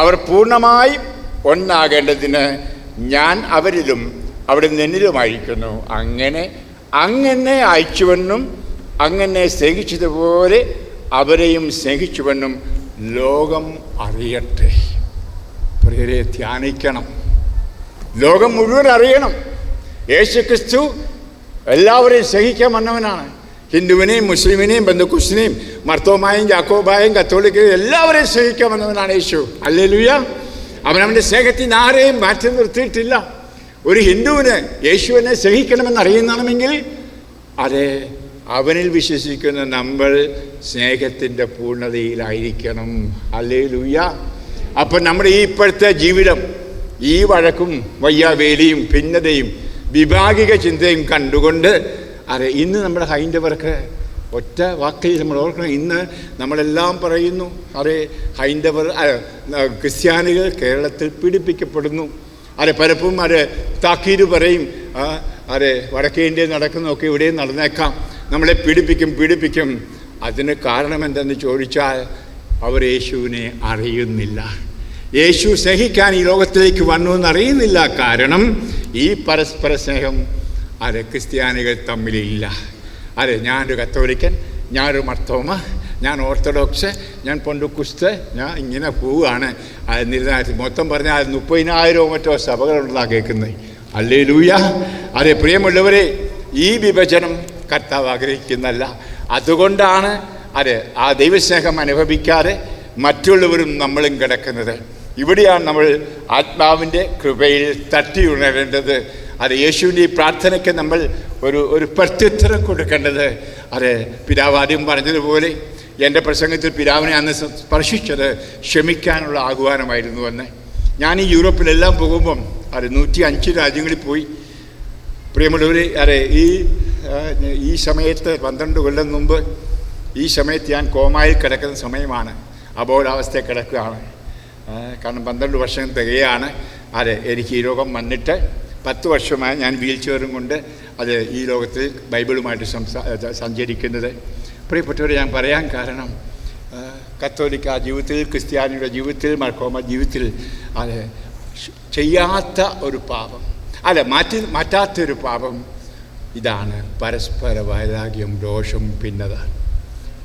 അവർ പൂർണ്ണമായി ഒന്നാകേണ്ടതിന് ഞാൻ അവരിലും അവിടെ എന്നിലുമായിരിക്കുന്നു. അങ്ങനെ അയച്ചുവെന്നും അങ്ങനെ സ്നേഹിച്ചതുപോലെ അവരെയും സ്നേഹിച്ചുവെന്നും ലോകം അറിയട്ടെ. പ്രിയരെ, ധ്യാനിക്കണം. ലോകം മുഴുവൻ അറിയണം യേശുക്രിസ്തു എല്ലാവരെയും സ്നേഹിക്കാൻ വന്നവനാണ്. ഹിന്ദുവിനെയും മുസ്ലിമിനെയും ബന്ധുക്കുസിനെയും മർത്തോമായും യാക്കോബായും കത്തോലിക്കയും എല്ലാവരെയും സ്നേഹിക്കാൻ വന്നവനാണ് യേശു. ഹല്ലേലൂയ. അവനവൻ്റെ സ്നേഹത്തിന് ആരെയും മാറ്റി നിർത്തിയിട്ടില്ല. ഒരു ഹിന്ദുവിന് യേശുവിനെ സ്നേഹിക്കണമെന്നറിയുന്നണമെങ്കിൽ അവനിൽ വിശ്വസിക്കുന്ന നമ്മൾ സ്നേഹത്തിൻ്റെ പൂർണ്ണതയിലായിരിക്കണം. ഹല്ലേലൂയ. അപ്പം നമ്മുടെ ഈ ഇപ്പോഴത്തെ ജീവിതം, ഈ വഴക്കും വയ്യാവേലിയും ഭിന്നതയും വിഭാഗിക ചിന്തയും കണ്ടുകൊണ്ട് ഇന്ന് നമ്മുടെ ഹൈന്ദവർക്ക് ഒറ്റ വാക്കിൽ നമ്മൾ ഓർക്കണം. ഇന്ന് നമ്മളെല്ലാം പറയുന്നു, ഹൈന്ദവർ ക്രിസ്ത്യാനികൾ കേരളത്തിൽ പീഡിപ്പിക്കപ്പെടുന്നു. പലപ്പോഴും താക്കീര് പറയും, വടക്കേ ഇന്ത്യയിൽ നടക്കുന്നതൊക്കെ ഇവിടെയും നടന്നേക്കാം, നമ്മളെ പീഡിപ്പിക്കും. അതിന് കാരണം എന്തെന്ന് ചോദിച്ചാൽ അവർ യേശുവിനെ അറിയുന്നില്ല. യേശു സ്നേഹിക്കാൻ ഈ ലോകത്തിലേക്ക് വന്നു എന്നറിയുന്നില്ല. കാരണം ഈ പരസ്പര സ്നേഹം ക്രിസ്ത്യാനികൾ തമ്മിലില്ല. ഞാനൊരു കത്തോലിക്കൻ, ഞാനൊരു മർത്തോമ, ഞാൻ ഓർത്തഡോക്സ്, ഞാൻ പൊണ്ടുക്കുസ്ത്, ഞാൻ ഇങ്ങനെ പോവുകയാണ്. മൊത്തം പറഞ്ഞാൽ 30,000 മറ്റോ സഭകളുള്ളതാണ് കേൾക്കുന്നത്. ഹല്ലേലൂയ. പ്രിയമുള്ളവരെ, ഈ വിഭജനം കർത്താവ് ആഗ്രഹിക്കുന്നല്ല. അതുകൊണ്ടാണ് ആ ദൈവസ്നേഹം അനുഭവിക്കാതെ മറ്റുള്ളവരും നമ്മളും കിടക്കുന്നത്. ഇവിടെയാണ് നമ്മൾ ആത്മാവിൻ്റെ കൃപയിൽ തട്ടി ഉണരേണ്ടത്. അത് യേശുവിൻ്റെ ഈ പ്രാർത്ഥനയ്ക്ക് നമ്മൾ ഒരു പ്രത്യുത്തരം കൊടുക്കേണ്ടത്. അത് പിതാവ് ആദ്യം പറഞ്ഞതുപോലെ എൻ്റെ പ്രസംഗത്തിൽ പിതാവിനെ അന്ന് സ്പർശിച്ചത് ക്ഷമിക്കാനുള്ള ആഹ്വാനമായിരുന്നുവെന്ന്. ഞാൻ ഈ യൂറോപ്പിലെല്ലാം പോകുമ്പം 105 രാജ്യങ്ങളിൽ പോയി. പ്രിയമുള്ളവരെ, ഈ സമയത്ത് 12 കൊല്ലം മുമ്പ് ഈ സമയത്ത് ഞാൻ കോമായിൽ കിടക്കുന്ന സമയമാണ്, അബോധാവസ്ഥയിൽ കിടക്കുകയാണ്. കാരണം 12 വർഷം തികയാണ് എനിക്ക് ഈ രോഗം വന്നിട്ട്. 10 വർഷമായി ഞാൻ വീൽ ചെയറും കൊണ്ട് ഈ ലോകത്തിൽ ബൈബിളുമായിട്ട് സഞ്ചരിക്കുന്നത്. പ്രിയപ്പെട്ടവരെ, ഞാൻ പറയാൻ കാരണം കത്തോലിക്ക ജീവിതത്തിൽ, ക്രിസ്ത്യാനിയുടെ ജീവിതത്തിൽ, മർക്കോമ ജീവിതത്തിൽ ചെയ്യാത്ത ഒരു പാപം, മാറ്റാത്തൊരു പാപം ഇതാണ് പരസ്പര വൈരാഗ്യം, ദോഷം, ഭിന്നത.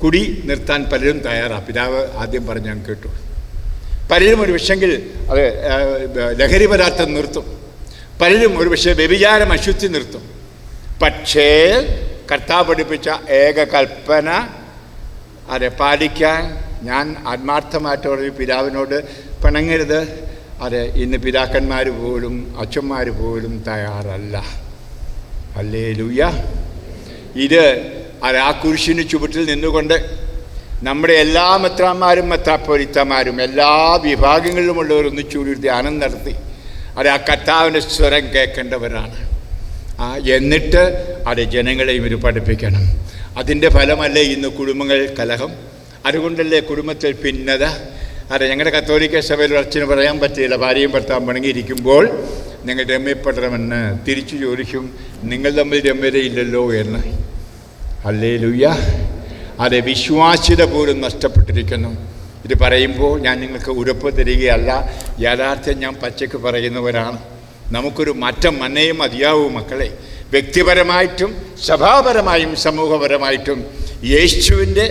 കുടി നിർത്താൻ പലരും തയ്യാറാണ്. പിതാവ് ആദ്യം പറഞ്ഞ് ഞാൻ കേട്ടു. പലരും ഒരു പക്ഷെങ്കിൽ ലഹരി പദാർത്ഥം നിർത്തും, പലരും ഒരു പക്ഷേ വ്യഭിചാരം, അശുദ്ധി നിർത്തും. പക്ഷേ കർത്താവ് പഠിപ്പിച്ച ഏക കൽപ്പന പാലിക്കാൻ ഞാൻ ആത്മാർത്ഥമായിട്ട് പിതാവിനോട് പിണങ്ങരുത്. ഇന്ന് പിതാക്കന്മാർ പോലും അച്ഛന്മാർ പോലും തയ്യാറല്ല. ഹല്ലേലൂയ. ഇത് ആ കുരിശിന് ചുവട്ടിൽ നിന്നുകൊണ്ട് നമ്മുടെ എല്ലാ മെത്രാന്മാരും മെത്രാപ്പൊലീത്തമാരും എല്ലാ വിഭാഗങ്ങളിലുമുള്ളവർ ഒന്നിച്ചൂടി ധ്യാനം നടത്തി ആ കർത്താവിൻ്റെ സ്വരം കേൾക്കേണ്ടവരാണ്. എന്നിട്ട് ജനങ്ങളെയും ഇത് പഠിപ്പിക്കണം. അതിൻ്റെ ഫലമല്ലേ ഇന്ന് കുടുംബങ്ങൾ കലഹം, അതുകൊണ്ടല്ലേ കുടുംബത്തിൽ ഭിന്നത. ഞങ്ങളുടെ കത്തോലിക്ക സഭയിൽ അച്ഛന് പറയാൻ പറ്റില്ല, ഭാര്യയും ഭർത്താവും പിണങ്ങിയിരിക്കുമ്പോൾ നിങ്ങൾ രമ്യപ്പെടണമെന്ന് തിരിച്ചു ചോദിക്കും, നിങ്ങൾ തമ്മിൽ രമ്യതയില്ലല്ലോ എന്ന്. ഹല്ലേലൂയ. വിശ്വാസ്യത പോലും നഷ്ടപ്പെട്ടിരിക്കുന്നു. ഇത് പറയുമ്പോൾ ഞാൻ നിങ്ങൾക്ക് ഉറപ്പ് തരികയല്ല, യാഥാർത്ഥ്യം ഞാൻ പച്ചയ്ക്ക് പറയുന്നവരാണ്. നമുക്കൊരു മാറ്റം മന്നയും മതിയാവും മക്കളെ. വ്യക്തിപരമായിട്ടും സഭാപരമായും സമൂഹപരമായിട്ടും യേശുവിൻ്റെ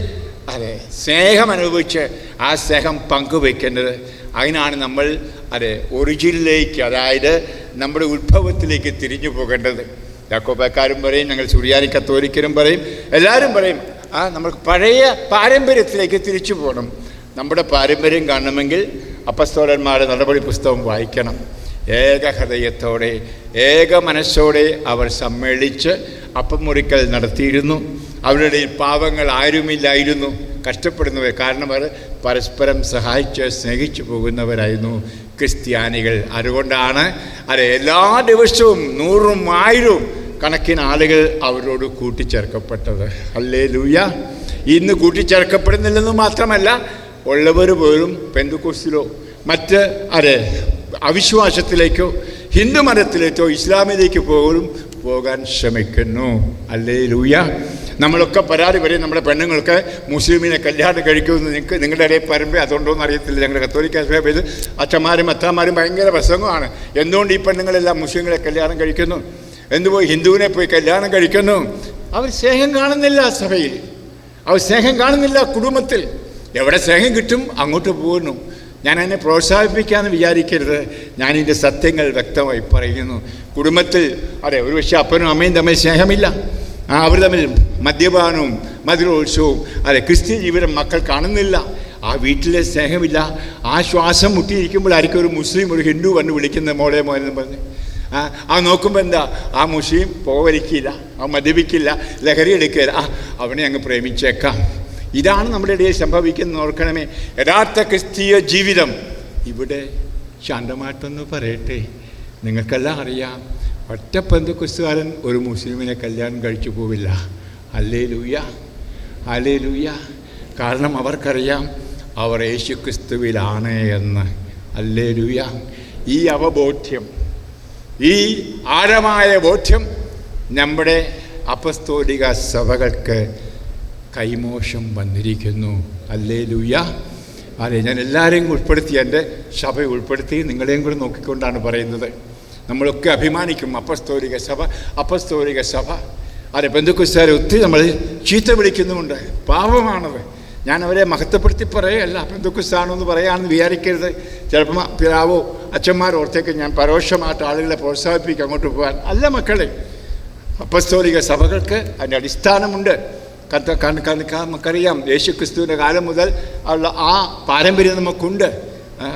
സ്നേഹം അനുഭവിച്ച് ആ സ്നേഹം പങ്കുവയ്ക്കേണ്ടത്. അതിനാണ് നമ്മൾ ഒറിജിനിലേക്ക്, അതായത് നമ്മുടെ ഉത്ഭവത്തിലേക്ക് തിരിഞ്ഞു പോകേണ്ടത്. യാക്കോബക്കാരും പറയും, ഞങ്ങൾ സുറിയാനി കത്തോലിക്കരും പറയും, എല്ലാവരും പറയും നമ്മൾ പഴയ പാരമ്പര്യത്തിലേക്ക് തിരിച്ചു പോകണം. നമ്മുടെ പാരമ്പര്യം കാണണമെങ്കിൽ അപ്പസ്തോലന്മാരുടെ നടപടി പുസ്തകം വായിക്കണം. ഏക ഹൃദയത്തോടെ ഏക മനസ്സോടെ അവർ സമ്മേളിച്ച് അപ്പം മുറിക്കൽ നടത്തിയിരുന്നു. അവരുടെ പാവങ്ങൾ ആരുമില്ലായിരുന്നു, കഷ്ടപ്പെടുന്നവർ. കാരണം അവർ പരസ്പരം സഹായിച്ച് സ്നേഹിച്ചു പോകുന്നവരായിരുന്നു ക്രിസ്ത്യാനികൾ. അതുകൊണ്ടാണ് എല്ലാ ദിവസവും 100ഉം 1000ഉം കണക്കിന് ആളുകൾ അവരോട് കൂട്ടിച്ചേർക്കപ്പെട്ടത്. ഹല്ലേലൂയ. ഇന്ന് കൂട്ടിച്ചേർക്കപ്പെടുന്നില്ലെന്ന് മാത്രമല്ല, ഉള്ളവർ പോലും പെന്തക്കോസ്തിലോ മറ്റ് അവിശ്വാസത്തിലേക്കോ ഹിന്ദു മതത്തിലേക്കോ ഇസ്ലാമിലേക്ക് പോലും പോകാൻ ശ്രമിക്കുന്നു. ഹല്ലേലൂയ. നമ്മളൊക്കെ പരാതി പറയും, നമ്മുടെ പെണ്ണുങ്ങൾക്ക് മുസ്ലിമിനെ കല്യാണം കഴിക്കുമെന്ന്. നിങ്ങളുടെ ഇടയിൽ പരമ്പര അതുകൊണ്ടോന്ന് അറിയത്തില്ല. ഞങ്ങളുടെ കത്തോലിക്ക സഭയിൽ അച്ഛന്മാരും അത്താന്മാരും ഭയങ്കര പ്രസംഗമാണ്. എന്തുകൊണ്ട് ഈ പെണ്ണുങ്ങളെല്ലാം മുസ്ലിങ്ങളെ കല്യാണം കഴിക്കുന്നു, എന്തുപോയി ഹിന്ദുവിനെ പോയി കല്യാണം കഴിക്കുന്നു? അവർ സ്നേഹം കാണുന്നില്ല സഭയിൽ, അവർ സ്നേഹം കാണുന്നില്ല കുടുംബത്തിൽ. എവിടെ സ്നേഹം കിട്ടും അങ്ങോട്ട് പോകുന്നു. ഞാൻ അതിനെ പ്രോത്സാഹിപ്പിക്കാമെന്ന് വിചാരിക്കരുത്. ഞാനിതിൻ്റെ സത്യങ്ങൾ വ്യക്തമായി പറയുന്നു. കുടുംബത്തിൽ ഒരു പക്ഷേ അപ്പനും അമ്മയും തമ്മിൽ സ്നേഹമില്ല, അവർ തമ്മിൽ മദ്യപാനവും മധുരോത്സവവും ക്രിസ്ത്യ ജീവിതം മക്കൾ കാണുന്നില്ല. ആ വീട്ടിലെ സ്നേഹമില്ല. ആ ശ്വാസം മുട്ടിയിരിക്കുമ്പോഴായിരിക്കും ഒരു മുസ്ലിം ഒരു ഹിന്ദു വന്ന് വിളിക്കുന്ന മോളെ മോനെന്ന് പറഞ്ഞ്. നോക്കുമ്പോൾ എന്താ, ആ മുസ്ലിം പോവലിക്കില്ല, ആ മദ്യപിക്കില്ല, ലഹരി എടുക്കില്ല, അവനെ അങ്ങ് പ്രേമിച്ചേക്കാം. ഇതാണ് നമ്മുടെ ഇടയിൽ സംഭവിക്കുന്നത്. ഓർക്കണമേ, യഥാർത്ഥ ക്രിസ്തീയ ജീവിതം ഇവിടെ ശാന്തമായിട്ടൊന്ന് പറയട്ടെ. നിങ്ങൾക്കെല്ലാം അറിയാം, ഒറ്റ പെന്തക്കോസ്തുകാരൻ ഒരു മുസ്ലിമിനെ കല്യാണം കഴിച്ചു പോവില്ല. Hallelujah, hallelujah. കാരണം അവർക്കറിയാം അവർ യേശു ക്രിസ്തുവിലാണ് എന്ന്. ഹല്ലേലൂയ. ഈ അവബോധ്യം, ഈ ആഴമായ ബോധ്യം നമ്മുടെ അപ്പസ്തോലിക സഭകൾക്ക് കൈമോശം വന്നിരിക്കുന്നു. ഹല്ലേലൂയ. ഞാൻ എല്ലാവരെയും ഉൾപ്പെടുത്തി, എൻ്റെ സഭ ഉൾപ്പെടുത്തി നിങ്ങളെയും കൂടെ നോക്കിക്കൊണ്ടാണ് പറയുന്നത്. നമ്മളൊക്കെ അഭിമാനിക്കും അപ്പസ്തോലിക സഭ, അപ്പസ്തോലിക സഭ. പെന്തക്കോസ്തുകാരെ ഒത്തിരി നമ്മൾ ചീത്ത വിളിക്കുന്നുമുണ്ട്. പാപമാണത്. ഞാൻ അവരെ മഹത്വപ്പെടുത്തി പറയുകയല്ല, പെന്തക്കോസ്താണെന്ന് പറയാമെന്ന് വിചാരിക്കരുത്. ചിലപ്പോൾ പിതാവോ അച്ഛന്മാരോ ഓർത്തേക്ക് ഞാൻ പരോക്ഷമായിട്ട് ആളുകളെ പ്രോത്സാഹിപ്പിക്കും അങ്ങോട്ട് പോകാൻ. അല്ല മക്കളെ, അപ്പസ്തോലിക സഭകൾക്ക് അതിൻ്റെ അടിസ്ഥാനമുണ്ട്. നമുക്കറിയാം, യേശു ക്രിസ്തുവിൻ്റെ കാലം മുതൽ ഉള്ള ആ പാരമ്പര്യം നമുക്കുണ്ട്.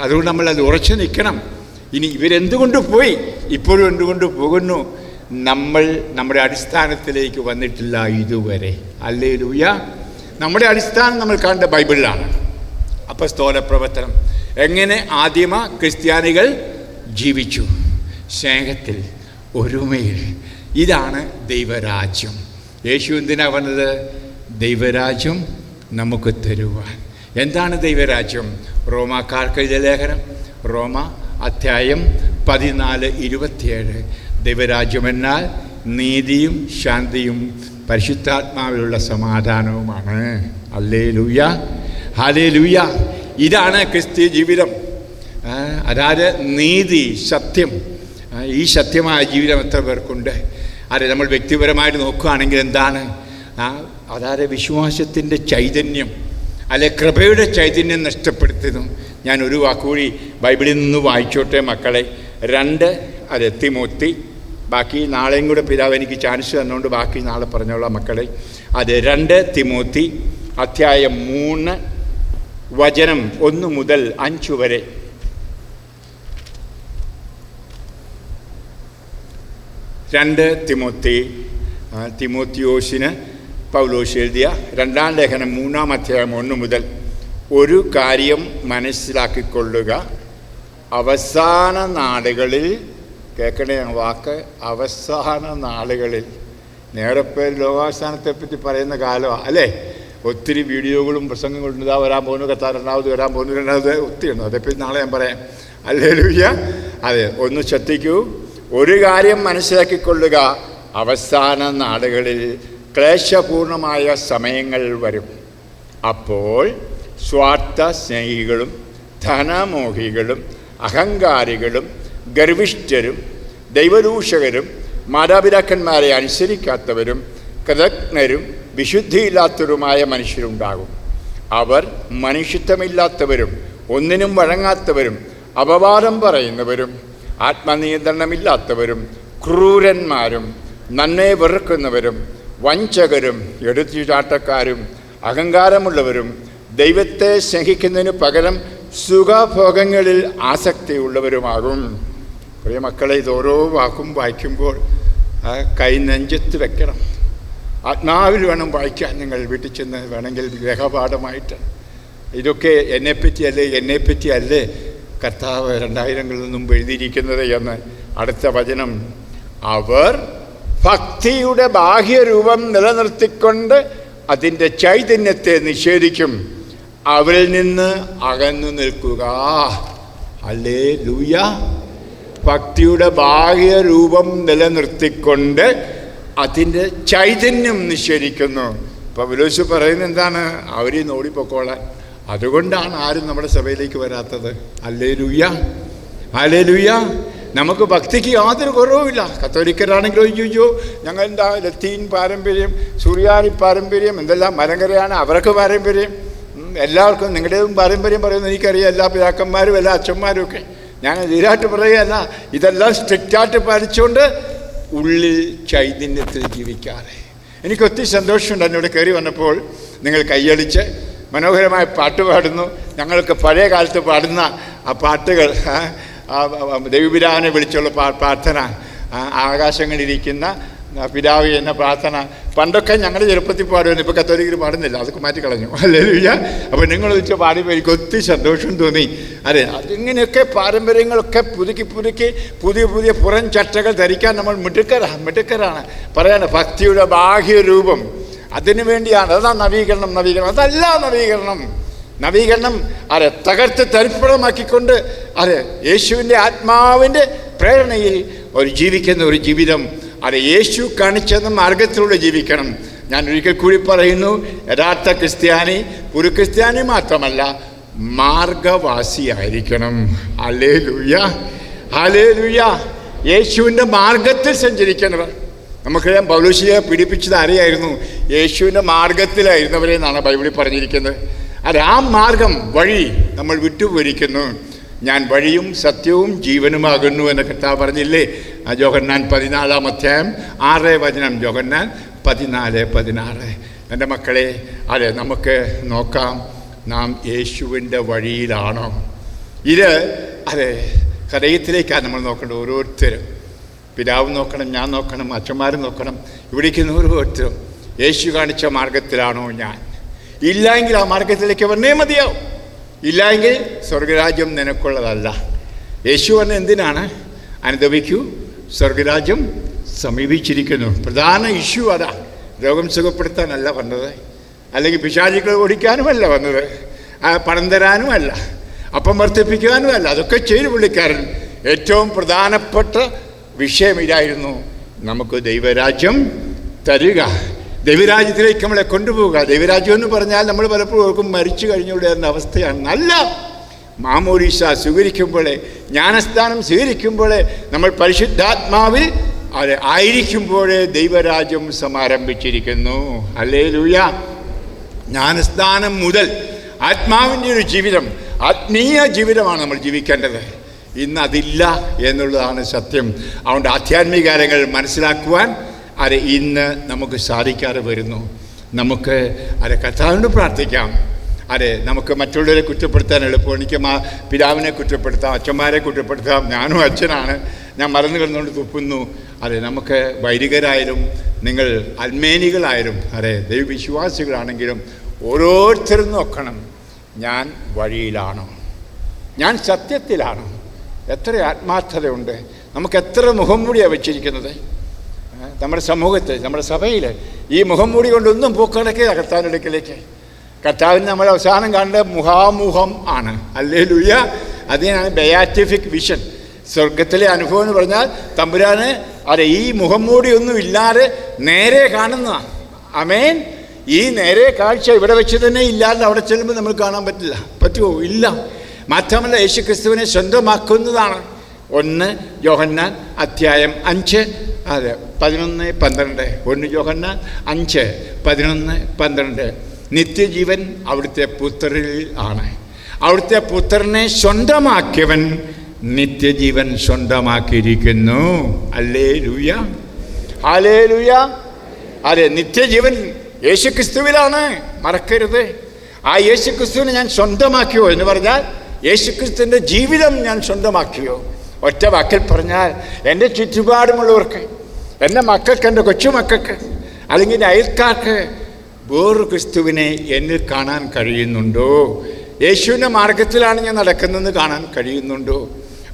അതുകൊണ്ട് നമ്മളത് ഉറച്ചു നിൽക്കണം. ഇനി ഇവരെന്തുകൊണ്ട് പോയി, ഇപ്പോഴും എന്തുകൊണ്ട് പോകുന്നു? നമ്മൾ നമ്മുടെ അടിസ്ഥാനത്തിലേക്ക് വന്നിട്ടില്ല ഇതുവരെ. ഹല്ലേലൂയ. നമ്മുടെ അടിസ്ഥാനം നമ്മൾ കണ്ട ബൈബിളിലാണ്. അപ്പോസ്തല പ്രവർത്തനം എങ്ങനെ ആദിമ ക്രിസ്ത്യാനികൾ ജീവിച്ചു, സ്നേഹത്തിൽ, ഒരുമയിൽ. ഇതാണ് ദൈവരാജ്യം. യേശു എന്തിനാ വന്നത്? ദൈവരാജ്യം നമുക്ക് തരുവാൻ. എന്താണ് ദൈവരാജ്യം? റോമാക്കാർക്ക് എഴുതിയ ലേഖനം, റോമ അധ്യായം 14:27. ദൈവരാജ്യം എന്നാൽ നീതിയും ശാന്തിയും പരിശുദ്ധാത്മാവിലുള്ള സമാധാനവുമാണ്. Hallelujah, hallelujah. ഇതാണ് ക്രിസ്തീയ ജീവിതം. അതായത് നീതി, സത്യം. ഈ സത്യമായ ജീവിതം എത്ര പേർക്കുണ്ട്? അതെ, നമ്മൾ വ്യക്തിപരമായിട്ട് നോക്കുകയാണെങ്കിൽ എന്താണ്? അതായത് വിശ്വാസത്തിൻ്റെ ചൈതന്യം, അല്ലെ കൃപയുടെ ചൈതന്യം നഷ്ടപ്പെടുത്തുന്നു. ഞാൻ ഒരു വാക്കുകൂടി ബൈബിളിൽ നിന്ന് വായിച്ചോട്ടെ മക്കളെ. 2 തിമോത്തി. ബാക്കി നാളെയും കൂടെ പിതാവ് എനിക്ക് ചാൻസ് തന്നുകൊണ്ട് ബാക്കി നാളെ പറഞ്ഞോളാം മക്കളെ. 2 തിമോത്തി അധ്യായം 3 വചനം 1 മുതൽ 5 വരെ. 2 തിമോത്തി, തിമോത്തിയോസിന് പൗലോസ് എഴുതിയ 2-ാം ലേഖനം 3-ാം അധ്യായം 1 മുതൽ. ഒരു കാര്യം മനസ്സിലാക്കിക്കൊള്ളുക, അവസാന നാളുകളിൽ, കേൾക്കണേ വാക്ക്, അവസാന നാളുകളിൽ. നേരെപ്പേര് ലോകാവസാനത്തെപ്പറ്റി പറയുന്ന കാലമാണ് അല്ലേ? ഒത്തിരി വീഡിയോകളും പ്രസംഗങ്ങളും ഇതാ വരാൻ പോകുന്നു, കത്താർ രണ്ടാമത് വരാൻ പോകുന്നു, രണ്ടാമത് ഒത്തിരിയുണ്ട്. അതേപ്പറ്റി നാളെ ഞാൻ പറയാം. ഹല്ലേലൂയ. അതെ, ഒന്ന് ശ്രദ്ധിക്കൂ. ഒരു കാര്യം മനസ്സിലാക്കിക്കൊള്ളുക, അവസാന നാളുകളിൽ ക്ലേശപൂർണമായ സമയങ്ങൾ വരും. അപ്പോൾ സ്വാർത്ഥ സ്നേഹികളും ധനമോഹികളും അഹങ്കാരികളും ഗർവിഷ്ഠരും ദൈവദൂഷകരും മാതാപിതാക്കന്മാരെ അനുസരിക്കാത്തവരും കൃതജ്ഞരും വിശുദ്ധിയില്ലാത്തവരുമായ മനുഷ്യരുണ്ടാകും. അവർ മനുഷ്യത്വമില്ലാത്തവരും ഒന്നിനും വഴങ്ങാത്തവരും അപവാദം പറയുന്നവരും ആത്മനിയന്ത്രണമില്ലാത്തവരും ക്രൂരന്മാരും നന്മയെ വെറുക്കുന്നവരും വഞ്ചകരും എടുത്തുചാട്ടക്കാരും അഹങ്കാരമുള്ളവരും ദൈവത്തെ സ്നേഹിക്കുന്നതിന് പകരം സുഖഭോഗങ്ങളിൽ ആസക്തിയുള്ളവരുമാകും. പ്രിയ മക്കളെ, ഇത് ഓരോ വാക്കും വായിക്കുമ്പോൾ കൈ നെഞ്ചത്ത് വെക്കണം. ആത്മാവിൽ വേണം വായിക്കാൻ. നിങ്ങൾ വീട്ടിൽ ചെന്ന് വേണമെങ്കിൽ ഗ്രഹപാഠമായിട്ട്. ഇതൊക്കെ എന്നെപ്പറ്റിയല്ലേ കർത്താവ് 2000 മുമ്പ് എഴുതിയിരിക്കുന്നത് എന്ന്. അടുത്ത വചനം, അവർ ഭക്തിയുടെ ബാഹ്യരൂപം നിലനിർത്തിക്കൊണ്ട് അതിൻ്റെ ചൈതന്യത്തെ നിഷേധിക്കും. അവരിൽ നിന്ന് അകന്നു നിൽക്കുക. ഹല്ലേലൂയ. ഭക്തിയുടെ ബാഹ്യരൂപം നിലനിർത്തിക്കൊണ്ട് അതിൻ്റെ ചൈതന്യം നിഷേധിക്കുന്നു. പൗലോസ് പറയുന്നത് എന്താണ്? അവരിൽ നിന്ന് ഓടിപ്പോക്കോളാൻ. അതുകൊണ്ടാണ് ആരും നമ്മുടെ സഭയിലേക്ക് വരാത്തത്. Hallelujah, hallelujah. നമുക്ക് ഭക്തിക്ക് യാതൊരു കുറവുമില്ല. കത്തോലിക്കരാണെങ്കിലോ ചോദിച്ചോ, ഞങ്ങൾ എന്താ ലത്തീൻ പാരമ്പര്യം, സുറിയാനി പാരമ്പര്യം, എന്തെല്ലാം മലങ്കരയാണ്, അവർക്ക് പാരമ്പര്യം. എല്ലാവർക്കും നിങ്ങളുടെയും പാരമ്പര്യം പറയുന്നത് എനിക്കറിയാം, എല്ലാ പിതാക്കന്മാരും എല്ലാ അച്ഛന്മാരും ഒക്കെ. ഞാൻ എതിരായിട്ട് പറയുകയല്ല, ഇതെല്ലാം സ്ട്രിക്റ്റായിട്ട് പാലിച്ചുകൊണ്ട് ഉള്ളിൽ ചൈതന്യത്തിൽ ജീവിക്കാതെ. എനിക്ക് ഒത്തിരി സന്തോഷമുണ്ട്. എന്നോട് കയറി വന്നപ്പോൾ നിങ്ങൾ കൈയടിച്ച് മനോഹരമായ പാട്ട് പാടുന്നു. ഞങ്ങൾക്ക് പഴയ കാലത്ത് പാടുന്ന ആ പാട്ടുകൾ, ദൈവപിതാവിനെ വിളിച്ചുള്ള പ്രാർത്ഥന, ആകാശങ്ങളിലിരിക്കുന്ന പിതാവ് എന്ന പ്രാർത്ഥന പണ്ടൊക്കെ ഞങ്ങളുടെ ചെറുപ്പത്തിൽ പാടുമായിരുന്നു. ഇപ്പോൾ കത്തോലിക്കർ പാടുന്നില്ല, അതൊക്കെ മാറ്റിക്കളഞ്ഞു. ഹല്ലേലൂയ. അപ്പോൾ നിങ്ങൾ വെച്ച് പാടിയപ്പോൾ എനിക്ക് ഒത്തിരി സന്തോഷം തോന്നി. അതെ, അതിങ്ങനെയൊക്കെ പാരമ്പര്യങ്ങളൊക്കെ പുതുക്കി പുതിയ പുറം ചട്ടകൾ ധരിക്കാൻ നമ്മൾ മിടുക്കരാണ്. പറയാണ് ഭക്തിയുടെ ബാഹ്യരൂപം. അതിനു വേണ്ടിയാണ്. അതാണ് നവീകരണം. അതല്ല നവീകരണം അതെ തകർത്ത് തരിപ്പണമാക്കിക്കൊണ്ട് അതെ യേശുവിൻ്റെ ആത്മാവിൻ്റെ പ്രേരണയിൽ ജീവിക്കുന്ന ഒരു ജീവിതം, അതെ യേശു കാണിച്ചെന്ന മാർഗത്തിലൂടെ ജീവിക്കണം. ഞാൻ ഒരിക്കൽ കൂടി പറയുന്നു, യഥാർത്ഥ ക്രിസ്ത്യാനി ഒരു ക്രിസ്ത്യാനി മാത്രമല്ല, മാർഗവാസിയായിരിക്കണം. Hallelujah, hallelujah. യേശുവിൻ്റെ മാർഗത്തിൽ സഞ്ചരിക്കുന്നവർ. നമുക്കറിയാം, പൗലോസിനെ പീഡിപ്പിച്ചത് ആരെയായിരുന്നു? യേശുവിൻ്റെ മാർഗത്തിലായിരുന്നവരെ എന്നാണ് ബൈബിളിൽ പറഞ്ഞിരിക്കുന്നത്. അതെ, ആ മാർഗം വഴി നമ്മൾ വിട്ടുപോയിരിക്കുന്നു. ഞാൻ വഴിയും സത്യവും ജീവനുമാകുന്നു എന്ന് കർത്താവ് പറഞ്ഞില്ലേ? യോഹന്നാൻ 14-ാം അധ്യായം 6 വചനം. യോഹന്നാൻ 14:16. എൻ്റെ മക്കളെ, അതെ നമുക്ക് നോക്കാം, നാം യേശുവിൻ്റെ വഴിയിലാണോ? ഇത് അതെ ഹൃദയത്തിലേക്കാണ് നമ്മൾ നോക്കേണ്ടത്. ഓരോരുത്തരും, പിതാവ് നോക്കണം, ഞാൻ നോക്കണം, അച്ഛന്മാർ നോക്കണം, ഇവിടേക്ക് ഓരോരുത്തരും യേശു കാണിച്ച മാർഗത്തിലാണോ ഞാൻ? ഇല്ലെങ്കിൽ ആ മാർഗത്തിലേക്ക് വന്നേ മതിയാവും. ഇല്ലെങ്കിൽ സ്വർഗരാജ്യം നിനക്കുള്ളതല്ല. യേശു പറഞ്ഞ എന്തിനാണ്? അനുഭവിക്കൂ, സ്വർഗരാജ്യം സമീപിച്ചിരിക്കുന്നു. പ്രധാന ഇഷ്യൂ അതാ. രോഗം സുഖപ്പെടുത്താനല്ല വന്നത്, അല്ലെങ്കിൽ പിശാചുക്കളെ ഓടിക്കാനുമല്ല വന്നത്, പണം തരാനുമല്ല, അപ്പം വർദ്ധിപ്പിക്കാനുമല്ല. അതൊക്കെ ചെയ്തു പുള്ളിക്കാരൻ. ഏറ്റവും പ്രധാനപ്പെട്ട വിഷയം ഇതായിരുന്നു, നമുക്ക് ദൈവരാജ്യം തരിക, ദൈവരാജ്യത്തിലേക്ക് നമ്മളെ കൊണ്ടുപോവുക. ദൈവരാജ്യം എന്ന് പറഞ്ഞാൽ നമ്മൾ പലപ്പോഴും ഓർക്കും മരിച്ചു കഴിഞ്ഞുള്ള എന്ന അവസ്ഥയാണ്. നല്ല മാമോദീസ സ്വീകരിക്കുമ്പോൾ, ജ്ഞാനസ്നാനം സ്വീകരിക്കുമ്പോൾ, നമ്മൾ പരിശുദ്ധാത്മാവിൽ അത് ആയിരിക്കുമ്പോഴേ ദൈവരാജ്യം സമാരംഭിച്ചിരിക്കുന്നു. ഹല്ലേലൂയ. ജ്ഞാനസ്നാനം മുതൽ ആത്മാവിൻ്റെ ഒരു ജീവിതം, ആത്മീയ ജീവിതമാണ് നമ്മൾ ജീവിക്കേണ്ടത്. ഇന്ന് അതില്ല എന്നുള്ളതാണ് സത്യം. അതുകൊണ്ട് ആധ്യാത്മിക കാര്യങ്ങൾ മനസ്സിലാക്കുവാൻ അത് ഇന്ന് നമുക്ക് സാധിക്കാതെ വരുന്നു. നമുക്ക് അത് കർത്താവിനോട് പ്രാർത്ഥിക്കാം. അതെ, നമുക്ക് മറ്റുള്ളവരെ കുറ്റപ്പെടുത്താൻ എളുപ്പം. എനിക്ക് പിതാവിനെ കുറ്റപ്പെടുത്താം, അച്ഛന്മാരെ കുറ്റപ്പെടുത്താം. ഞാനും അച്ഛനാണ്, ഞാൻ മറന്നു കിടന്നുകൊണ്ട് തുപ്പുന്നു. അതെ, നമുക്ക് വൈദികരായാലും നിങ്ങൾ അൽമേനികളായാലും അതെ ദൈവവിശ്വാസികളാണെങ്കിലും ഓരോരുത്തരും നോക്കണം, ഞാൻ വഴിയിലാണോ, ഞാൻ സത്യത്തിലാണോ, എത്ര ആത്മാർത്ഥതയുണ്ട്, നമുക്ക് എത്ര മുഖംമൂടിയാണ് വെച്ചിരിക്കുന്നത് നമ്മുടെ സമൂഹത്തിൽ, നമ്മുടെ സഭയിൽ. ഈ മുഖംമൂടി കൊണ്ടൊന്നും പോക്കടക്കുക കർത്താവിൻ്റെ അടുക്കലേക്ക്. കർത്താവിന് നമ്മൾ അവസാനം കാണേണ്ട മുഖാമുഖം ആണ്. ഹല്ലേലൂയ. അതിനാണ് ബയാറ്റിഫിക് വിഷൻ, സ്വർഗത്തിലെ അനുഭവം എന്ന് പറഞ്ഞാൽ തമ്പുരാന് അതെ ഈ മുഖംമൂടി ഒന്നും ഇല്ലാതെ നേരെ കാണുന്ന. ആമേൻ. ഈ നേരെ കാഴ്ച ഇവിടെ വെച്ച് തന്നെ ഇല്ലാതെ അവിടെ ചെല്ലുമ്പോൾ നമ്മൾ കാണാൻ പറ്റുമോ? ഇല്ല. മാത്രമല്ല യേശു ക്രിസ്തുവിനെ സ്വന്തമാക്കുന്നതാണ്. 1 യോഹന്നാൻ അധ്യായം 5 അതെ 11-12. 1 യോഹന്നാൻ 5, 11, 12. നിത്യജീവൻ അവിടുത്തെ പുത്രരിൽ ആണ്. അവിടുത്തെ പുത്രനെ സ്വന്തമാക്കിയവൻ നിത്യജീവൻ സ്വന്തമാക്കിയിരിക്കുന്നു. Hallelujah, hallelujah. അതെ, നിത്യജീവൻ യേശുക്രിസ്തുവിലാണ്, മറക്കരുത്. ആ യേശുക്രിസ്തുവിനെ ഞാൻ സ്വന്തമാക്കിയോ എന്ന് പറഞ്ഞാൽ യേശുക്രിസ്തുവിൻ്റെ ജീവിതം ഞാൻ സ്വന്തമാക്കിയോ? ഒറ്റ വാക്കിൽ പറഞ്ഞാൽ എൻ്റെ ചുറ്റുപാടുമുള്ളവർക്ക്, എൻ്റെ മക്കൾക്ക്, എൻ്റെ കൊച്ചുമക്കൾക്ക്, അല്ലെങ്കിൽ എൻ്റെ അയൽക്കാർക്ക് വേറൊരു ക്രിസ്തുവിനെ എന്നിൽ കാണാൻ കഴിയുന്നുണ്ടോ? യേശുവിൻ്റെ മാർഗത്തിലാണ് ഞാൻ നടക്കുന്നതെന്ന് കാണാൻ കഴിയുന്നുണ്ടോ?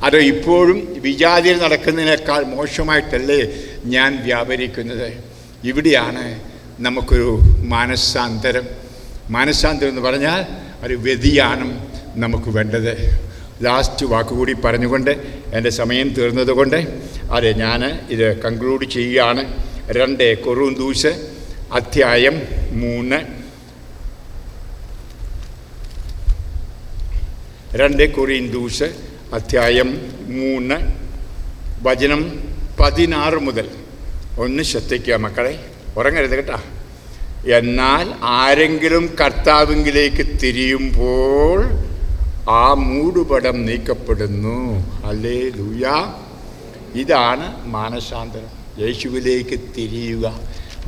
അതോ ഇപ്പോഴും വിജാതിയിൽ നടക്കുന്നതിനേക്കാൾ മോശമായിട്ടല്ലേ ഞാൻ വ്യാപരിക്കുന്നത്? ഇവിടെയാണ് നമുക്കൊരു മാനസാന്തരം എന്ന് പറഞ്ഞാൽ ഒരു വ്യതിയാനം നമുക്ക് വേണ്ടത്. ലാസ്റ്റ് വാക്കുകൂടി പറഞ്ഞുകൊണ്ട് എൻ്റെ സമയം തീർന്നതുകൊണ്ട് അതെ ഞാൻ ഇത് കൺക്ലൂഡ് ചെയ്യുകയാണ്. 2 കൊറിന്തോസ് അധ്യായം 3, 2 കൊറിന്തോസ് അധ്യായം 3 വചനം 16 മുതൽ. ഒന്ന് ശ്രദ്ധിക്കുക മക്കളെ, ഉറങ്ങരുത് കേട്ടോ. എന്നാൽ ആരെങ്കിലും കർത്താവിലേക്ക് തിരിയുമ്പോൾ ആ മൂടുപടം നീക്കപ്പെടുന്നു. ഹല്ലേലൂയ. ഇതാണ് മാനസാന്തരം. യേശുവിലേക്ക് തിരിയുക.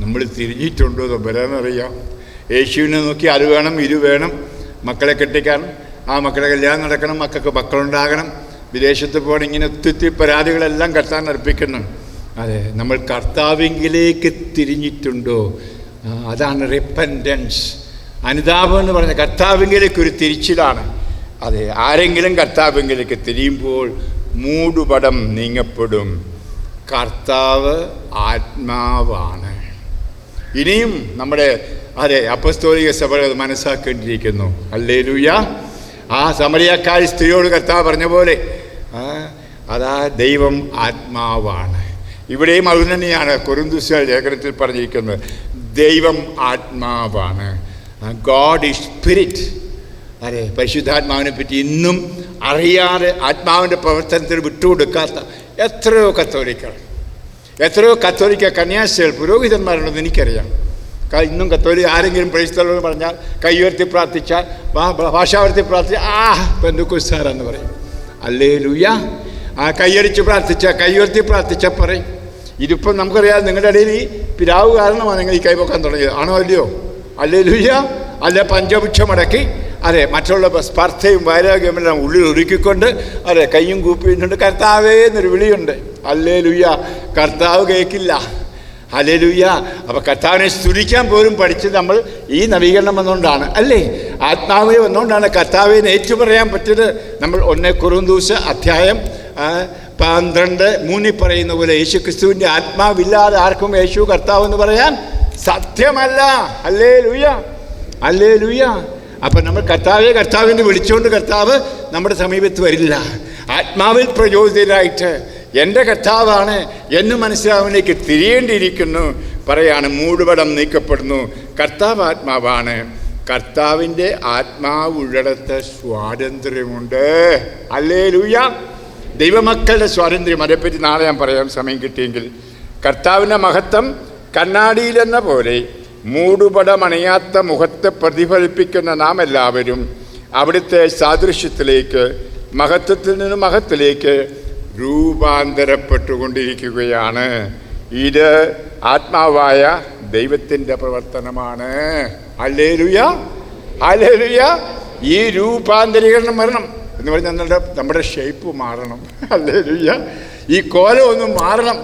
നമ്മൾ തിരിഞ്ഞിട്ടുണ്ടോ എന്ന് വരാനറിയാം. യേശുവിനെ നോക്കി അത് വേണം ഇത് വേണം, മക്കളെ കെട്ടിക്കാൻ, ആ മക്കളെ കല്യാണം നടക്കണം, മക്കൾക്ക് മക്കളുണ്ടാകണം, വിദേശത്ത് പോകണം, ഇങ്ങനെ ഒത്തിരി പരാതികളെല്ലാം കർത്താൻ അർപ്പിക്കുന്നു. അതെ, നമ്മൾ കർത്താവിലേക്ക് തിരിഞ്ഞിട്ടുണ്ടോ? അതാണ് റിപ്പൻറ്റൻസ്. അനുതാപം എന്ന് പറഞ്ഞാൽ കർത്താവിലേക്ക് ഒരു തിരിച്ചിലാണ്. അതെ, ആരെങ്കിലും കർത്താവിലേക്ക് തിരിയുമ്പോൾ മൂടുപടം നീങ്ങപ്പെടും. കർത്താവ് ആത്മാവാണ്. ഇനിയും നമ്മുടെ അതെ അപ്പസ്തോലിക സഭകൾ മനസ്സാക്കേണ്ടിയിരിക്കുന്നു. ഹല്ലേലൂയ. ആ സമരിയക്കാരി സ്ത്രീയോട് കർത്താവ് പറഞ്ഞ പോലെ അതാ ദൈവം ആത്മാവാണ്. ഇവിടെയും അത് തന്നെയാണ് കൊരിന്ത്യർ ലേഖനത്തിൽ പറഞ്ഞിരിക്കുന്നത്. ദൈവം ആത്മാവാണ്. God is spirit. അതെ, പരിശുദ്ധാത്മാവിനെ പറ്റി ഇന്നും അറിയാതെ ആത്മാവിൻ്റെ പ്രവർത്തനത്തിൽ വിട്ടുകൊടുക്കാത്ത എത്രയോ കത്തോലിക്ക കന്യാസ്ത്രീകൾ, പുരോഹിതന്മാരുണ്ടെന്ന് എനിക്കറിയാം. ഇന്നും കത്തോലിക്ക ആരെങ്കിലും പ്രൈസ്തലോട് പറഞ്ഞാൽ കൈയുയർത്തി പ്രാർത്ഥിച്ചാൽ, ഭാഷാവർത്തി പ്രാർത്ഥിച്ചാൽ പെന്തക്കോസ്തുകാരെന്ന് പറയും. ഹല്ലേലൂയ. ആ കൈയടിച്ച് പ്രാർത്ഥിച്ചാൽ, കൈയുയർത്തി പ്രാർത്ഥിച്ചാൽ പറയും. ഇതിപ്പം നമുക്കറിയാം, നിങ്ങളുടെ ഇടയിൽ ഈ പിതാവ് കാരണമാണ് നിങ്ങൾ ഈ കൈപൊക്കാൻ തുടങ്ങിയത്. ആണോ അല്ലയോ? ഹല്ലേലൂയ. അല്ല പഞ്ചപുച്ഛമടക്കി അതെ മറ്റുള്ള സ്പർദ്ധയും വൈരാഗ്യമെല്ലാം ഉള്ളിൽ ഒരുക്കിക്കൊണ്ട് അതെ കയ്യും കൂപ്പിയിട്ടുണ്ട് കർത്താവേ എന്നൊരു വിളിയുണ്ട്. ഹല്ലേലൂയ. കർത്താവ് കേൾക്കില്ല. ഹല്ലേലൂയ. അപ്പോൾ കർത്താവിനെ സ്തുതിക്കാൻ പോലും പഠിച്ചത് നമ്മൾ ഈ നവീകരണം വന്നുകൊണ്ടാണ് അല്ലേ? ആത്മാവിനെ വന്നുകൊണ്ടാണ് കർത്താവിനെ ഏറ്റുപറയാൻ പറ്റിയത്. നമ്മൾ 1 കൊറിന്തോസ് അധ്യായം 12:3 പറയുന്ന പോലെ യേശു ക്രിസ്തുവിൻ്റെ ആത്മാവില്ലാതെ ആർക്കും യേശു കർത്താവ് എന്ന് പറയാൻ സത്യമല്ല. Hallelujah, hallelujah. അപ്പം നമ്മൾ കർത്താവിനെ വിളിച്ചുകൊണ്ട് കർത്താവ് നമ്മുടെ സമീപത്ത് വരില്ല. ആത്മാവിൽ പ്രചോദിതരായിട്ട് എൻ്റെ കർത്താവാണ് എന്ന് മനസ്സിലാവിലേക്ക് തിരിയേണ്ടിയിരിക്കുന്നു. പറയാണ് മൂടുപടം നീക്കപ്പെടുന്നു. കർത്താവ് ആത്മാവാണ്. കർത്താവിൻ്റെ ആത്മാവുള്ളിടത്ത് സ്വാതന്ത്ര്യമുണ്ട്. ഹല്ലേലൂയ. ദൈവമക്കളുടെ സ്വാതന്ത്ര്യം, അതേപ്പറ്റി നാളെ ഞാൻ പറയാം സമയം കിട്ടിയെങ്കിൽ. കർത്താവിൻ്റെ മഹത്വം കണ്ണാടിയിലെന്ന പോലെ മൂടുപടമണയാത്ത മുഖത്തെ പ്രതിഫലിപ്പിക്കുന്ന നാം എല്ലാവരും അവിടുത്തെ സാദൃശ്യത്തിലേക്ക്, മഹത്വത്തിൽ നിന്ന് മഹത്വത്തിലേക്ക് രൂപാന്തരപ്പെട്ടുകൊണ്ടിരിക്കുകയാണ്. ഇത് ആത്മാവായ ദൈവത്തിൻ്റെ പ്രവർത്തനമാണ്. Hallelujah, hallelujah. ഈ രൂപാന്തരീകരണം വരണം എന്ന് പറഞ്ഞാൽ നമ്മുടെ ഷേപ്പ് മാറണം. ഹല്ലേലൂയ. ഈ കോലം ഒന്ന് മാറണം.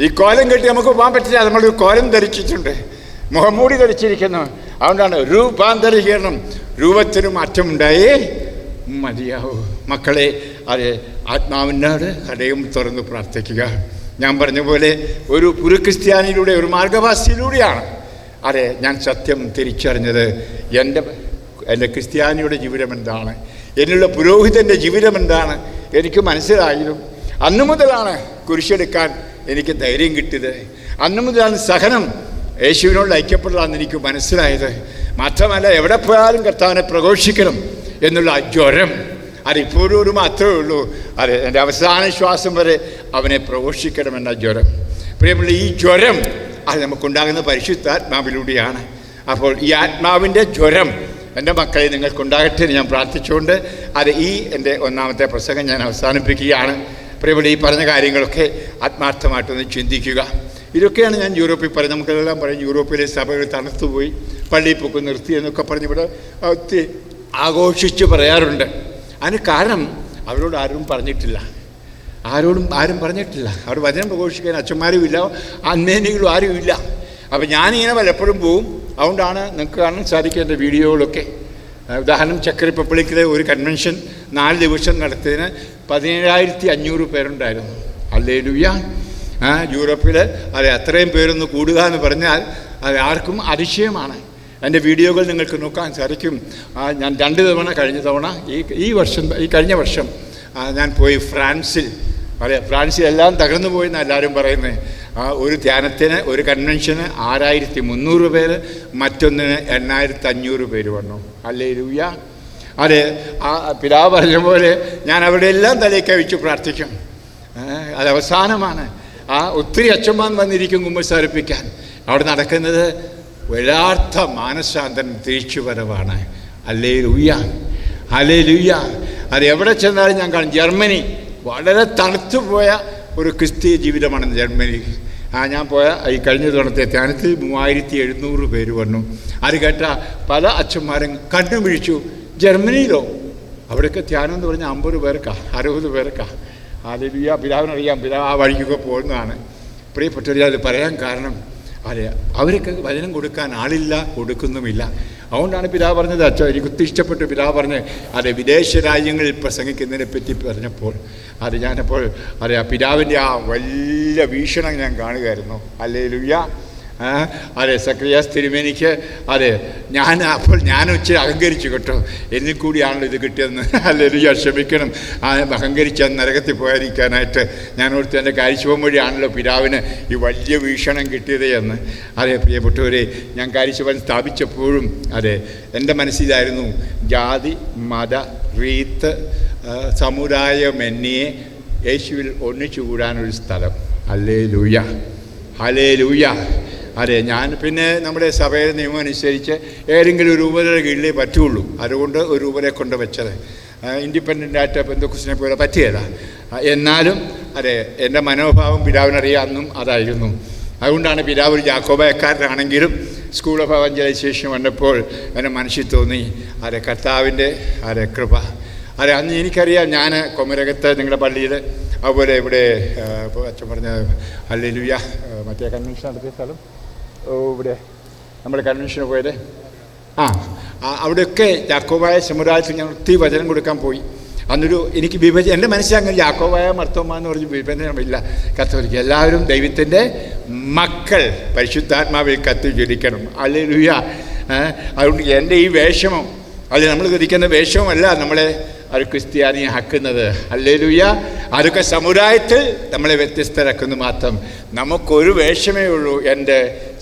ഈ കോലം കെട്ടി നമുക്ക് പോകാൻ പറ്റില്ല. നമ്മളൊരു കോലം ധരിച്ചിട്ടുണ്ട്, മുഖംമൂടി ധരിച്ചിരിക്കുന്നു. അതുകൊണ്ടാണ് രൂപാന്തരീകരണം. രൂപത്തിന് മാറ്റമുണ്ടായേ മതിയാവൂ. മക്കളെ, അത് ആത്മാവിനോട് ഹൃദയം തുറന്ന് പ്രാർത്ഥിക്കുക. ഞാൻ പറഞ്ഞ പോലെ ഒരു പുരുക്രിസ്ത്യാനിയിലൂടെ, ഒരു മാർഗവാസിയിലൂടെയാണ് അതെ ഞാൻ സത്യം തിരിച്ചറിഞ്ഞത്. എൻ്റെ ക്രിസ്ത്യാനിയുടെ ജീവിതം എന്താണ്, എന്നുള്ള പുരോഹിതൻ്റെ ജീവിതം എന്താണ് എനിക്ക് മനസ്സിലായിരുന്നു. അന്നു മുതലാണ് കുരിശെടുക്കാൻ എനിക്ക് ധൈര്യം കിട്ടിയത്. അന്നു മുതലാണ് സഹനം, യേശുവിനോട് ഐക്യപ്പെടാമെന്ന് എനിക്ക് മനസ്സിലായത്. മാത്രമല്ല എവിടെ പോയാലും കർത്താവിനെ പ്രഘോഷിക്കണം എന്നുള്ള ജ്വരം അതിപ്പോഴും ഒരു മാത്രമേ ഉള്ളൂ. അതെ, എൻ്റെ അവസാന ശ്വാസം വരെ അവനെ പ്രഘോഷിക്കണമെന്ന ജ്വരം. പ്രിയമുള്ള ഈ ജ്വരം അത് നമുക്കുണ്ടാകുന്ന പരിശുദ്ധാത്മാവിലൂടെയാണ്. അപ്പോൾ ഈ ആത്മാവിൻ്റെ ജ്വരം എൻ്റെ മക്കളെ നിങ്ങൾക്കുണ്ടാകട്ടെ എന്ന് ഞാൻ പ്രാർത്ഥിച്ചുകൊണ്ട് അത് എൻ്റെ ഒന്നാമത്തെ പ്രസംഗം ഞാൻ അവസാനിപ്പിക്കുകയാണ്. പ്രിയമുള്ള ഈ പറഞ്ഞ കാര്യങ്ങളൊക്കെ ആത്മാർത്ഥമായിട്ടൊന്ന് ചിന്തിക്കുക. ഇതൊക്കെയാണ് ഞാൻ യൂറോപ്പിൽ പറയും. നമുക്കെല്ലാം പറയും യൂറോപ്പിലെ സഭകൾ തണുത്തുപോയി, പള്ളിയിൽ പൊക്ക് നിർത്തി എന്നൊക്കെ പറഞ്ഞ് ഇവിടെ ഒത്തിരി ആഘോഷിച്ച് പറയാറുണ്ട്. അതിന് കാരണം അവരോട് ആരും പറഞ്ഞിട്ടില്ല. ആരും പറഞ്ഞിട്ടില്ല. അവർ വചനം പ്രഘോഷിക്കാൻ അച്ഛന്മാരും ഇല്ല, അന്മേനികളും ആരുമില്ല. അപ്പം ഞാനിങ്ങനെ പലപ്പോഴും പോവും. അതുകൊണ്ടാണ് നിങ്ങൾക്ക് കാണാൻ സാധിക്കും എൻ്റെ വീഡിയോകളൊക്കെ. ഉദാഹരണം, ചെക്ക് റിപ്പബ്ലിക്കിലെ ഒരു കൺവെൻഷൻ 4 ദിവസം നടത്തിയതിന് 17,500 പേരുണ്ടായിരുന്നു. ഹല്ലേലൂയ. യൂറോപ്പിൽ അത് അത്രയും പേരൊന്ന് കൂടുക എന്ന് പറഞ്ഞാൽ അത് ആർക്കും അതിശയമാണ്. എൻ്റെ വീഡിയോകൾ നിങ്ങൾക്ക് നോക്കാൻ സാധിക്കും. ഞാൻ 2 തവണ കഴിഞ്ഞ വർഷം ഞാൻ പോയി ഫ്രാൻസിൽ. ഫ്രാൻസിൽ എല്ലാം തകർന്നു പോയെന്നാണ് എല്ലാവരും പറയുന്നത്. ഒരു ധ്യാനത്തിന്, ഒരു കൺവെൻഷന് 6,300 പേര്, മറ്റൊന്നിന് 8,500 പേര് വന്നു. ഹല്ലേലൂയ. അതെ, ആ പിതാവ് പറഞ്ഞ പോലെ ഞാൻ അവിടെ എല്ലാം തലയ്ക്ക് വെച്ച് പ്രാർത്ഥിക്കും. അത് അവസാനമാണ്. ഒത്തിരി അച്ഛന്മാർ വന്നിരിക്കും കുമ്പസാരിപ്പിക്കാൻ. അവിടെ നടക്കുന്നത് യഥാർത്ഥ മാനസാന്തരം, തിരിച്ചുവരവാണ്. Hallelujah, hallelujah. അത് എവിടെ ചെന്നാലും ഞാൻ കാണും. ജർമ്മനി വളരെ തണുത്തുപോയ ഒരു ക്രിസ്തീയ ജീവിതമാണ് ജർമ്മനി. ഞാൻ പോയ ഈ കഴിഞ്ഞ തവണത്തെ ധ്യാനത്തിൽ 3,700 പേര് വന്നു. അത് കേട്ട പല അച്ഛന്മാരും കണ്ണു പിടിച്ചു. ജർമ്മനിയിലോ? അവിടെയൊക്കെ ധ്യാനം എന്ന് പറഞ്ഞാൽ 50 പേർക്കാ, 60 പേർക്കാ. ഹല്ലേലൂയ. പിതാവിനറിയാം, പിതാവ് ആ വഴിക്കൊക്കെ പോകുന്നതാണ്. പ്രിയപ്പെട്ടവരെ, അത് പറയാൻ കാരണം അതെ, അവർക്ക് വചനം കൊടുക്കാൻ ആളില്ല, കൊടുക്കുന്നുമില്ല. അതുകൊണ്ടാണ് പിതാവ് പറഞ്ഞത്. അച്ഛൻ എനിക്ക് ഒത്തിരി ഇഷ്ടപ്പെട്ടു പിതാവ് പറഞ്ഞ് അതെ വിദേശ രാജ്യങ്ങളിൽ പ്രസംഗിക്കുന്നതിനെ പറ്റി പറഞ്ഞപ്പോൾ ഞാനപ്പോൾ ആ പിതാവിൻ്റെ ആ വലിയ വീക്ഷണം ഞാൻ കാണുകയായിരുന്നു. ഹല്ലേലൂയ. അതെ, സക്രിയാസ് തിരുമേനിക്ക് ഞാൻ ഇച്ചിരി അഹങ്കരിച്ചു കേട്ടോ. എന്നിൽ കൂടിയാണല്ലോ ഇത് കിട്ടിയതെന്ന്. ഹല്ലേലൂയ. ക്ഷമിക്കണം, അഹങ്കരിച്ച് നരകത്തിൽ പോയിരിക്കാനായിട്ട് ഞാൻ ഓർത്ത് എൻ്റെ കാഴ്ചപ്പം വഴിയാണല്ലോ പിതാവിന് ഈ വലിയ വീക്ഷണം കിട്ടിയത് എന്ന്. പ്രിയപ്പെട്ടവരെ, ഞാൻ കാഴ്ചപ്പം സ്ഥാപിച്ചപ്പോഴും എൻ്റെ മനസ്സിലായിരുന്നു ജാതി, മത, റീത്ത്, സമുദായമന്യേ യേശുവിൽ ഒന്നിച്ചു കൂടാനൊരു സ്ഥലം. Hallelujah, hallelujah. ഞാൻ പിന്നെ നമ്മുടെ സഭയുടെ നിയമം അനുസരിച്ച് ഏതെങ്കിലും ഒരു രൂപതയുടെ കീഴിലേ പറ്റുള്ളൂ. അതുകൊണ്ട് ഒരു രൂപതയെ കൊണ്ട് വെച്ചത്. ഇൻഡിപെൻഡൻ്റായിട്ട് പെന്തക്കോസ്തിനെ പോലെ പറ്റിയല്ല. എന്നാലും എൻ്റെ മനോഭാവം പിതാവിനറിയാമെന്നും അതായിരുന്നു. അതുകൊണ്ടാണ് പിതാവ് ഒരു യാക്കോബായക്കാരനാണെങ്കിലും സ്കൂൾ ഓഫ് എവഞ്ചലൈസേഷൻ വന്നപ്പോൾ എൻ്റെ മനസ്സിൽ തോന്നി കർത്താവിൻ്റെ കൃപ. അന്ന് എനിക്കറിയാം, ഞാൻ കൊമരകത്ത് നിങ്ങളുടെ പള്ളിയിൽ, അതുപോലെ ഇവിടെ അച്ഛൻ പറഞ്ഞ ഹല്ലേലൂയ മറ്റേ കൺവെൻഷൻ നടത്തിയ സ്ഥലം, ഇവിടെ നമ്മൾ കൺവെൻഷന് പോയത്, അവിടെയൊക്കെ യാക്കോബായ സമുദായത്തിൽ ഞാൻ ഒത്തിരി വചനം കൊടുക്കാൻ പോയി. അന്നൊരു എനിക്ക് എൻ്റെ മനസ്സിലങ്ങനെ യാക്കോബായ മർത്തോമ എന്ന് പറഞ്ഞ് വിഭജനമില്ല. കത്തോലിക്ക എല്ലാവരും ദൈവത്തിൻ്റെ മക്കൾ, പരിശുദ്ധാത്മാവിൽ കത്തി ജ്വലിക്കണം. ഹല്ലേലൂയ. അതുകൊണ്ട് എൻ്റെ ഈ വേഷമോ അല്ലെങ്കിൽ നമ്മൾ ധരിക്കുന്ന വേഷവുമല്ല നമ്മളെ ഒരു ക്രിസ്ത്യാനിയാക്കുന്നത്. ഹല്ലേലൂയ. അതൊക്കെ സമുദായത്തിൽ നമ്മളെ വ്യത്യസ്തരാക്കുന്നു മാത്രം. നമുക്കൊരു വേഷമേ ഉള്ളൂ, എൻ്റെ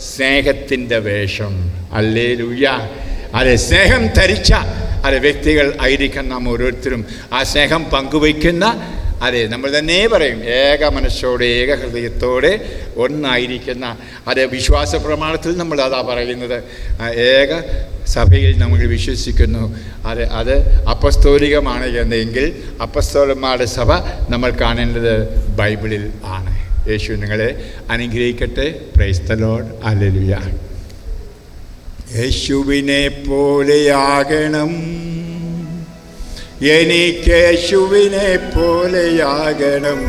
സ്നേഹത്തിൻ്റെ വേഷം. ഹല്ലേലൂയ. സ്നേഹം ധരിച്ച വ്യക്തികൾ ആയിരിക്കും നാം ഓരോരുത്തരും. ആ സ്നേഹം പങ്കുവയ്ക്കുന്ന നമ്മൾ തന്നെ പറയും ഏക മനസ്സോടെ ഏക ഹൃദയത്തോടെ ഒന്നായിരിക്കുന്ന വിശ്വാസ പ്രമാണത്തിൽ നമ്മൾ അതാ പറയുന്നത്. ഏക സഭയിൽ നമ്മൾ വിശ്വസിക്കുന്നു. അത് അപ്പസ്തോലികമാണ് എന്നെങ്കിൽ അപ്പസ്തോലന്മാരുടെ സഭ നമ്മൾ കാണേണ്ടത് ബൈബിളിൽ ആണ്. യേശു നിങ്ങളെ അനുഗ്രഹിക്കട്ടെ. Praise the Lord. ഹല്ലേലൂയ. യേശുവിനെ പോലെയാകണം, എനിക്ക് യേശുവിനെ പോലെയാകണം.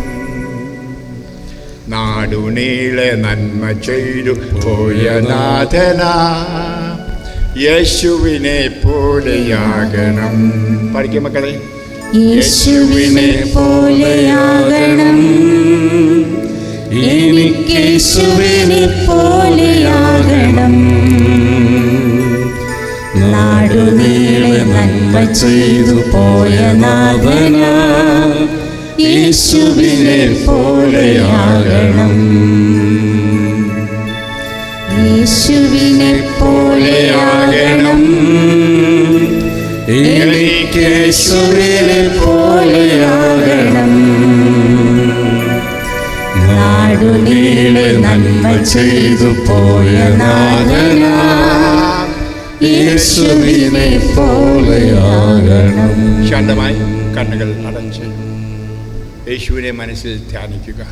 നാടുനീളെ നന്മ ചെയ്തു പോയ നാഥനാ, യേശുവിനെ പോലെയാകണം. പഠിക്കും മക്കളെ. യേശുവിനെ പോലെയാകണം, എനിക്ക് യേശുവിനെ പോലെയാകണം. നാടുനീളെ നന്മ ചെയ്തു പോയ നാഥനാ, യേശുവിനെ പോലെയാകണം. യേശുവിനെ പോലെയാകണം, എനിക്ക് യേശുവിനെ പോലെയാകണം. നാടുനീളെ നന്മ ചെയ്തു പോയ നാഥനാ, യേശുവിനെ പോലെയാകണം. ശാന്തമായി കണ്ണുകൾ അടച്ച് യേശുവിനെ മനസ്സിൽ ധ്യാനിക്കുക.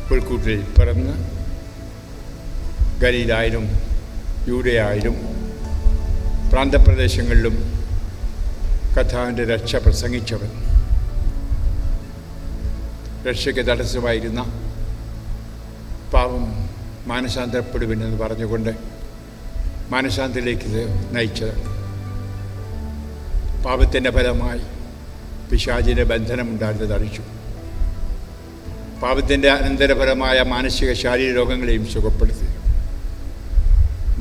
പുൽക്കൂട്ടിൽ പിറന്ന് ഗലീലായാലും യൂദയായാലും പ്രാന്തപ്രദേശങ്ങളിലും കർത്താവിൻ്റെ രക്ഷ പ്രസംഗിച്ചവൻ, രക്ഷയ്ക്ക് തടസ്സമായിരുന്ന പാവം മാനസാന്തരപ്പെടുവിനെന്ന് പറഞ്ഞുകൊണ്ട് മാനസാന്തരത്തിലേക്ക് നയിച്ചത്. പാപത്തിൻ്റെ ഫലമായി പിശാചിൻ്റെ ബന്ധനമുണ്ടായിരുന്നത് അഴിച്ചു. പാപത്തിൻ്റെ അനന്തരഫലമായ മാനസിക ശാരീരിക രോഗങ്ങളെയും സുഖപ്പെടുത്തി.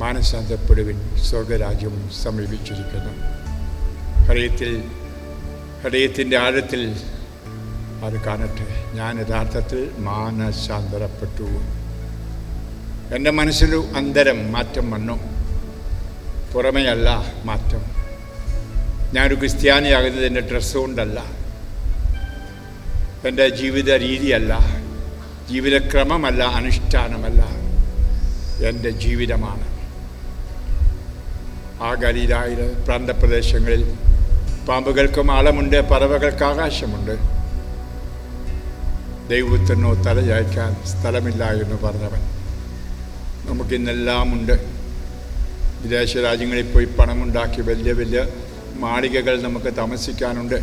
മാനസാന്തരപ്പെടുവിൻ, സ്വർഗരാജ്യം സമീപിച്ചിരിക്കുന്നു. ഹൃദയത്തിൻ്റെ ആഴത്തിൽ അത് കാണട്ടെ. ഞാൻ യഥാർത്ഥത്തിൽ മാനസാന്തരപ്പെട്ടു. എൻ്റെ മനസ്സിലു അന്തരം മാറ്റം വന്നു, പുറമെയല്ല മാറ്റം. ഞാനൊരു ക്രിസ്ത്യാനിയാകുന്നത് എൻ്റെ ഡ്രസ്സ് കൊണ്ടല്ല, എൻ്റെ ജീവിത രീതിയല്ല, ജീവിതക്രമമല്ല, അനുഷ്ഠാനമല്ല, എൻ്റെ ജീവിതമാണ്. ആ ഗലീലായിൽ പ്രാന്തപ്രദേശങ്ങളിൽ പാമ്പുകൾക്കും ആഴമുണ്ട്, പറവകൾക്ക് ആകാശമുണ്ട്, ദൈവത്തിനോ തല ചായ്ക്കാൻ സ്ഥലമില്ല എന്ന് പറഞ്ഞവൻ. നമുക്കിന്നെല്ലാം ഉണ്ട്. വിദേശ രാജ്യങ്ങളിൽ പോയി പണമുണ്ടാക്കി വലിയ വലിയ മാളികകൾ നമുക്ക് താമസിക്കാനുണ്ട്.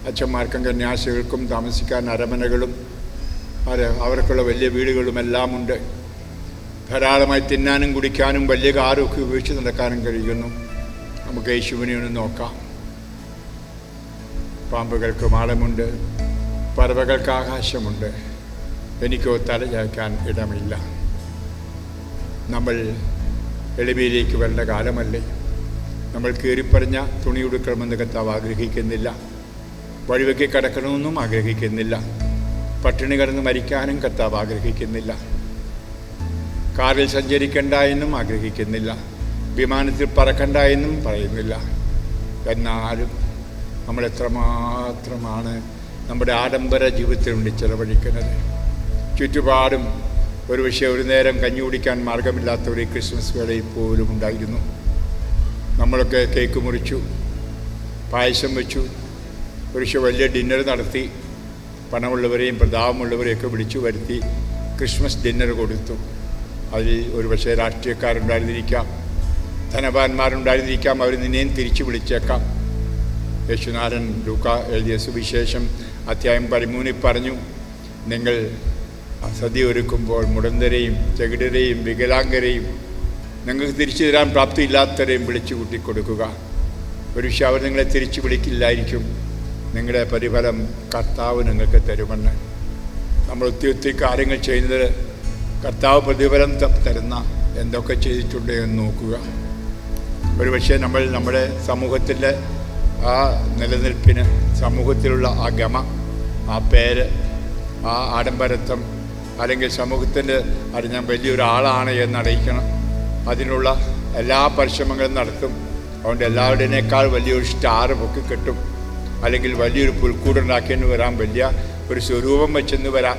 അച്ഛന്മാർക്കും കന്യാസികൾക്കും താമസിക്കാൻ അരമനകളും അവർക്കുള്ള വലിയ വീടുകളുമെല്ലാം ഉണ്ട്. ധാരാളമായി തിന്നാനും കുടിക്കാനും വലിയ കാറുമൊക്കെ ഉപയോഗിച്ച് നടക്കാനും കഴിയുന്നു. നമുക്ക് യേശുവിനെ ഒന്ന് നോക്കാം. പാമ്പുകൾക്ക് മാളമുണ്ട്, പറവകൾക്ക് ആകാശമുണ്ട്, എനിക്കോ തല ചായ്ക്കാൻ ഇടമില്ല. നമ്മൾ എളിമയിലേക്ക് വരേണ്ട കാലമല്ലേ? നമ്മൾ കീറിപ്പറഞ്ഞ തുണി ഉടുക്കണമെന്ന് കർത്താവ് ആഗ്രഹിക്കുന്നില്ല. വഴിവെക്കി കിടക്കണമെന്നും ആഗ്രഹിക്കുന്നില്ല. പട്ടിണി കിടന്ന് മരിക്കാനും കർത്താവ് ആഗ്രഹിക്കുന്നില്ല. കാറിൽ സഞ്ചരിക്കണ്ട എന്നും ആഗ്രഹിക്കുന്നില്ല. വിമാനത്തിൽ പറക്കണ്ട എന്നും പറയുന്നില്ല. എന്നാലും നമ്മൾ എത്രമാത്രമാണ് നമ്മുടെ ആഡംബര ജീവിതത്തിൽ വേണ്ടി ചെലവഴിക്കുന്നത്. ചുറ്റുപാടും ഒരു നേരം കഞ്ഞി കുടിക്കാൻ മാർഗമില്ലാത്തവർ ഈ ക്രിസ്മസ് വേളയിൽ പോലും ഉണ്ടായിരുന്നു. നമ്മളൊക്കെ കേക്ക് മുറിച്ചു, പായസം വെച്ചു, വലിയ ഡിന്നർ നടത്തി, പണമുള്ളവരെയും പ്രതാപമുള്ളവരെയൊക്കെ വിളിച്ചു വരുത്തി ക്രിസ്മസ് ഡിന്നർ കൊടുത്തു. അതിൽ ഒരു പക്ഷേ രാഷ്ട്രീയക്കാരുണ്ടായിരുന്നിരിക്കാം, ധനവാന്മാരുണ്ടായിരുന്നിരിക്കാം. അവർ നിന്നെയും തിരിച്ചു വിളിച്ചേക്കാം. യേശുനാഥൻ ലൂക്ക എഴുതിയ സുവിശേഷം അധ്യായം 13 പറഞ്ഞു, നിങ്ങൾ സദ്യ ഒരുക്കുമ്പോൾ മുടന്തരെയും ചെകിടരെയും വികലാംഗരെയും നിങ്ങൾക്ക് തിരിച്ചു തരാൻ പ്രാപ്തിയില്ലാത്തവരെയും വിളിച്ചു കൂട്ടിക്കൊടുക്കുക. ഒരു പക്ഷേ അവർ നിങ്ങളെ തിരിച്ചു വിളിക്കില്ലായിരിക്കും. നിങ്ങളുടെ പ്രതിഫലം കർത്താവ് നിങ്ങൾക്ക് തരുമെന്ന്. നമ്മൾ ഒത്തിരി കാര്യങ്ങൾ ചെയ്യുന്നത് കർത്താവ് പ്രതിഫലം തരുന്ന എന്തൊക്കെ ചെയ്തിട്ടുണ്ട് എന്ന് നോക്കുക. ഒരു പക്ഷേ നമ്മൾ നമ്മുടെ സമൂഹത്തിൻ്റെ ആ നിലനിൽപ്പിന്, സമൂഹത്തിലുള്ള ആ ഗമ, ആ പേര്, ആ ആഡംബരത്വം, അല്ലെങ്കിൽ സമൂഹത്തിൻ്റെ അത് ഞാൻ വലിയൊരാളാണ് എന്നറിയിക്കണം, അതിനുള്ള എല്ലാ പരിശ്രമങ്ങളും നടത്തും. അതുകൊണ്ട് എല്ലാവരുടേനേക്കാൾ വലിയൊരു സ്റ്റാർ പൊക്കി കിട്ടും, അല്ലെങ്കിൽ വലിയൊരു പുൽക്കൂടുണ്ടാക്കിയെന്ന് വരാം, വലിയ ഒരു സ്വരൂപം വെച്ചെന്ന് വരാം,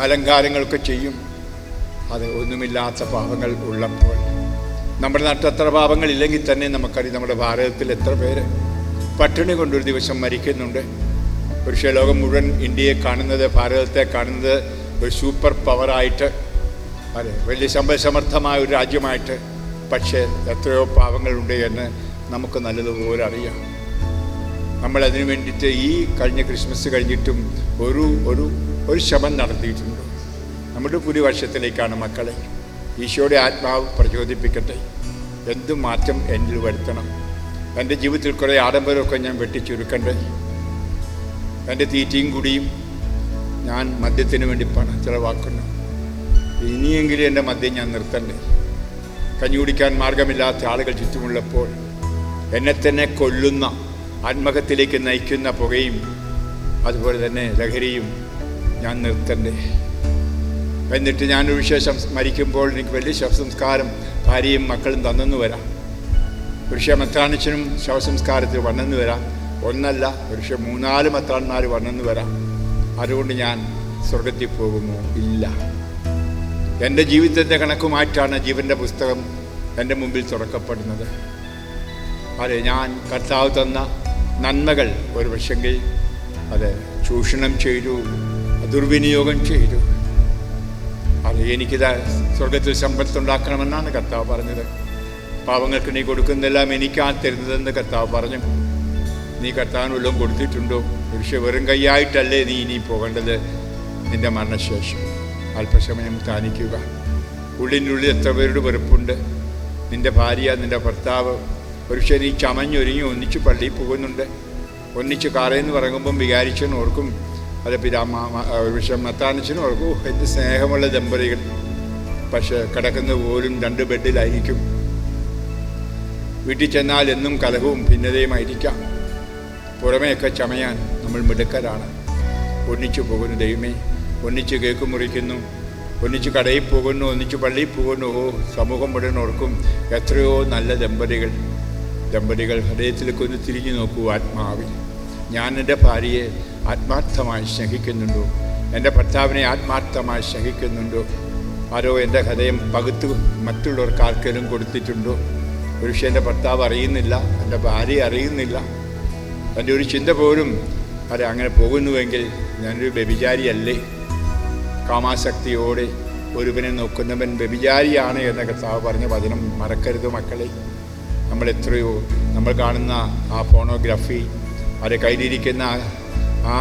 അലങ്കാരങ്ങളൊക്കെ ചെയ്യും. അത് ഒന്നുമില്ലാത്ത പാപങ്ങൾ ഉള്ളപ്പോൾ, നമ്മുടെ നാട്ടിൽ അത്ര പാപങ്ങളില്ലെങ്കിൽ തന്നെ നമുക്കറിയാം നമ്മുടെ ഭാരതത്തിൽ എത്ര പേര് പട്ടിണി കൊണ്ടൊരു ദിവസം മരിക്കുന്നുണ്ട്. പക്ഷേ ലോകം മുഴുവൻ ഇന്ത്യയെ കാണുന്നത്, ഭാരതത്തെ കാണുന്നത് ഒരു സൂപ്പർ പവറായിട്ട്, അതെ, വലിയ സമ്പൽസമർത്ഥമായ ഒരു രാജ്യമായിട്ട്. പക്ഷേ എത്രയോ പാവങ്ങളുണ്ട് എന്ന് നമുക്ക് നല്ലതുപോലെ അറിയാം. നമ്മളതിനു വേണ്ടിയിട്ട് ഈ കഴിഞ്ഞ ക്രിസ്മസ് കഴിഞ്ഞിട്ടും ഒരു ശ്രമം നടത്തിയിട്ടുണ്ട്. നമ്മുടെ പുതിയ വർഷത്തിലേക്കാണ് മക്കളെ. ഈശോയുടെ ആത്മാവ് പ്രചോദിപ്പിക്കട്ടെ. എന്തു മാറ്റം എന്നിൽ വരുത്തണം. എൻ്റെ ജീവിതത്തിൽ കുറേ ആഡംബരമൊക്കെ ഞാൻ വെട്ടിച്ചുരുക്കണ്ടേ. എൻ്റെ തീറ്റയും കുടിയും ഞാൻ മദ്യത്തിന് വേണ്ടി പണം ചിലവാക്കുന്നു. ഇനിയെങ്കിലും എൻ്റെ മദ്യം ഞാൻ നിർത്തണ്ടേ. കഞ്ഞി കുടിക്കാൻ മാർഗമില്ലാത്ത ആളുകൾ ചുറ്റുമുള്ളപ്പോൾ എന്നെ തന്നെ കൊല്ലുന്ന, ആത്മഹത്യയിലേക്ക് നയിക്കുന്ന പുകയും അതുപോലെ തന്നെ ലഹരിയും ഞാൻ നിർത്തണ്ടേ. എന്നിട്ട് ഞാനൊരു വിശേഷം മരിക്കുമ്പോൾ എനിക്ക് വലിയ ശവസംസ്കാരം ഭാര്യയും മക്കളും തന്നെന്ന് വരാം. പക്ഷേ മെത്രാനച്ചനും ശവസംസ്കാരത്തിൽ വന്നെന്ന് വരാം. ഒന്നല്ല, പക്ഷേ 3-4 മെത്രാന്മാർ വന്നെന്ന് വരാം. അതുകൊണ്ട് ഞാൻ സ്വർഗത്തിൽ പോകുമോ? ഇല്ല. എൻ്റെ ജീവിതത്തിൻ്റെ കണക്കുമായിട്ടാണ് ജീവൻ്റെ പുസ്തകം എൻ്റെ മുമ്പിൽ തുറക്കപ്പെടുന്നത്. അതെ, ഞാൻ കർത്താവ് തന്ന നന്മകൾ ഒരു പക്ഷെങ്കിൽ അത് ചൂഷണം ചെയ്തു, ദുർവിനിയോഗം ചെയ്തു. അത് എനിക്കിത് സ്വർഗത്തിൽ സമ്പത്തുണ്ടാക്കണമെന്നാണ് കർത്താവ് പറഞ്ഞത്. പാവങ്ങൾക്ക് നീ കൊടുക്കുന്നതെല്ലാം എനിക്കാണ് തരുന്നതെന്ന് കർത്താവ് പറഞ്ഞു. നീ കർത്താവിന് വല്ലതും കൊടുത്തിട്ടുണ്ടോ? പക്ഷേ വെറും കൈയായിട്ടല്ലേ നീ ഇനി പോകേണ്ടത്. നിൻ്റെ മരണശേഷം അല്പസമയം ധ്യാനിക്കുക. ഉള്ളിനുള്ളിൽ എത്ര പേരുടെ വെറുപ്പുണ്ട്. നിൻ്റെ ഭാര്യ, നിൻ്റെ ഭർത്താവ് പക്ഷേ നീ ചമഞ്ഞൊരുങ്ങി ഒന്നിച്ച് പള്ളിയിൽ പോകുന്നുണ്ട്. ഒന്നിച്ച് കാറേന്ന് പറയുമ്പം വികാരിച്ചെന്ന് ഓർക്കും. അത് ഒരു പക്ഷേ മത്താനച്ചനും ഓർക്കും, എന്ത് സ്നേഹമുള്ള ദമ്പതികൾ. പക്ഷേ കിടക്കുന്നത് പോലും 2 ബെഡിലായിരിക്കും. വീട്ടിൽ ചെന്നാൽ എന്നും കലഹവും ഭിന്നതയുമായിരിക്കാം. പുറമേയൊക്കെ ചമയാൻ നമ്മൾ മിടുക്കരാണ്. ഒന്നിച്ചു പോകുന്നു ദൈവമേ, ഒന്നിച്ച് കേക്ക് മുറിക്കുന്നു, ഒന്നിച്ച് കടയിൽ പോകുന്നു, ഒന്നിച്ച് പള്ളിയിൽ പോകുന്നു. സമൂഹം മുഴുവൻ ഓർക്കും എത്രയോ നല്ല ദമ്പതികൾ ഹൃദയത്തിലേക്ക് ഒന്ന് തിരിഞ്ഞു നോക്കൂ. ആത്മാവിൽ ഞാൻ എൻ്റെ ഭാര്യയെ ആത്മാർത്ഥമായി സ്നേഹിക്കുന്നുണ്ടോ? എൻ്റെ ഭർത്താവിനെ ആത്മാർത്ഥമായി സ്നേഹിക്കുന്നുണ്ടോ? ആരോ എൻ്റെ ഹൃദയം പകുത്ത് മറ്റുള്ളവർക്ക് ആർക്കെങ്കിലും കൊടുത്തിട്ടുണ്ടോ? ഒരു പക്ഷേ എൻ്റെ ഭർത്താവ് അറിയുന്നില്ല, എൻ്റെ ഭാര്യ അറിയുന്നില്ല. എൻ്റെ ഒരു ചിന്ത പോലും അത് അങ്ങനെ പോകുന്നുവെങ്കിൽ ഞാനൊരു വ്യഭിചാരിയല്ലേ? കാമാസക്തിയോടെ ഒരുവനെ നോക്കുന്നവൻ വ്യഭിചാരിയാണ് എന്ന കർത്താവ് പറഞ്ഞ വചനം മറക്കരുത് മക്കളെ. നമ്മൾ കാണുന്ന ആ ഫോണോഗ്രാഫി, അത് കയ്യിലിരിക്കുന്ന ആ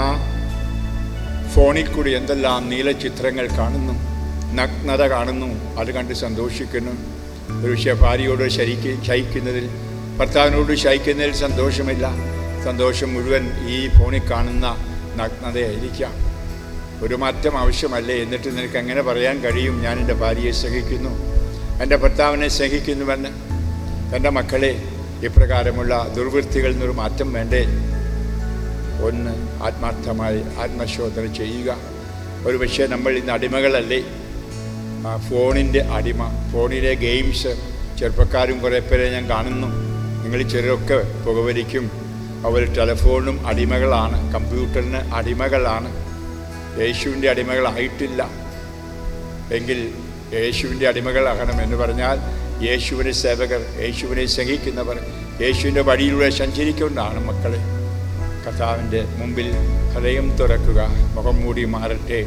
ഫോണിൽ കൂടി എന്തെല്ലാം നീലചിത്രങ്ങൾ കാണുന്നു, നഗ്നത കാണുന്നു, അത് കണ്ട് സന്തോഷിക്കുന്നു. ഒരു പക്ഷേ ഭാര്യയോട് ശയിക്കുന്നതിൽ, ഭർത്താവിനോട് ശയിക്കുന്നതിൽ സന്തോഷമില്ല. സന്തോഷം മുഴുവൻ ഈ ഫോണിൽ കാണുന്ന നഗ്നതയായിരിക്കാം. ഒരു മാറ്റം ആവശ്യമല്ലേ? എന്നിട്ട് നിനക്ക് എങ്ങനെ പറയാൻ കഴിയും ഞാൻ എൻ്റെ ഭാര്യയെ സ്നേഹിക്കുന്നു, എൻ്റെ ഭർത്താവിനെ സ്നേഹിക്കുന്നുവെന്ന്? എൻ്റെ മക്കളെ, ഇപ്രകാരമുള്ള ദുർവൃത്തികളിൽ നിന്നൊരു മാറ്റം വേണ്ടേ? ഒന്ന്, ആത്മാർത്ഥമായി ആത്മശോധന ചെയ്യുക. ഒരു പക്ഷേ നമ്മൾ ഇന്ന് അടിമകളല്ലേ? ഫോണിൻ്റെ അടിമ, ഫോണിലെ ഗെയിംസ്. ചെറുപ്പക്കാരും കുറേ പേരെ ഞാൻ കാണുന്നു. നിങ്ങൾ ചിലരൊക്കെ പുകവലിക്കും. അവർ ടെലഫോണിനും അടിമകളാണ്, കമ്പ്യൂട്ടറിന് അടിമകളാണ്. യേശുവിൻ്റെ അടിമകളായിട്ടില്ല. എങ്കിൽ യേശുവിൻ്റെ അടിമകളാകണം എന്ന് പറഞ്ഞാൽ യേശുവിനെ സേവകർ, യേശുവിനെ സ്നേഹിക്കുന്നവർ, യേശുവിൻ്റെ വഴിയിലൂടെ സഞ്ചരിക്കൊണ്ടാണ് മക്കളെ. കർത്താവിൻ്റെ മുമ്പിൽ ഹൃദയം തുറക്കുക. മുഖം മൂടി മാറട്ടെ.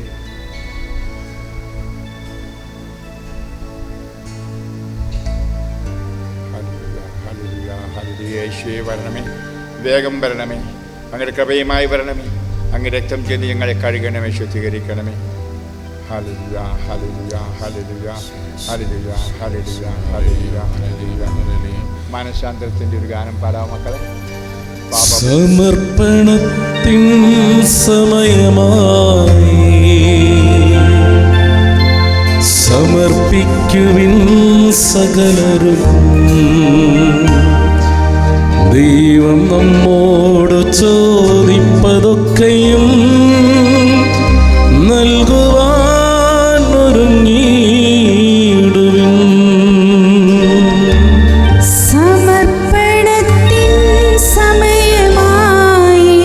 യേശുവേ വരണമേ, വേഗം വരണമേ, അങ്ങയുടെ കൃപയുമായി വരണമേ, അങ്ങ് രക്തം ചെയ്ത് ഞങ്ങളെ കഴുകണമേ, ശുദ്ധീകരിക്കണമേ. Hallelujah, hallelujah, hallelujah, hallelujah, hallelujah, hallelujah, hallelujah. മനഃശാന്തരത്തിൻ്റെ ഒരു ഗാനം പാടാം മക്കളെ. സമർപ്പണത്തിൻ സമയമായി സമർപ്പിക്കുവിൻ സകലരും. ദൈവം നമ്മോട് ചോദിപ്പതൊക്കെയും നൽകുവാൻ ഒരുങ്ങിയിടുവിൻ. സമർപ്പണത്തിൻ സമയമായി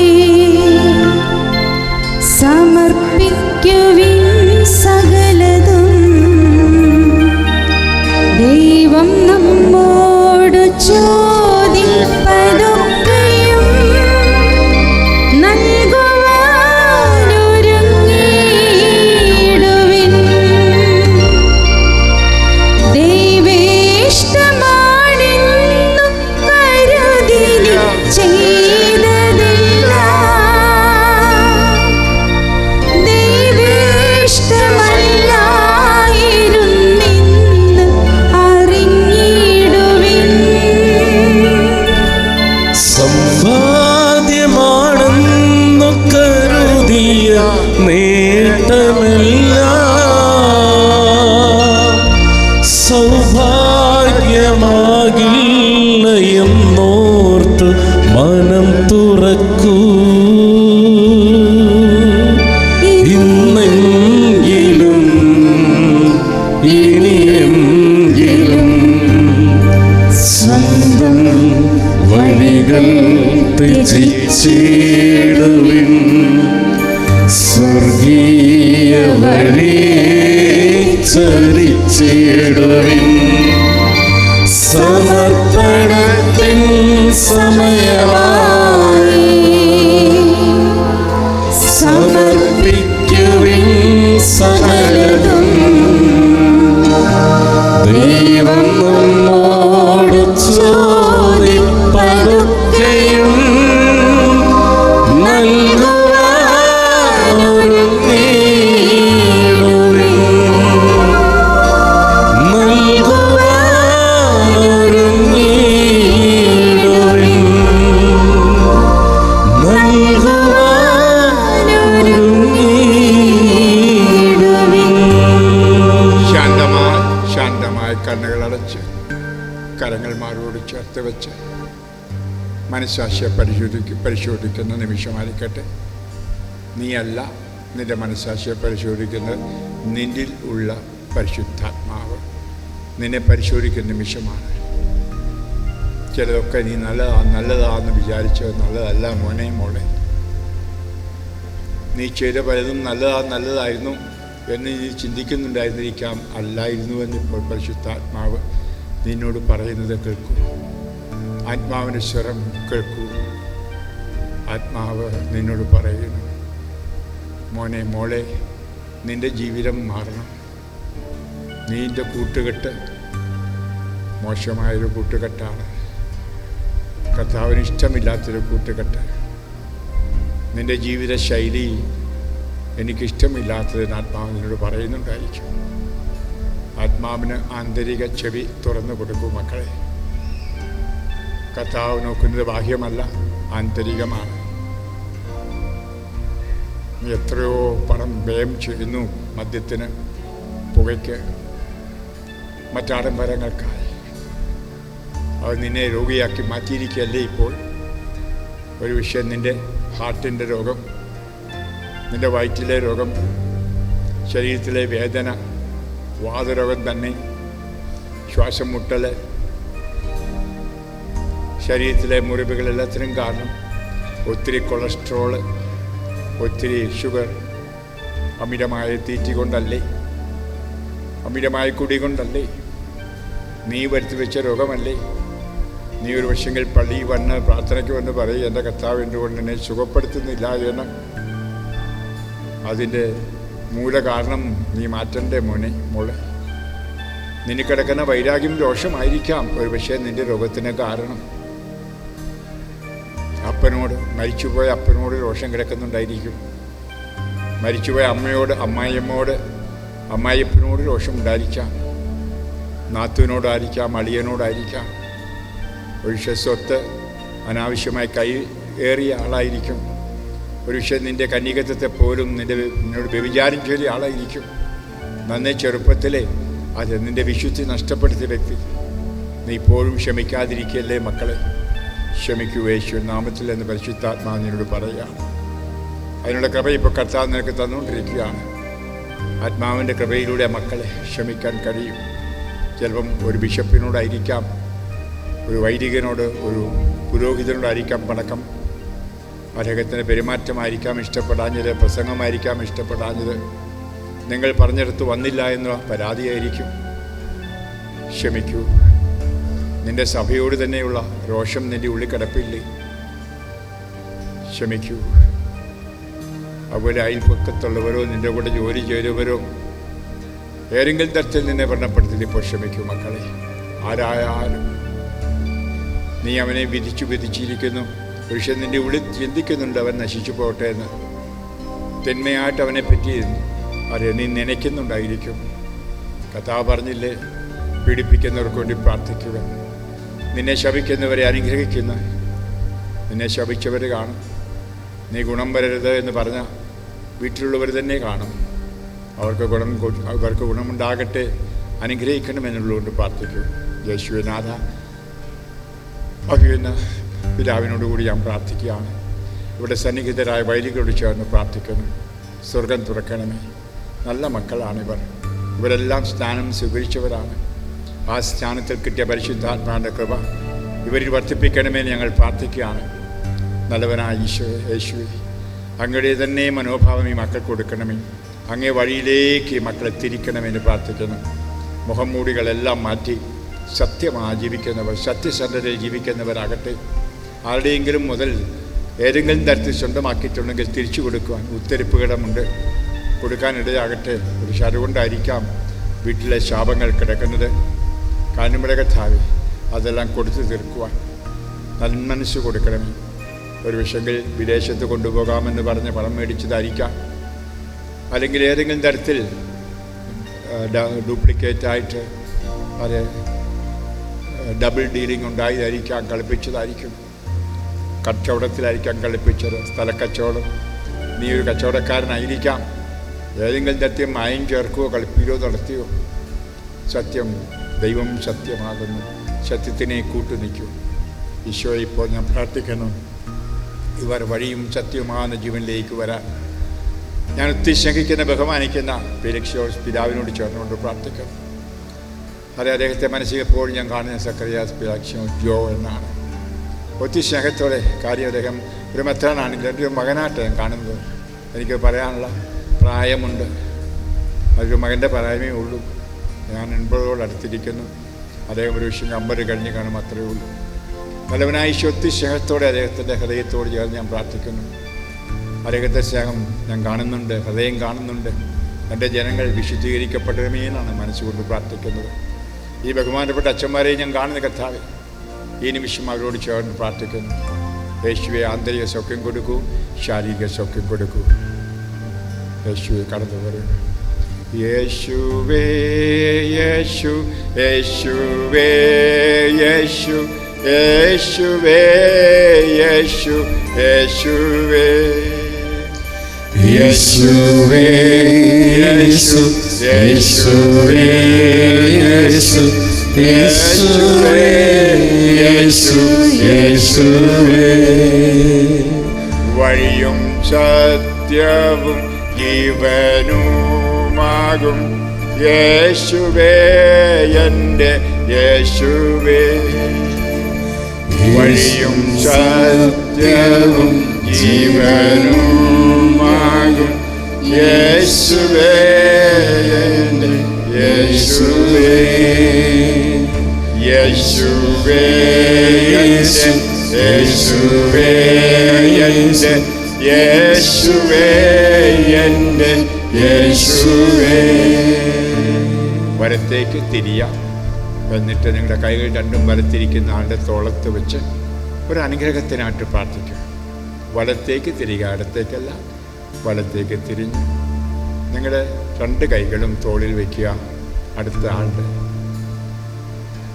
സമർപ്പിക്കുവിൻ സകലതും. ദൈവം നമ്മോട് ചോദിപ്പതൊക്കെയും നൽകുവാനൊരുങ്ങിയിടുവിൻ. ദൈവേഷ്ടമാണെന്നു കരുതി ചെയ്തതെല്ലാം ദൈവേഷ്ടമല്ലായിരുന്നെന്ന് അറിഞ്ഞിടുവിൻ. സമ്പാദ്യമാണെന്നു കരുതിയ നേട്ടമെല്ലാം സൗഭാഗ്യമാകില്ല എന്നോർത്ത് മനം തുറക്കൂ. ഇന്നെങ്കിലും ഇനിയെങ്കിലും സ്വന്തം വഴികൾ ത്യജിച്ചിടുവിൻ. സ്വർഗീയ വഴിയെ ചരിച്ചിടുവിൻ. സമർപ്പണത്തിൻ സമയമായി സമർപ്പിക്കുവിൻ സകലതും. ദൈവം നമ്മോട് ചോദിപ്പതൊക്കെയും നൽകുവാനൊരുങ്ങിയിടുവിൻ. നൽകുവാനൊരുങ്ങിയിടുവിൻ. നൽകുവാനൊരുങ്ങിയിടുവിൻ. ശാന്തമായി കണ്ണുകളടച്ച് കരങ്ങൾ മാറോട് ചേർത്ത് വെച്ച് മനസ്സാക്ഷിയെ പരിശോധിക്കുന്ന നിമിഷമായിരിക്കട്ടെ. നീയല്ല നിന്റെ മനസ്സാക്ഷിയെ പരിശോധിക്കുന്നത്, നിന്നിൽ ഉള്ള പരിശുദ്ധാത്മാവ് നിന്നെ പരിശോധിക്കുന്ന നിമിഷമാണ്. ചിലതൊക്കെ നീ നല്ലതാണെന്ന് വിചാരിച്ചത് നല്ലതല്ല മോനെ മോളെ. നീ ചെയ്ത പലതും നല്ലതായിരുന്നു എന്ന് നീ ചിന്തിക്കുന്നുണ്ടായിരുന്നിരിക്കാം, അല്ലായിരുന്നു എന്നിപ്പോൾ പരിശുദ്ധാത്മാവ് നിന്നോട് പറയുന്നത് കേൾക്കൂ. ആത്മാവിൻ്റെ സ്വരം കേൾക്കൂ. ആത്മാവ് നിന്നോട് പറയുന്നു, മോനെ മോളെ, നിൻ്റെ ജീവിതം മാറണം. നിൻ്റെ കൂട്ടുകെട്ട് മോശമായൊരു കൂട്ടുകെട്ടാണ്. കർത്താവിന് ഇഷ്ടമില്ലാത്തൊരു കൂട്ടുകെട്ട്. നിൻ്റെ ജീവിത ശൈലി എനിക്കിഷ്ടമില്ലാത്തതിന് ആത്മാവ് നിന്നോട് പറയുന്നുണ്ടായിരിക്കും. ആത്മാവിന് ആന്തരിക ചെവി തുറന്നു കൊടുക്കൂ മക്കളെ. കർത്താവ് നോക്കുന്നത് ബാഹ്യമല്ല, ആന്തരികമാണ്. എത്രയോ പണം വ്യയം ചെയ്യുന്നു മദ്യത്തിന്, പുകയ്ക്ക്, മറ്റാഡംബരങ്ങൾക്കായി. അത് നിന്നെ രോഗിയാക്കി മാറ്റിയിരിക്കുകയല്ലേ ഇപ്പോൾ. ഒരു വിഷയം നിൻ്റെ ഹാർട്ടിൻ്റെ രോഗം, നിൻ്റെ വയറ്റിലെ രോഗം, ശരീരത്തിലെ വേദന, വാതരോഗം തന്നെ, ശ്വാസം മുട്ടൽ, ശരീരത്തിലെ മുറിവുകളെല്ലാത്തിനും കാരണം ഒത്തിരി കൊളസ്ട്രോള്, ഒത്തിരി ഷുഗർ, അമിതമായ തീറ്റി കൊണ്ടല്ലേ, അമിതമായ കുടി കൊണ്ടല്ലേ, നീ വരുത്തി വെച്ച രോഗമല്ലേ. നീ ഒരു പക്ഷെങ്കിൽ പള്ളി വന്ന് പ്രാർത്ഥനയ്ക്ക് വന്ന് പറയും, എൻ്റെ കർത്താവ് എന്തുകൊണ്ട് എന്നെ സുഖപ്പെടുത്തുന്നില്ല എന്ന്. അതിൻ്റെ മൂല കാരണം നീ മാറ്റണ്ടേ മോനെ മോളെ. നിനക്ക് കിടക്കുന്ന വൈരാഗ്യം ദോഷമായിരിക്കാം ഒരു പക്ഷേ നിൻ്റെ രോഗത്തിന് കാരണം. അപ്പനോട്, മരിച്ചുപോയ അപ്പനോട് രോഷം കിടക്കുന്നുണ്ടായിരിക്കും. മരിച്ചുപോയ അമ്മയോട്, അമ്മായിയമ്മോട്, അമ്മായിയപ്പനോട് രോഷമുണ്ടായിരിക്കാം. നാത്തുവിനോടായിരിക്കാം, അളിയനോടായിരിക്കാം. ഒരുപക്ഷെ സ്വത്ത് അനാവശ്യമായി കൈ ഏറിയ ആളായിരിക്കും. ഒരുപക്ഷെ നിൻ്റെ കന്യകത്വത്തെ പോലും നിന്നോട് വ്യഭിചാരം ചെയ്ത ആളായിരിക്കും. നന്നേ ചെറുപ്പത്തിലെ അത് നിൻ്റെ വിശുദ്ധി നഷ്ടപ്പെടുത്തിയ വ്യക്തി. നീ ഇപ്പോഴും ക്ഷമിക്കാതിരിക്കല്ലേ മക്കളെ? ക്ഷമിക്കൂ യേശു നാമത്തിൽ എന്ന് പരിശുദ്ധാത്മാവ് നിന്നോട് പറയുക. അതിനുള്ള കൃപ ഇപ്പോൾ കർത്താവ് നിനക്ക് തന്നുകൊണ്ടിരിക്കുകയാണ്. ആത്മാവിൻ്റെ കൃപയിലൂടെ മക്കളെ ക്ഷമിക്കാൻ കഴിയും. ചിലപ്പം ഒരു ബിഷപ്പിനോടായിരിക്കാം, ഒരു വൈദികനോട്, ഒരു പുരോഹിതനോടായിരിക്കാം പണക്കം. അദ്ദേഹത്തിൻ്റെ പെരുമാറ്റമായിരിക്കാം ഇഷ്ടപ്പെടാഞ്ഞത്, പ്രസംഗമായിരിക്കാം ഇഷ്ടപ്പെടാഞ്ഞത്, നിങ്ങൾ പറഞ്ഞെടുത്ത് വന്നില്ല എന്ന പരാതിയായിരിക്കും. ക്ഷമിക്കൂ. നിൻ്റെ സഭയോട് തന്നെയുള്ള രോഷം നിൻ്റെ ഉള്ളിൽ കിടപ്പില്ലേ? ക്ഷമിക്കൂ. അതുപോലെ അയൽപക്കത്തുള്ളവരോ നിൻ്റെ കൂടെ ജോലി ചെയ്തവരോ ഏതെങ്കിലും തരത്തിൽ നിന്നെ വ്രണപ്പെടുത്തില്ല, ഇപ്പോൾ ക്ഷമിക്കൂ മക്കളെ. ആരായാലും നീ അവനെ വിധിച്ചിരിക്കുന്നു. പക്ഷെ നിൻ്റെ ഉള്ളിൽ ചിന്തിക്കുന്നുണ്ട് അവൻ നശിച്ചു പോകട്ടെ എന്ന്. തിന്മയായിട്ട് അവനെ പറ്റി നീ നനയ്ക്കുന്നുണ്ടായിരിക്കും. കഥാ പറഞ്ഞില്ലേ, പീഡിപ്പിക്കുന്നവർക്ക് വേണ്ടി പ്രാർത്ഥിക്കുക, നിന്നെ ശപിക്കുന്നവരെ അനുഗ്രഹിക്കുന്ന. നിന്നെ ശപിച്ചവർ കാണും. നീ ഗുണം വരരുത് എന്ന് പറഞ്ഞാൽ വീട്ടിലുള്ളവർ തന്നെ കാണും. അവർക്ക് ഗുണമുണ്ടാകട്ടെ, അനുഗ്രഹിക്കണമെന്നുള്ളതുകൊണ്ട് പ്രാർത്ഥിക്കൂ. യേശുവിനാഥ അഭിയുന്ന പിതാവിനോടുകൂടി ഞാൻ പ്രാർത്ഥിക്കുകയാണ്. ഇവിടെ സന്നിഹിതരായ വൈദികരോട് ചേർന്ന് പ്രാർത്ഥിക്കുന്നു. സ്വർഗം തുറക്കണമേ. നല്ല മക്കളാണിവർ. ഇവരെല്ലാം സ്നാനം സ്വീകരിച്ചവരാണ്. ആ സ്നാനത്തിൽ കിട്ടിയ പരിശുദ്ധാത്മാവിൻ്റെ കൃപ ഇവരിൽ വർദ്ധിപ്പിക്കണമെന്ന് ഞങ്ങൾ പ്രാർത്ഥിക്കുകയാണ്. നല്ലവനായ യേശുവേ, അങ്ങയുടെ തന്നെ മനോഭാവം ഈ മക്കൾക്ക് കൊടുക്കണമേ. അങ്ങേ വഴിയിലേക്ക് ഈ മക്കളെ തിരിക്കണമെന്ന് പ്രാർത്ഥിക്കുന്നു. മുഖംമൂടികളെല്ലാം മാറ്റി സത്യമായി ജീവിക്കുന്നവർ, സത്യസന്ധതയിൽ ജീവിക്കുന്നവരാകട്ടെ. ആരുടെയെങ്കിലും മുതൽ ഏതെങ്കിലും തരത്തിൽ സ്വന്തമാക്കിയിട്ടുണ്ടെങ്കിൽ തിരിച്ചു കൊടുക്കുവാൻ ഉത്തരപ്പുകടമുണ്ട്, കൊടുക്കാനിടയാകട്ടെ. ഒരു അതുകൊണ്ടായിരിക്കാം വീട്ടിലെ ശാപങ്ങൾ കിടക്കുന്നത്. കാനുമല കഥാവി അതെല്ലാം കൊടുത്തു തീർക്കുവാൻ നന്മനസ്സ് കൊടുക്കണമേ. ഒരു വിഷയെങ്കിൽ വിദേശത്ത് കൊണ്ടുപോകാമെന്ന് പറഞ്ഞ് പണം മേടിച്ചതായിരിക്കാം, അല്ലെങ്കിൽ ഏതെങ്കിലും തരത്തിൽ ഡ്യൂപ്ലിക്കേറ്റായിട്ട് അത് ഡബിൾ ഡീലിംഗ് ഉണ്ടായതായിരിക്കാം, കളിപ്പിച്ചതായിരിക്കും. കച്ചവടത്തിലായിരിക്കാം കളിപ്പിച്ചത്, സ്ഥലക്കച്ചവടം. നീ ഒരു കച്ചവടക്കാരനായിരിക്കാം. ഏതെങ്കിലും തരത്തിൽ മായം ചേർക്കുകയോ കളിപ്പിക്കുകയോ നടത്തിയോ. സത്യം, ദൈവം സത്യമാകുന്നു. സത്യത്തിനെ കൂട്ടുനിൽക്കൂ. ഈശോ, ഇപ്പോൾ ഞാൻ പ്രാർത്ഥിക്കുന്നു, ഇവർ വഴിയും സത്യവുമാകുന്ന ജീവനിലേക്ക് വരാൻ ഞാൻ ഒത്തിരി സ്നേഹിക്കുന്ന ബഹുമാനിക്കുന്ന ഫെലിക്സ് പിതാവിനോട് ചേർന്നുകൊണ്ട് പ്രാർത്ഥിക്കുന്നു. അദ്ദേഹത്തെ മനസ്സിൽ എപ്പോഴും ഞാൻ കാണുന്ന സക്കറിയാസ് ഫെലിക്സ് ജോ എന്നാണ്. ഒത്തിരി സ്നേഹത്തോടെ കാര്യം അദ്ദേഹം ഒരു മെത്രാനാണെങ്കിൽ എൻ്റെ ഒരു മകനായിട്ട് ഞാൻ കാണുന്നത്. എനിക്ക് പറയാനുള്ള പ്രായമുണ്ട്, അതൊരു മകൻ്റെ പ്രായമേ ഉള്ളൂ. ഞാൻ 80 അടുത്തിരിക്കുന്നു. അദ്ദേഹം ഒരു വിഷയം 50 കഴിഞ്ഞ് കാണും, അത്രയേ ഉള്ളൂ. നല്ലവനായ ഒത്തിരി സ്നേഹത്തോടെ അദ്ദേഹത്തിൻ്റെ ഹൃദയത്തോട് ചേർന്ന് ഞാൻ പ്രാർത്ഥിക്കുന്നു. അദ്ദേഹത്തെ സ്നേഹം ഞാൻ കാണുന്നുണ്ട്, ഹൃദയം കാണുന്നുണ്ട്. എൻ്റെ ജനങ്ങൾ വിശുദ്ധീകരിക്കപ്പെടണമെന്നാണ് മനസ്സുകൊണ്ട് പ്രാർത്ഥിക്കുന്നത്. ഈ ബഹുമാനപ്പെട്ട അച്ഛന്മാരെയും ഞാൻ കാണുന്ന കർത്താവേ, ഈ നിമിഷം അവരോട് ചേർന്ന് പ്രാർത്ഥിക്കുന്നു. യേശുവെ, ആന്തരിക സൗഖ്യം കൊടുക്കൂ, ശാരീരിക സൗഖ്യം കൊടുക്കൂ. യേശുവെ, കടന്നു വരും. യേശുവേ യേശു, യേശുവേ യേശു, യേശുവേ യേശു, യേശുവേ യേശുവേ യേശു, യേശുവേ യേശു, യേശുവേ യേശു, യേശുവേ. വഴിയും സത്യവും ജീവനുമാകും യേശുവേ, എൻ്റെ യേശുവേ. വഴിയും സത്യവും ജീവനുമാകും യേശുവേ, എൻ്റെ യേശുവേ. യേശുവേ എൻ്റെ, യേശുവേ എൻ്റെ, യേശുവേ എൻ്റെ യേശുവേ. വലത്തേക്ക് തിരിയാം. എന്നിട്ട് നിങ്ങളുടെ കൈകൾ രണ്ടും വലത്തിരിക്കുന്ന ആളുടെ തോളത്ത് വെച്ച് ഒരു അനുഗ്രഹത്തിനായിട്ട് പ്രാർത്ഥിക്കുക. വലത്തേക്ക് തിരിക, അടുത്തേക്കല്ല, വലത്തേക്ക് തിരിഞ്ഞ് നിങ്ങളുടെ 2 കൈകളും തോളിൽ വയ്ക്കുക. അടുത്ത ആളുടെ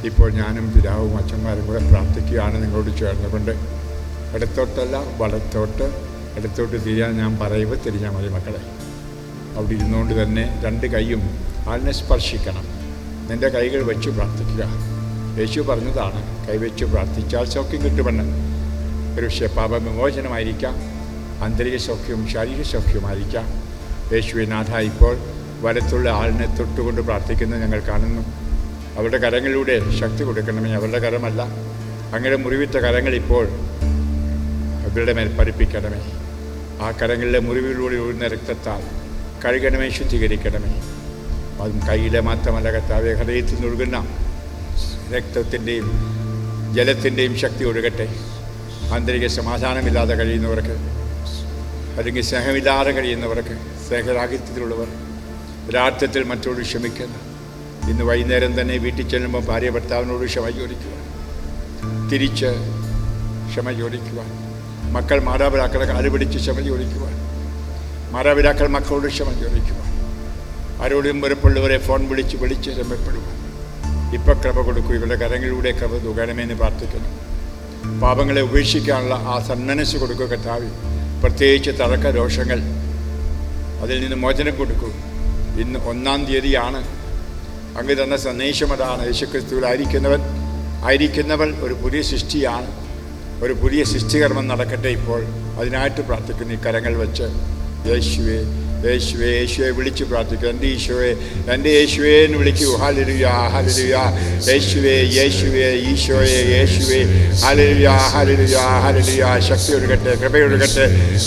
ഇപ്പോൾ ഞാനും പിതാവും അച്ഛന്മാരും കൂടെ പ്രാർത്ഥിക്കുകയാണ് നിങ്ങളോട് ചേർന്നുകൊണ്ട്. ഇടത്തോട്ടല്ല വലത്തോട്ട്, ഇടത്തോട്ട് തിരിയാൻ ഞാൻ പറയുമ്പോൾ തിരിഞ്ഞാൽ മതി മക്കളെ. അവിടെ ഇരുന്നുകൊണ്ട് തന്നെ 2 കൈയും ആളിനെ സ്പർശിക്കണം. നിൻ്റെ കൈകൾ വെച്ച് പ്രാർത്ഥിക്കുക. യേശു പറഞ്ഞതാണ്, കൈവച്ച് പ്രാർത്ഥിച്ചാൽ സൗഖ്യം കിട്ടുമെന്ന്. ഒരു പക്ഷേ പാപവിമോചനമായിരിക്കാം, ആന്തരിക സൗഖ്യവും ശാരീരിക സൗഖ്യവുമായിരിക്കാം. യേശുവിനാഥ ഇപ്പോൾ വലത്തുള്ള ആളിനെ തൊട്ടുകൊണ്ട് പ്രാർത്ഥിക്കുന്നത് ഞങ്ങൾ കാണുന്നു. അവരുടെ കരങ്ങളിലൂടെ ശക്തി കൊടുക്കണമേ. അവരുടെ കരമല്ല, അങ്ങനെ മുറിവിറ്റ കരങ്ങൾ ഇപ്പോൾ അവരുടെ മേൽ പതിപ്പിക്കണമേ. ആ കരങ്ങളിലെ മുറിവിലൂടെ ഒഴുകുന്ന രക്തത്താൽ കഴുകണമേ, ശുദ്ധീകരിക്കണമേ. അതും കയ്യിലെ മാത്രമല്ല കർത്താവേ, ഹൃദയത്തിൽ നിന്നൊഴുകുന്ന രക്തത്തിൻ്റെയും ജലത്തിൻ്റെയും ശക്തി ഒഴുകട്ടെ. ആന്തരിക സമാധാനമില്ലാതെ കഴിയുന്നവർക്ക്, അല്ലെങ്കിൽ സ്നേഹമില്ലാതെ കഴിയുന്നവർക്ക്, സ്നേഹരാഹിത്യത്തിലുള്ളവർ, ഒരാർത്ഥത്തിൽ മറ്റോട് ക്ഷമിക്കുന്നു. ഇന്ന് വൈകുന്നേരം തന്നെ വീട്ടിൽ ചെല്ലുമ്പോൾ ഭാര്യ ഭർത്താവിനോട് ക്ഷമ ചോദിക്കുവാൻ, തിരിച്ച് ക്ഷമ ചോദിക്കുവാൻ, മക്കൾ മാതാപിതാക്കളെ കാല് പിടിച്ച് ക്ഷമ ചോദിക്കുവാൻ, മാതാപിതാക്കൾ മക്കളോട് ക്ഷമ ചോദിക്കുവാൻ, ആരോടും വെറുപ്പുള്ളവരെ ഫോൺ വിളിച്ച് രമപ്പെടുവാൻ ഇപ്പം കൃപ കൊടുക്കൂ. ഇവരുടെ കരങ്ങളിലൂടെ കൃപ തുകണമെന്ന് പ്രാർത്ഥിക്കുന്നു. പാപങ്ങളെ ഉപേക്ഷിക്കാനുള്ള ആ സന്മനസ് കൊടുക്കുക കർത്താവേ. പ്രത്യേകിച്ച് തർക്ക ദോഷങ്ങൾ, അതിൽ നിന്ന് മോചനം കൊടുക്കൂ. ഇന്ന് 1-ാം തീയതിയാണ്. അങ്ങ് തന്ന സന്ദേശം അതാണ്. യേശുക്രിസ്തുവിൽ ആയിരിക്കുന്നവൾ ഒരു പുതിയ സൃഷ്ടിയാണ്. ഒരു പുതിയ സൃഷ്ടികർമ്മം നടക്കട്ടെ ഇപ്പോൾ. അതിനായിട്ട് പ്രാർത്ഥിക്കുന്നു. ഈ കരങ്ങൾ വെച്ച് യേശുവേ യേശുവേ യേശുവെ വിളിച്ച് പ്രാർത്ഥിക്കുക. എൻ്റെ യേശുവേ എന്ന് വിളിക്കൂ. Hallelujah hallelujah. യേശുവേ യേശുവേ ഈശോയെ യേശുവേ. Hallelujah hallelujah hallelujah. ശക്തി ഒഴുകട്ടെ, കൃപയൊഴുകട്ടെ.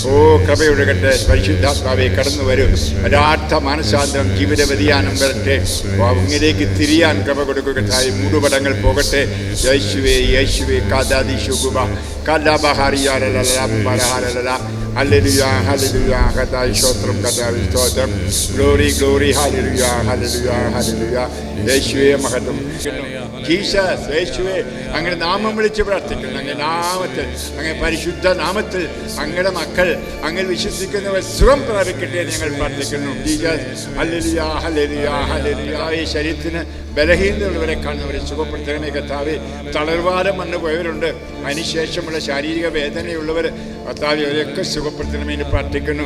ഓ കൃപയൊഴുകട്ടെ. പരിശുദ്ധാത്മാവേ കടന്നു വരും. യഥാർത്ഥ മാനസാന്തരം, ജീവിത വ്യതിയാനം വരട്ടെ. അങ്ങിലേക്ക് തിരിയാൻ കൃപ കൊടുക്കുക. മൂടുപടങ്ങൾ പോകട്ടെ. യേശുവേ യേശുവേ. കാദാദിശുഗുബ കല്ലാബഹാരിയാലല. Hallelujah hallelujah. കർത്താവേ സ്തോത്രം, കർത്താവേ സ്തോത്രം. Glory glory. Hallelujah hallelujah hallelujah. യേശുവേ മഹത്വം. ജീസസ് യേശുവേ, അങ്ങനെ നാമം വിളിച്ച് പ്രാർത്ഥിക്കുന്നു. അങ്ങനെ നാമത്തിൽ, അങ്ങനെ പരിശുദ്ധ നാമത്തിൽ അങ്ങയുടെ മക്കൾ അങ്ങനെ വിശ്വസിക്കുന്നവർ സുഖം പ്രാപിക്കട്ടെ ഞങ്ങൾ പ്രാർത്ഥിക്കുന്നു. Jesus hallelujah hallelujah hallelujah. ഈ ശരീരത്തിന് ബലഹീനതയുള്ളവരെ കാണുന്നവരെ സുഖപ്പെടുത്തണമേ കർത്താവേ. തളർവാദം വന്നു പോയവരുണ്ട്, അതിനുശേഷമുള്ള ശാരീരിക വേദനയുള്ളവർ കർത്താവേ അവരെയൊക്കെ സുഖപ്പെടുത്തണമെന്ന് പ്രാർത്ഥിക്കുന്നു.